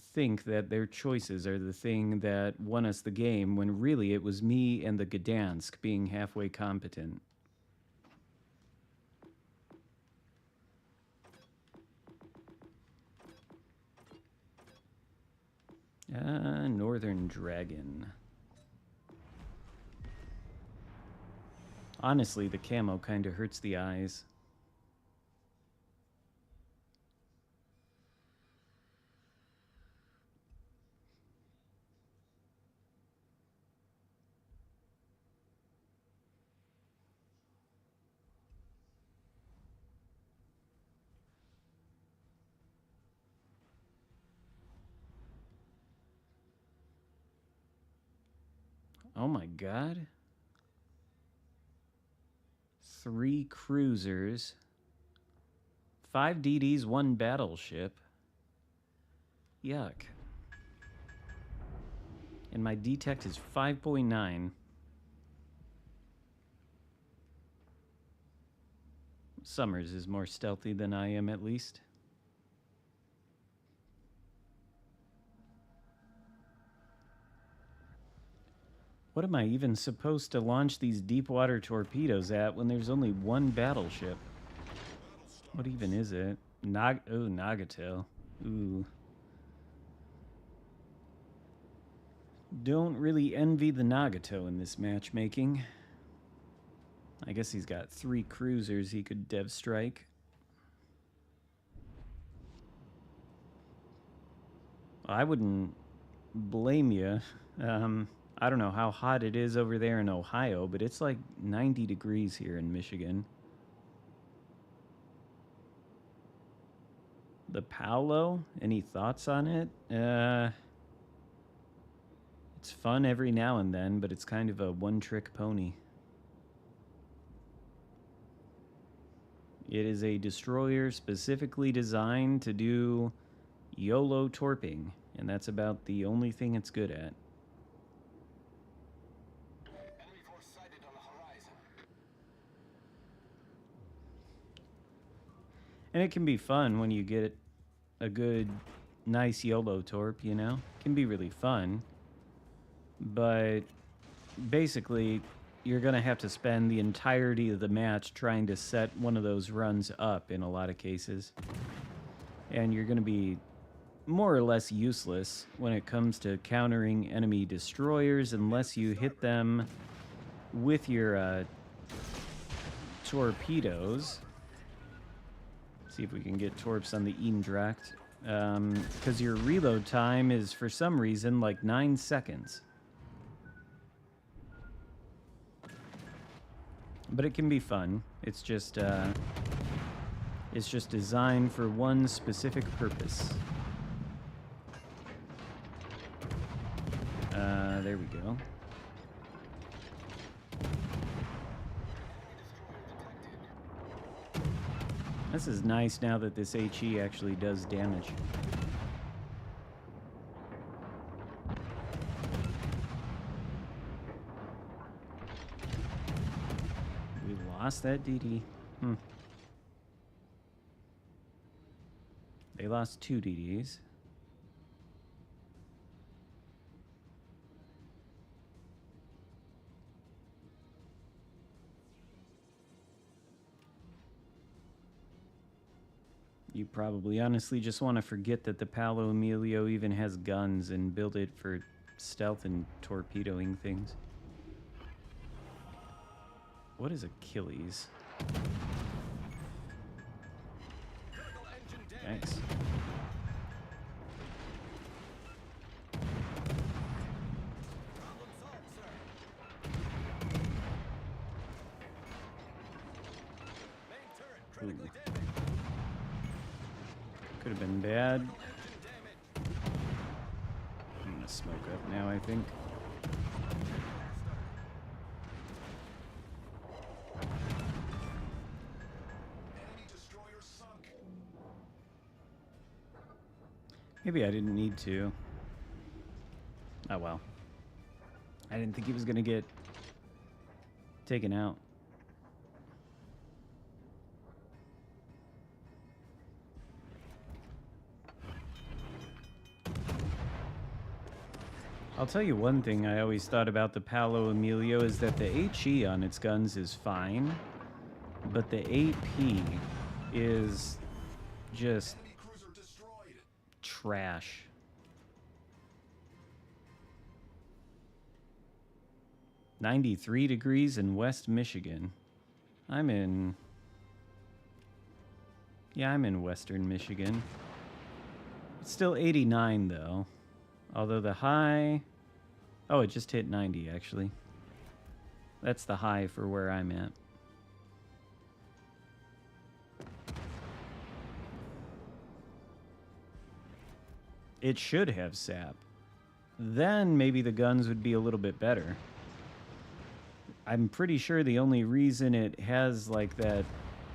think that their choices are the thing that won us the game, when really it was me and the Gdansk being halfway competent. Northern Dragon. Honestly, the camo kind of hurts the eyes. Oh my god. 3 cruisers. 5 DDs, 1 battleship. Yuck. And my detect is 5.9. Summers is more stealthy than I am, at least. What am I even supposed to launch these deep water torpedoes at when there's only one battleship? What even is it? Nagato. Ooh. Don't really envy the Nagato in this matchmaking. I guess he's got 3 cruisers he could dev strike. I wouldn't blame you. I don't know how hot it is over there in Ohio, but it's like 90 degrees here in Michigan. The Paolo, any thoughts on it? It's fun every now and then, but it's kind of a one-trick pony. It is a destroyer specifically designed to do YOLO torping, and that's about the only thing it's good at.
Enemy force sighted on the horizon.
And it can be fun when you get a good, nice YOLO torp, you know? It can be really fun. But basically, you're going to have to spend the entirety of the match trying to set one of those runs up in a lot of cases. And you're going to be more or less useless when it comes to countering enemy destroyers unless you hit them with your torpedoes. See if we can get torps on the Eindracht. Because your reload time is, for some reason, like 9 seconds. But it can be fun. It's just designed for one specific purpose. There we go. This is nice now that this HE actually does damage. We lost that DD. They lost 2 DDs. You probably honestly just want to forget that the Paolo Emilio even has guns and build it for stealth and torpedoing things. What is Achilles? Thanks. Ooh. Could have been bad. I'm gonna smoke up now, I think. Maybe I didn't need to. Oh well. I didn't think he was gonna get taken out. I'll tell you one thing I always thought about the Paolo Emilio is that the HE on its guns is fine, but the AP is just trash. "93 degrees in West Michigan." I'm in Western Michigan. It's still 89 though. Although the high... Oh, it just hit 90, actually. That's the high for where I'm at. It should have sap. Then maybe the guns would be a little bit better. I'm pretty sure the only reason it has, like, that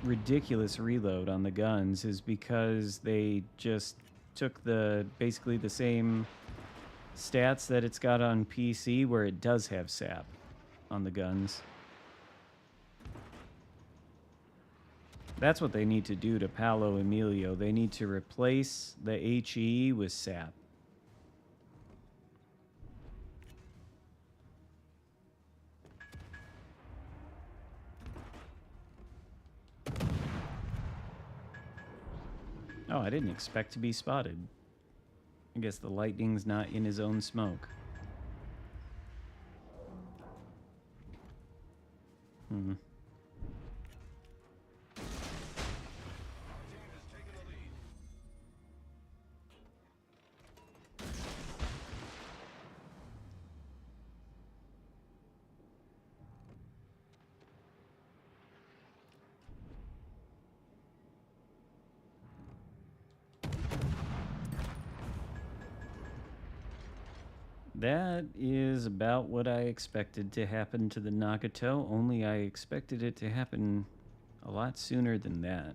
ridiculous reload on the guns is because they just took basically the same stats that it's got on PC, where it does have sap on the guns. That's what they need to do to Paolo Emilio. They need to replace the HE with SAP. Oh, I didn't expect to be spotted. I guess the lightning's not in his own smoke. Hmm. That is about what I expected to happen to the Nagato, only I expected it to happen a lot sooner than that.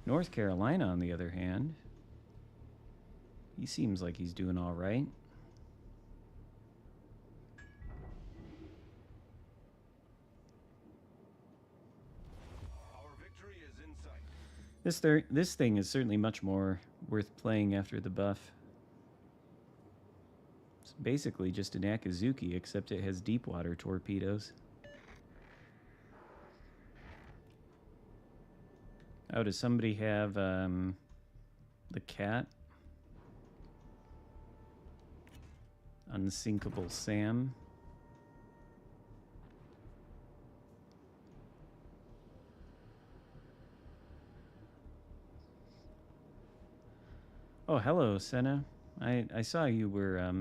North Carolina, on the other hand, he seems like he's doing all right.
Our victory is in sight.
This thing is certainly much more worth playing after the buff. It's basically just an Akazuki, except it has deep water torpedoes. Oh, does somebody have the cat? Unsinkable Sam. Oh, hello, Senna. I saw you were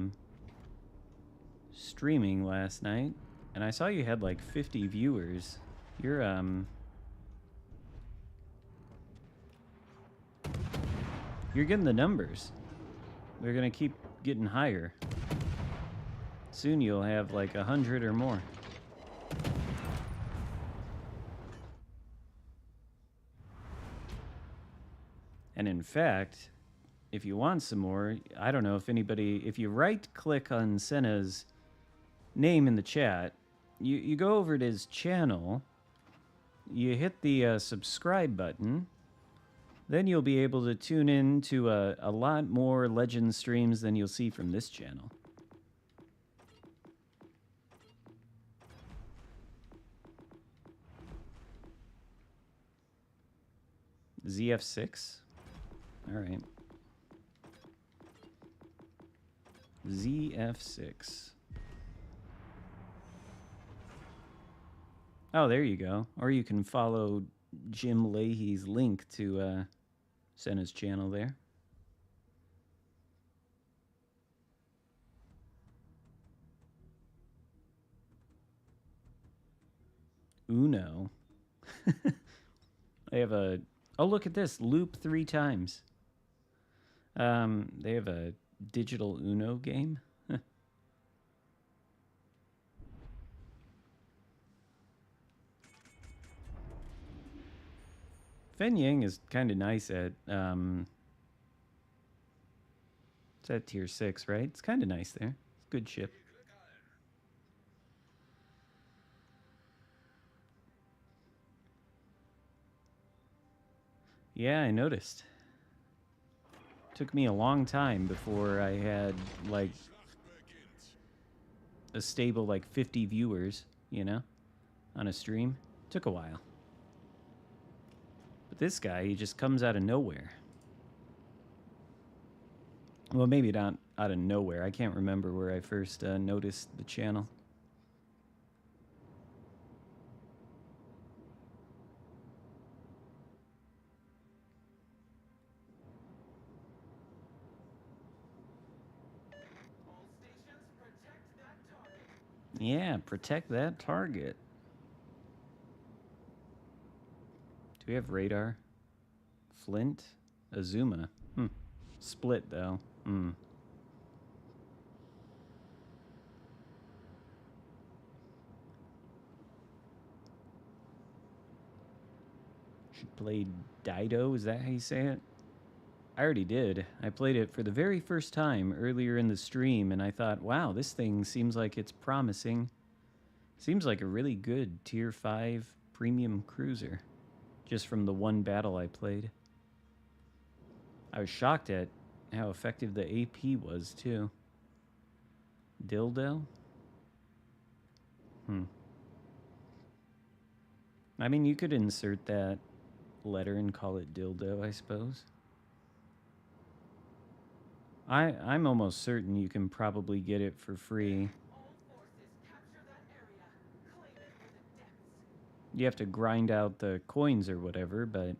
streaming last night, and I saw you had like 50 viewers. You're getting the numbers. They're gonna keep getting higher. Soon you'll have like 100 or more. And in fact, if you want some more, I don't know if anybody, if you right click on Senna's name in the chat, you go over to his channel, you hit the subscribe button, then you'll be able to tune in to a lot more Legend streams than you'll see from this channel. ZF6? Alright. ZF6. Oh, there you go. Or you can follow Jim Leahy's link to Senna's channel there. Uno. They have a... Oh, look at this. Loop 3 times. They have a digital Uno game. Fen Yang is kind of nice at, it's at tier 6, right? It's kind of nice there. It's a good ship. Yeah, I noticed. Took me a long time before I had, like, a stable, like, 50 viewers, you know, on a stream. Took a while. But this guy, he just comes out of nowhere. Well, maybe not out of nowhere. I can't remember where I first noticed the channel. Yeah, protect that target. Do we have radar? Flint? Azuma. Split, though. She played Dido, is that how you say it? I already did. I played it for the very first time earlier in the stream, and I thought, wow, this thing seems like it's promising. Seems like a really good tier 5 premium cruiser. Just from the one battle I played. I was shocked at how effective the AP was, too. Dildo? I mean, you could insert that letter and call it dildo, I suppose. I'm almost certain you can probably get it for free. You have to grind out the coins or whatever, but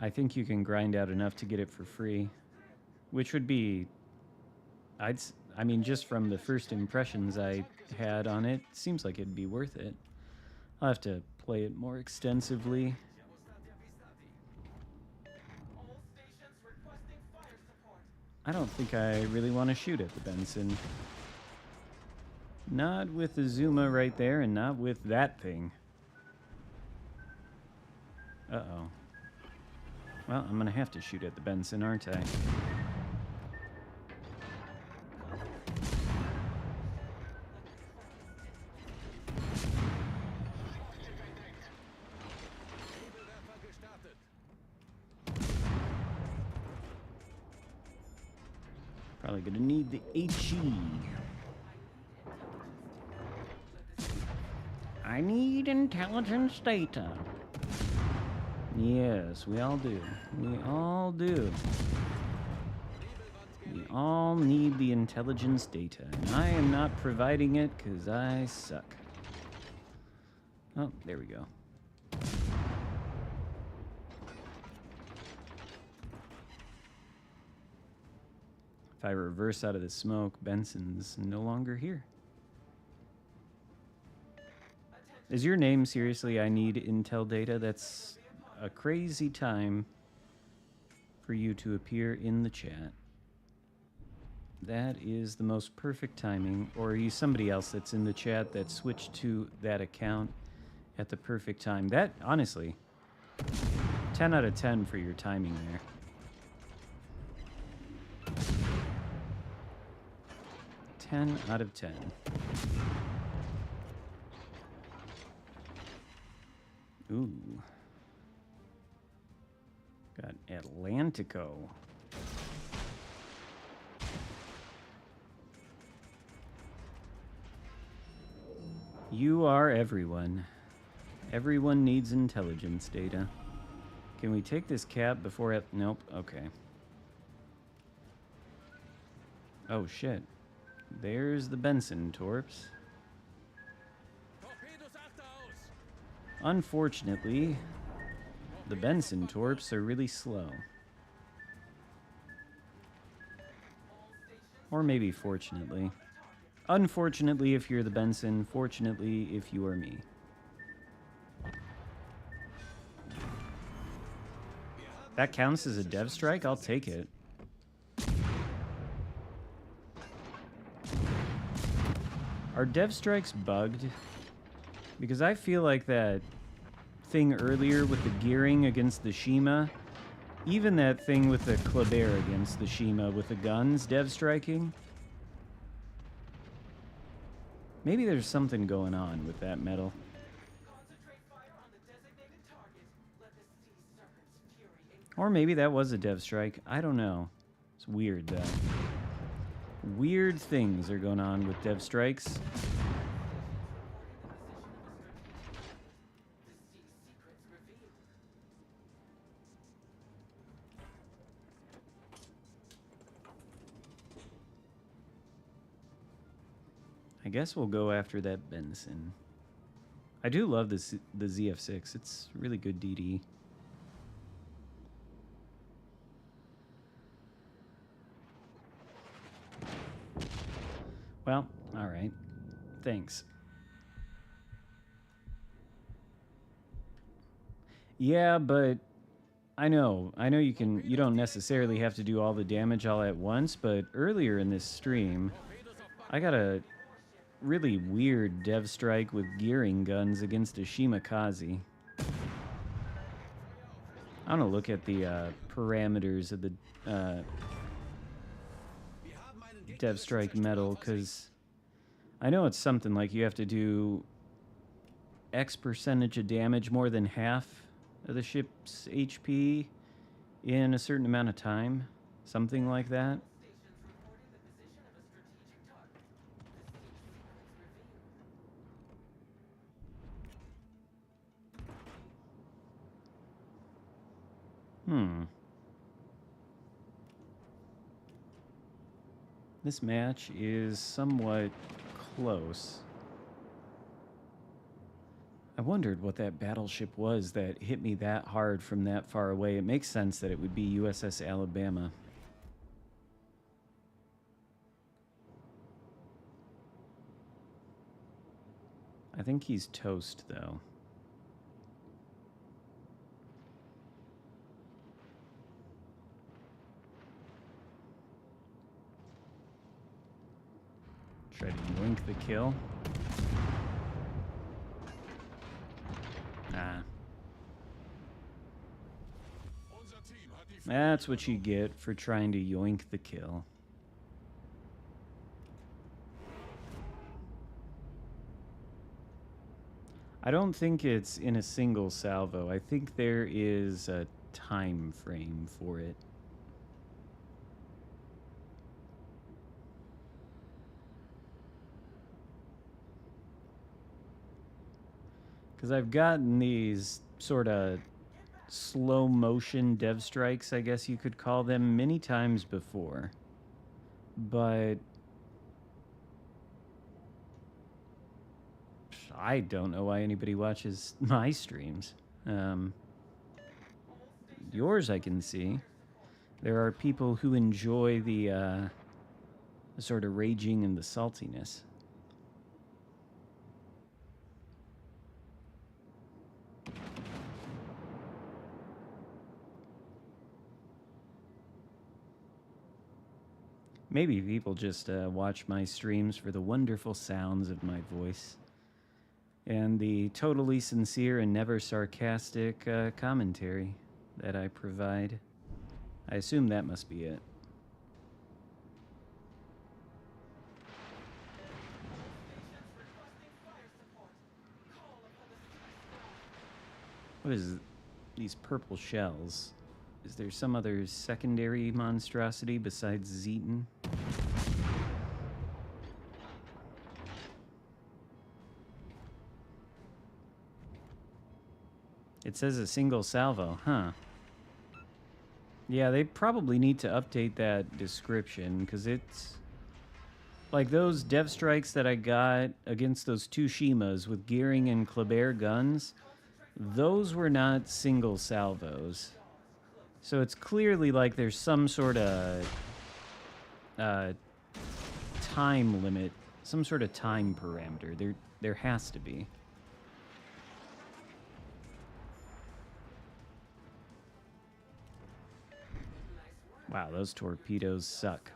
I think you can grind out enough to get it for free, which would be, I mean, just from the first impressions I had on it, seems like it'd be worth it. I'll have to play it more extensively. I don't think I really want to shoot at the Benson. Not with the Zuma right there, and not with that thing. Uh-oh. Well, I'm gonna have to shoot at the Benson, aren't I? Probably gonna need the HE. I need intelligence data. Yes, we all do. We all do. We all need the intelligence data. And I am not providing it because I suck. Oh, there we go. If I reverse out of the smoke, Benson's no longer here. Is your name seriously I need intel data? That's a crazy time for you to appear in the chat. That is the most perfect timing. Or are you somebody else that's in the chat that switched to that account at the perfect time? That, honestly, 10 out of 10 for your timing there. Ten out of 10. Ooh. Got Atlantico. You are everyone. Everyone needs intelligence data. Can we take this cap before it? Nope. Okay. Oh, shit. There's the Benson Torps. Unfortunately, the Benson Torps are really slow. Or maybe fortunately. Unfortunately if you're the Benson, fortunately if you are me. That counts as a dev strike? I'll take it. Are dev strikes bugged? Because I feel like that thing earlier with the gearing against the Shima, even that thing with the Kleber against the Shima with the guns dev striking, maybe there's something going on with that metal. Or maybe that was a dev strike. I don't know. It's weird though. Weird things are going on with dev strikes. I guess we'll go after that Benson. I do love the ZF6. It's really good DD. Well, all right. Thanks. Yeah, but I know you don't necessarily have to do all the damage all at once, but earlier in this stream, I got a really weird dev strike with gearing guns against a Shimakaze. I want to look at the parameters of the dev strike metal, because I know it's something like you have to do X percentage of damage, more than half of the ship's HP in a certain amount of time. Something like that. This match is somewhat close. I wondered what that battleship was that hit me that hard from that far away. It makes sense that it would be USS Alabama. I think he's toast, though. Try to yoink the kill. Ah. That's what you get for trying to yoink the kill. I don't think it's in a single salvo. I think there is a time frame for it. Because I've gotten these sort of slow motion dev strikes, I guess you could call them, many times before. But I don't know why anybody watches my streams. Yours I can see. There are people who enjoy the sort of raging and the saltiness. Maybe people just watch my streams for the wonderful sounds of my voice and the totally sincere and never sarcastic commentary that I provide. I assume that must be it. What is these purple shells? Is there some other secondary monstrosity besides Zeton? It says a single salvo, huh? Yeah, they probably need to update that description, because it's like those dev strikes that I got against those two Shimas with Gearing and Kleber guns. Those were not single salvos. So it's clearly like there's some sort of time limit, some sort of time parameter. There has to be. Wow, those torpedoes suck.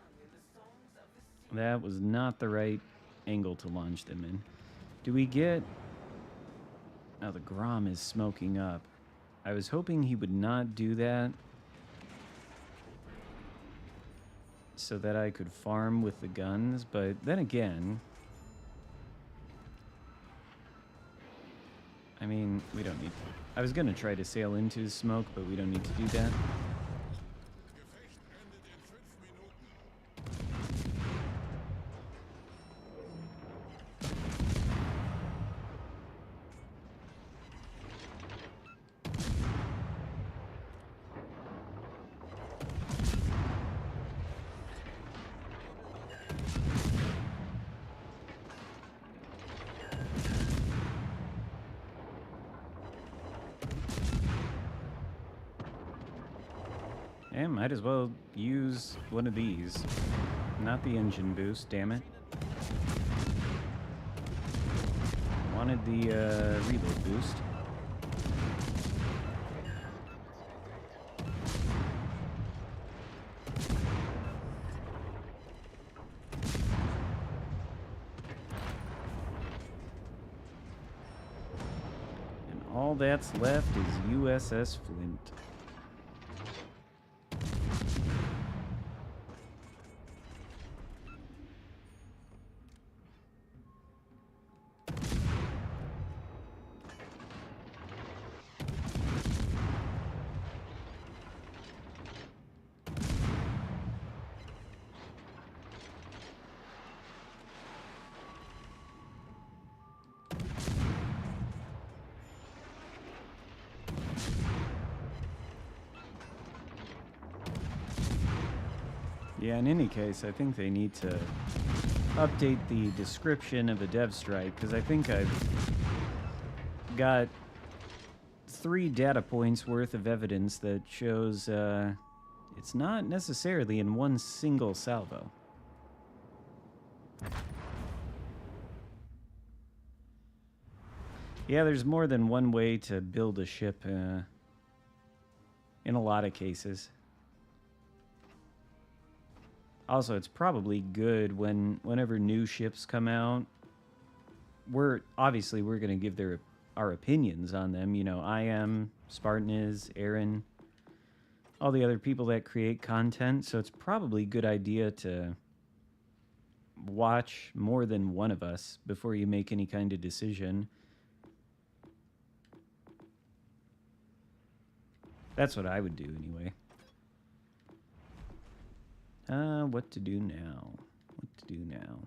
That was not the right angle to launch them in. Do we get... Oh, the Grom is smoking up. I was hoping he would not do that, so that I could farm with the guns, but then again, I mean, we don't need to. I was gonna try to sail into his smoke, but we don't need to do that. And might as well use one of these. Not the engine boost, damn it. Wanted the reload boost. And all that's left is USS Flint. Yeah, in any case, I think they need to update the description of a dev strike, because I think I've got 3 data points worth of evidence that shows it's not necessarily in one single salvo. Yeah, there's more than one way to build a ship in a lot of cases. Also, it's probably good whenever new ships come out. We're going to give our opinions on them. You know, I am, Spartan is, Aaron, all the other people that create content. So it's probably a good idea to watch more than one of us before you make any kind of decision. That's what I would do anyway. What to do now? What to do now?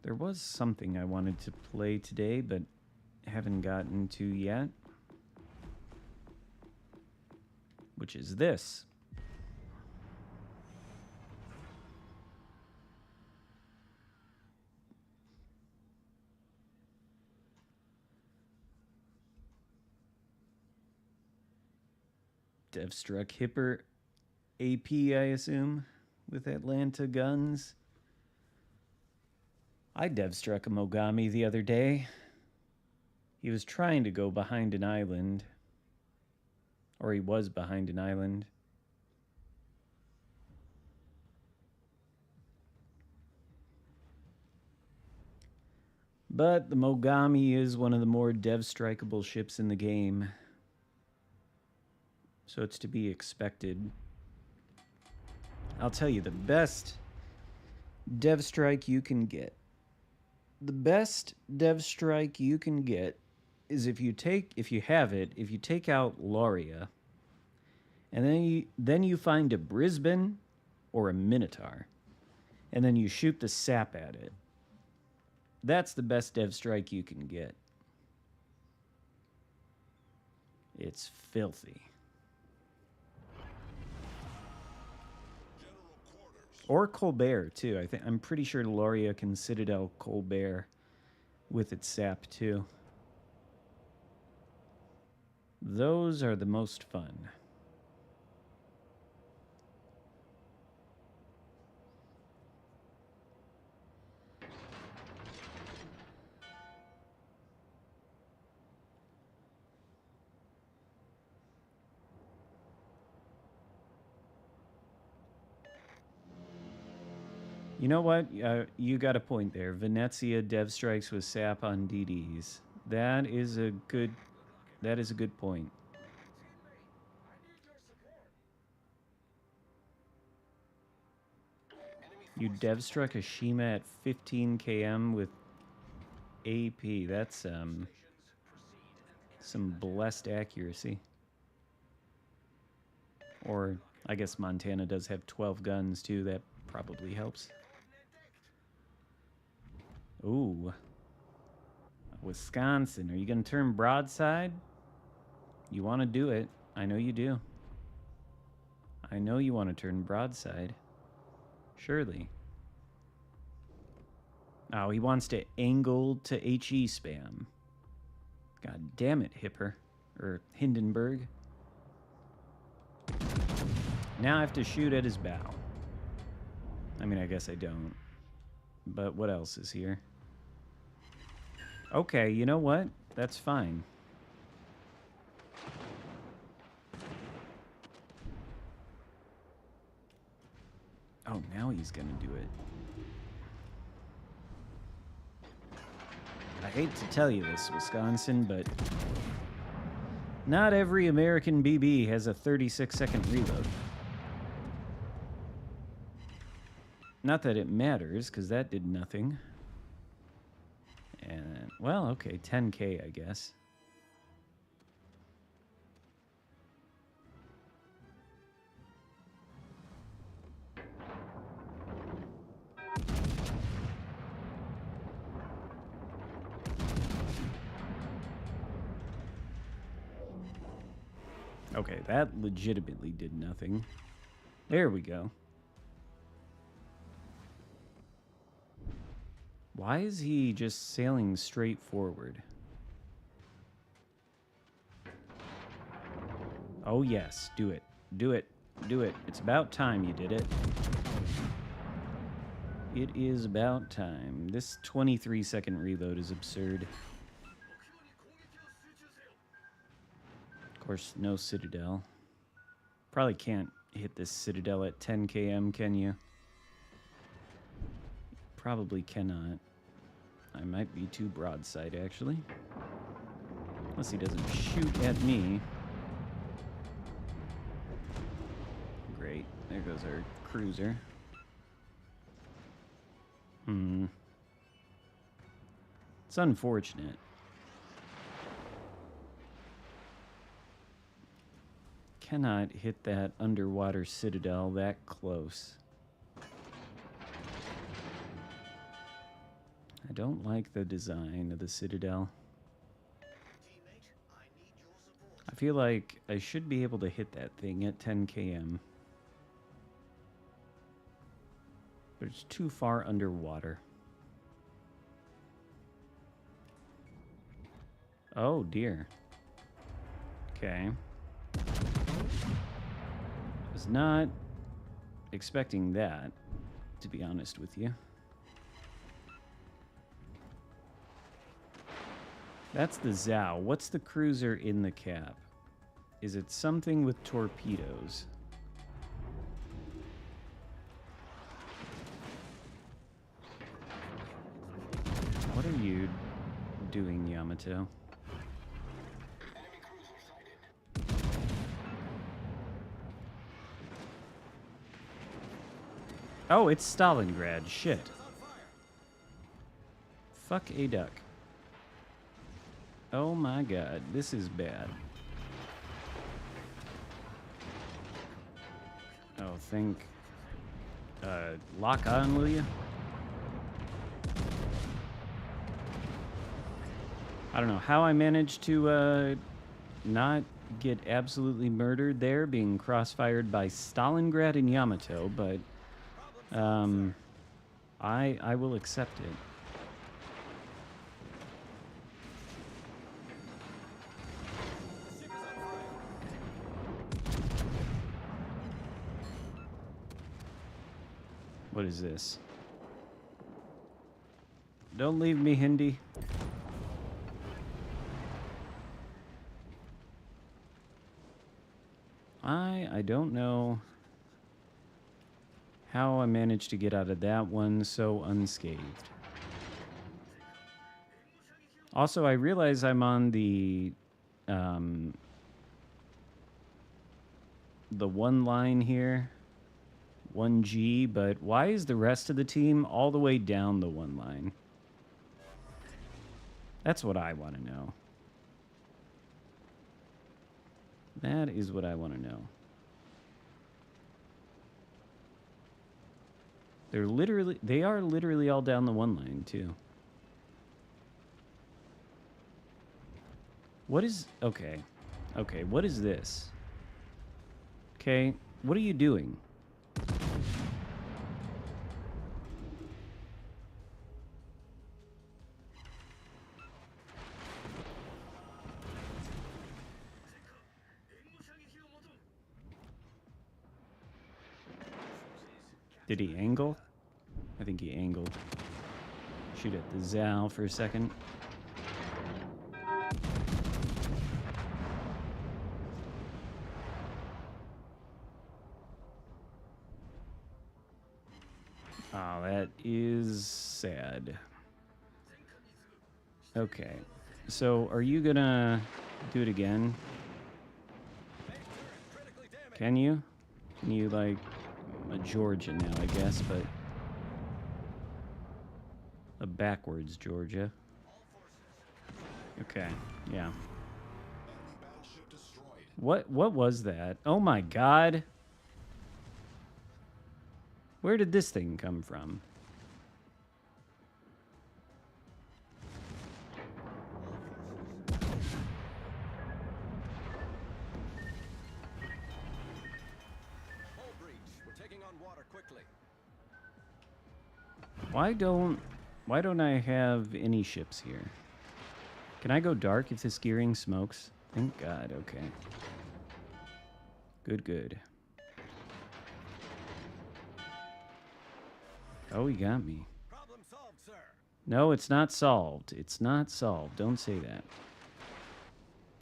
There was something I wanted to play today, but haven't gotten to yet. Which is this. Devstruck Hipper AP, I assume, with Atlanta guns. I devstruck a Mogami the other day. He was trying to go behind an island. Or he was behind an island. But the Mogami is one of the more dev-strikeable ships in the game. So it's to be expected. I'll tell you, the best dev strike you can get. The best dev strike you can get is if you take out Lauria, and then you find a Brisbane or a Minotaur, and then you shoot the sap at it. That's the best dev strike you can get. It's filthy. Or Colbert, too. I'm pretty sure Lauria can Citadel Colbert with its sap, too. Those are the most fun. You know what? You got a point there. Venezia dev strikes with sap on DDs. That is a good point. You dev struck a Shima at 15 km with AP. That's some blessed accuracy. Or I guess Montana does have 12 guns too. That probably helps. Ooh. Wisconsin. Are you going to turn broadside? You want to do it. I know you do. I know you want to turn broadside. Surely. Oh, he wants to angle to HE spam. God damn it, Hipper. Or Hindenburg. Now I have to shoot at his bow. I mean, I guess I don't. But what else is here? Okay, you know what? That's fine. Oh, now he's gonna do it. I hate to tell you this, Wisconsin, but not every American BB has a 36-second reload. Not that it matters, because that did nothing. And, well, okay, 10K, I guess. Okay, that legitimately did nothing. There we go. Why is he just sailing straight forward? Oh yes, do it. Do it. Do it. It's about time you did it. It is about time. This 23-second reload is absurd. Of course, no citadel. Probably can't hit this citadel at 10 km, can you? Probably cannot. I might be too broadside, actually. Unless he doesn't shoot at me. Great. There goes our cruiser. It's unfortunate. Cannot hit that underwater citadel that close. I don't like the design of the citadel. I feel like I should be able to hit that thing at 10 km. But it's too far underwater. Oh dear. Okay. Was not expecting that, to be honest with you. That's the Zhao. What's the cruiser in the cap? Is it something with torpedoes? What are you doing, Yamato? Oh, it's Stalingrad. Shit. Fuck a duck. Oh my god, this is bad. Oh, think. Lock on, will you? I don't know how I managed to not get absolutely murdered there, being crossfired by Stalingrad and Yamato, but I will accept it. What is this? Don't leave me, Hindi. I don't know how I managed to get out of that one so unscathed. Also, I realize I'm on the one line here, 1G, but why is the rest of the team all the way down the one line? That's what I want to know. That is what I want to know. They are literally all down the one line, too. What is, okay, what is this? Okay, what are you doing? Did he angle? I think he angled. Shoot at the Zhao for a second. Oh, that is sad. Okay. So, are you gonna do it again? Can you? Can you, like, a Georgia now, I guess, but a backwards Georgia. Okay, yeah. What was that? Oh my god. Where did this thing come from? Why don't I have any ships here? Can I go dark if this gearing smokes? Thank God, okay. Good, good. Oh, he got me.
Problem solved, sir.
No, it's not solved. It's not solved. Don't say that.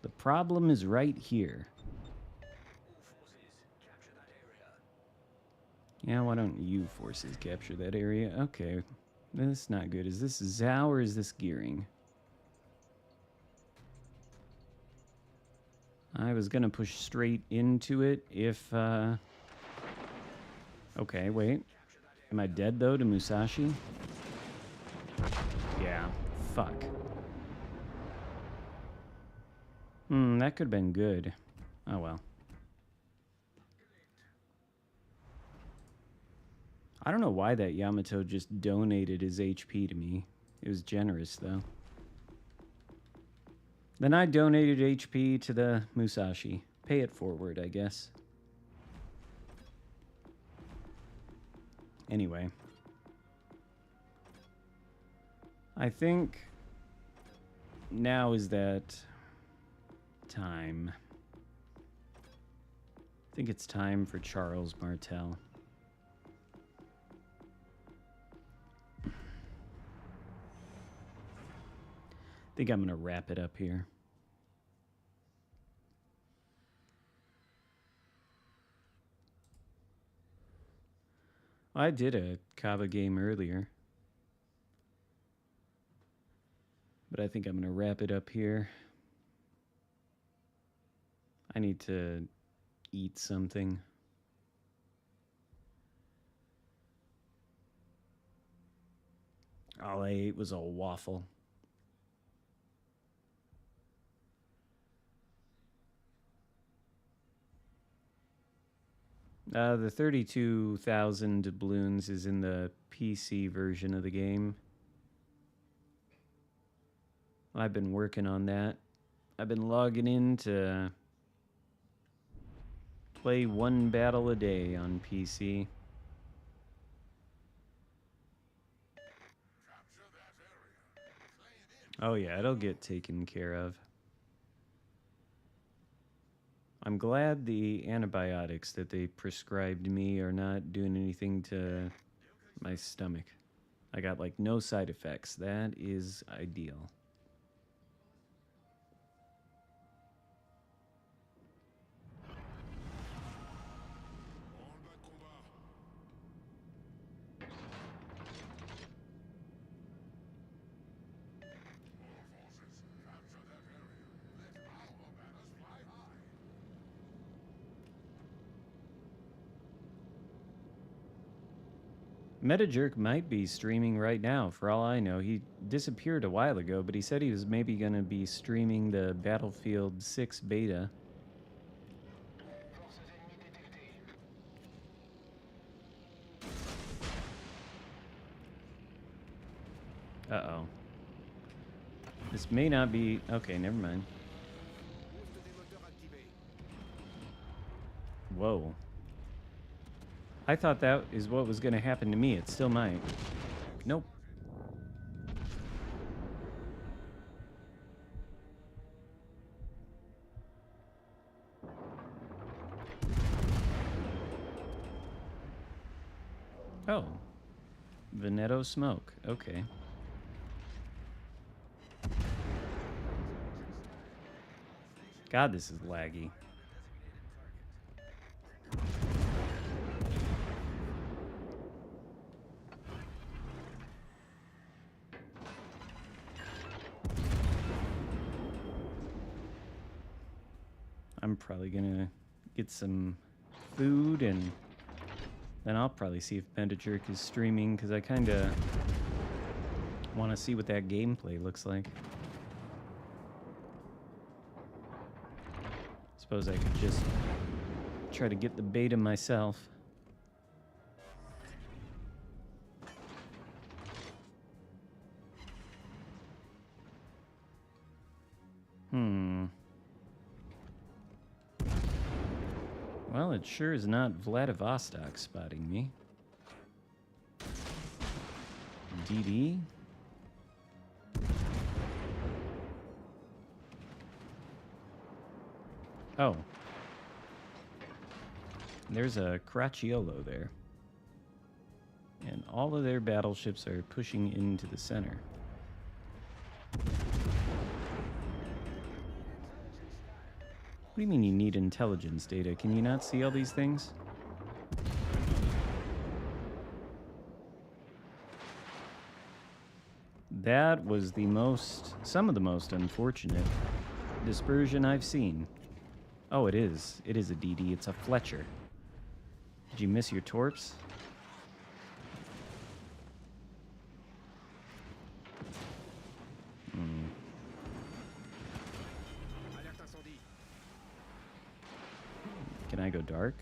The problem is right here. Yeah, why don't you forces capture that area? Okay. That's not good. Is this Zhao or is this gearing? I was gonna push straight into it if, Okay, wait. Am I dead, though, to Musashi? Yeah. Fuck. That could have been good. Oh, well. I don't know why that Yamato just donated his HP to me. It was generous, though. Then I donated HP to the Musashi. Pay it forward, I guess. Anyway. I think now is that time. I think it's time for Charles Martel. I think I'm going to wrap it up here. I did a Kaba game earlier. But I think I'm going to wrap it up here. I need to eat something. All I ate was a waffle. The 32,000 doubloons is in the PC version of the game. I've been working on that. I've been logging in to play one battle a day on PC. Oh yeah, it'll get taken care of. I'm glad the antibiotics that they prescribed me are not doing anything to my stomach. I got like no side effects. That is ideal. MetaJerk might be streaming right now, for all I know. He disappeared a while ago, but he said he was maybe going to be streaming the Battlefield 6 beta. Uh-oh. This may not be... Okay, never mind. Whoa. I thought that is what was going to happen to me. It still might. Nope. Oh. Veneto smoke. Okay. God, this is laggy. I'm probably gonna get some food and then I'll probably see if MetaJerk is streaming because I kind of want to see what that gameplay looks like. Suppose I could just try to get the beta myself. Well, it sure is not Vladivostok spotting me. DD? Oh. There's a Cracciolo there. And all of their battleships are pushing into the center. What do you mean you need intelligence data? Can you not see all these things? That was some of the most unfortunate dispersion I've seen. Oh, it is. It is a DD. It's a Fletcher. Did you miss your torps? Can I go dark?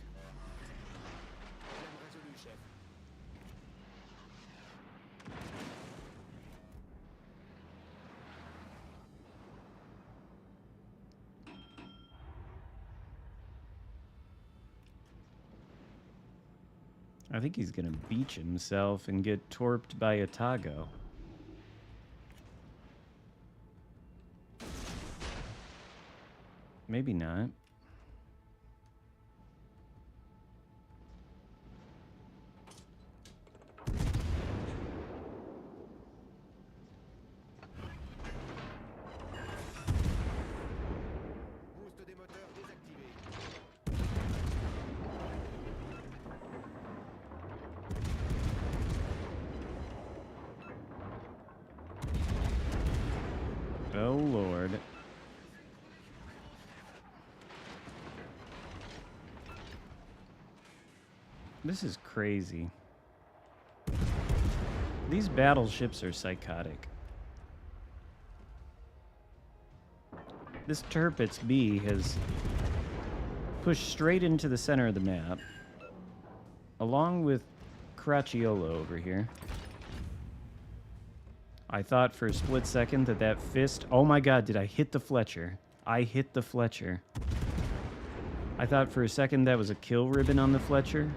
I think he's gonna beach himself and get torped by a Tago. Maybe not.
Boost des moteurs désactivé.
Oh, Lord. This is crazy. These battleships are psychotic. This Tirpitz B has pushed straight into the center of the map, along with Cracciolo over here. I thought for a split second that fist... Oh my god, did I hit the Fletcher? I hit the Fletcher. I thought for a second that was a kill ribbon on the Fletcher.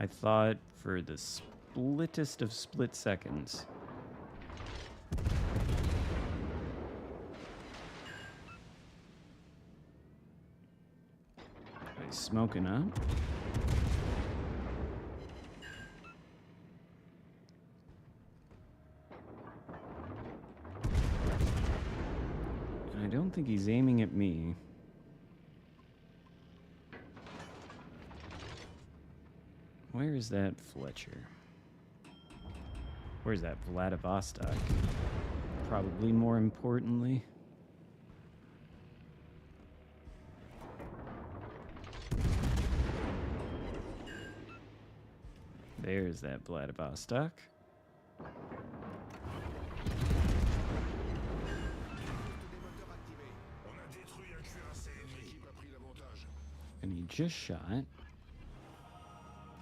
I thought for the splittest of split seconds. He's smoking up. And I don't think he's aiming at me. Where is that Fletcher? Where's that Vladivostok? Probably more importantly. There's that Vladivostok. And he just shot.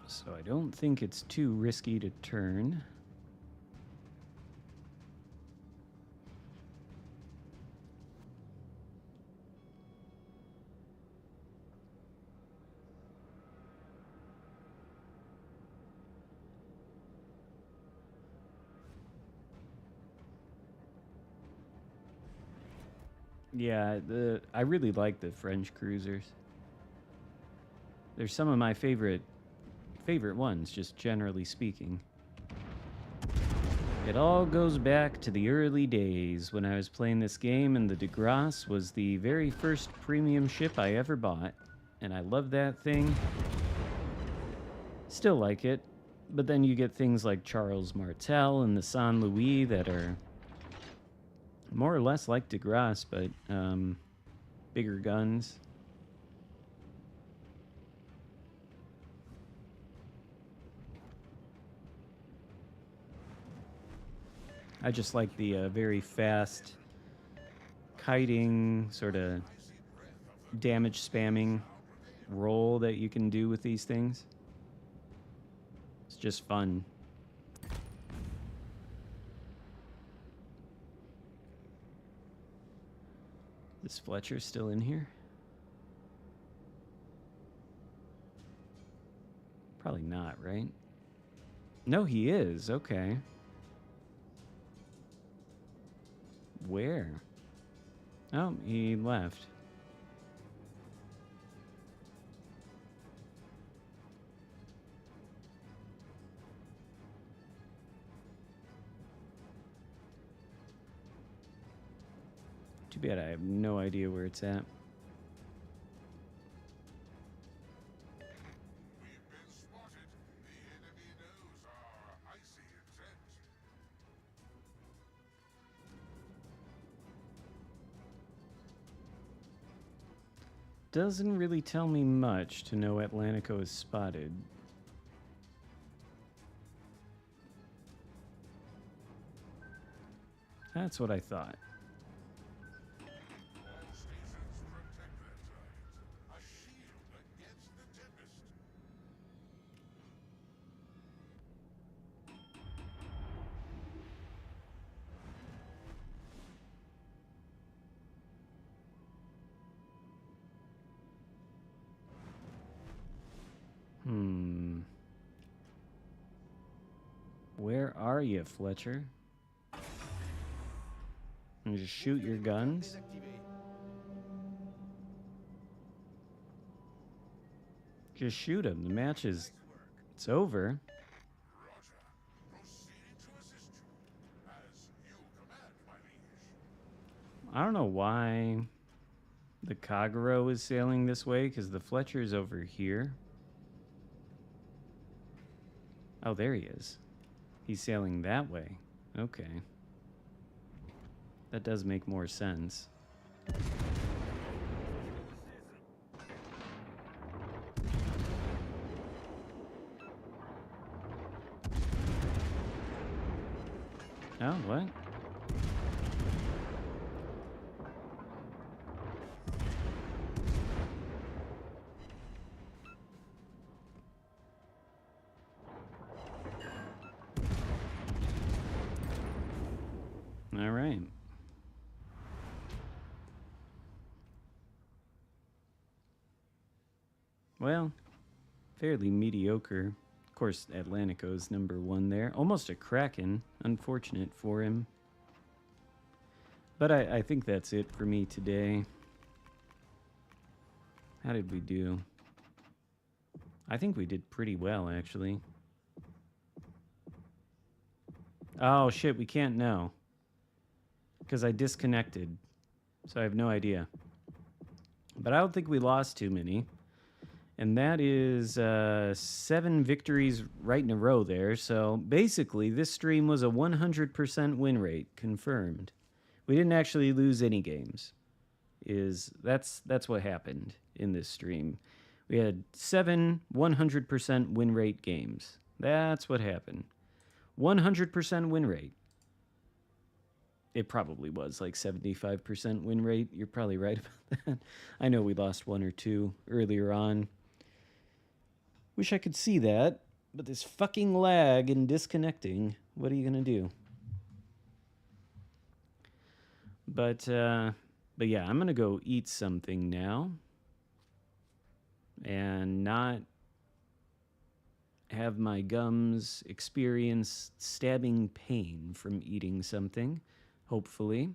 So I don't think it's too risky to turn. Yeah, I really like the French cruisers. They're some of my favorite ones, just generally speaking. It all goes back to the early days when I was playing this game, and the de Grasse was the very first premium ship I ever bought, and I love that thing. Still like it, but then you get things like Charles Martel and the Saint Louis that are more or less like de Grasse, but bigger guns. I just like the very fast kiting, sort of damage spamming roll that you can do with these things. It's just fun. Is Fletcher still in here? Probably not, right? No, he is. Okay. Where? Oh, he left. Too bad I have no idea where it's at.
We've been spotted. The enemy knows our icy intent.
Doesn't really tell me much to know Atlantico is spotted. That's what I thought.
All seasons protect their tides. A shield against the tempest.
Where are you, Fletcher? And just shoot your guns? Just shoot him. The match is... It's over.
Roger. Proceeding to assist you. As you command, my liege.
I don't know why the Kagero is sailing this way, because the Fletcher is over here. Oh, there he is. He's sailing that way. Okay. That does make more sense. Oh, what? All right. Well, fairly mediocre. Of course, Atlantico's #1 there. Almost a Kraken. Unfortunate for him. But I think that's it for me today. How did we do? I think we did pretty well, actually. Oh, shit, we can't know. Because I disconnected. So I have no idea. But I don't think we lost too many. And that is 7 victories right in a row there. So basically, this stream was a 100% win rate, confirmed. We didn't actually lose any games. That's what happened in this stream. We had 7 100% win rate games. That's what happened. 100% win rate. It probably was like 75% win rate. You're probably right about that. I know we lost 1 or 2 earlier on. Wish I could see that, but this fucking lag and disconnecting, what are you gonna do? But yeah, I'm gonna go eat something now and not have my gums experience stabbing pain from eating something, hopefully.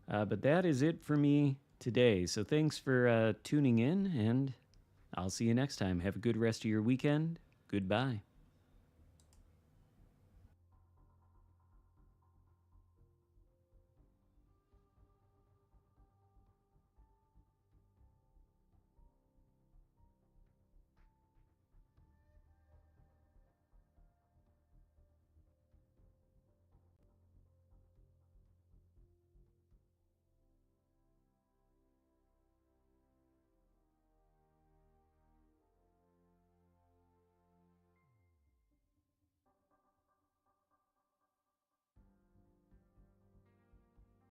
But that is it for me today. So thanks for tuning in, and I'll see you next time. Have a good rest of your weekend. Goodbye.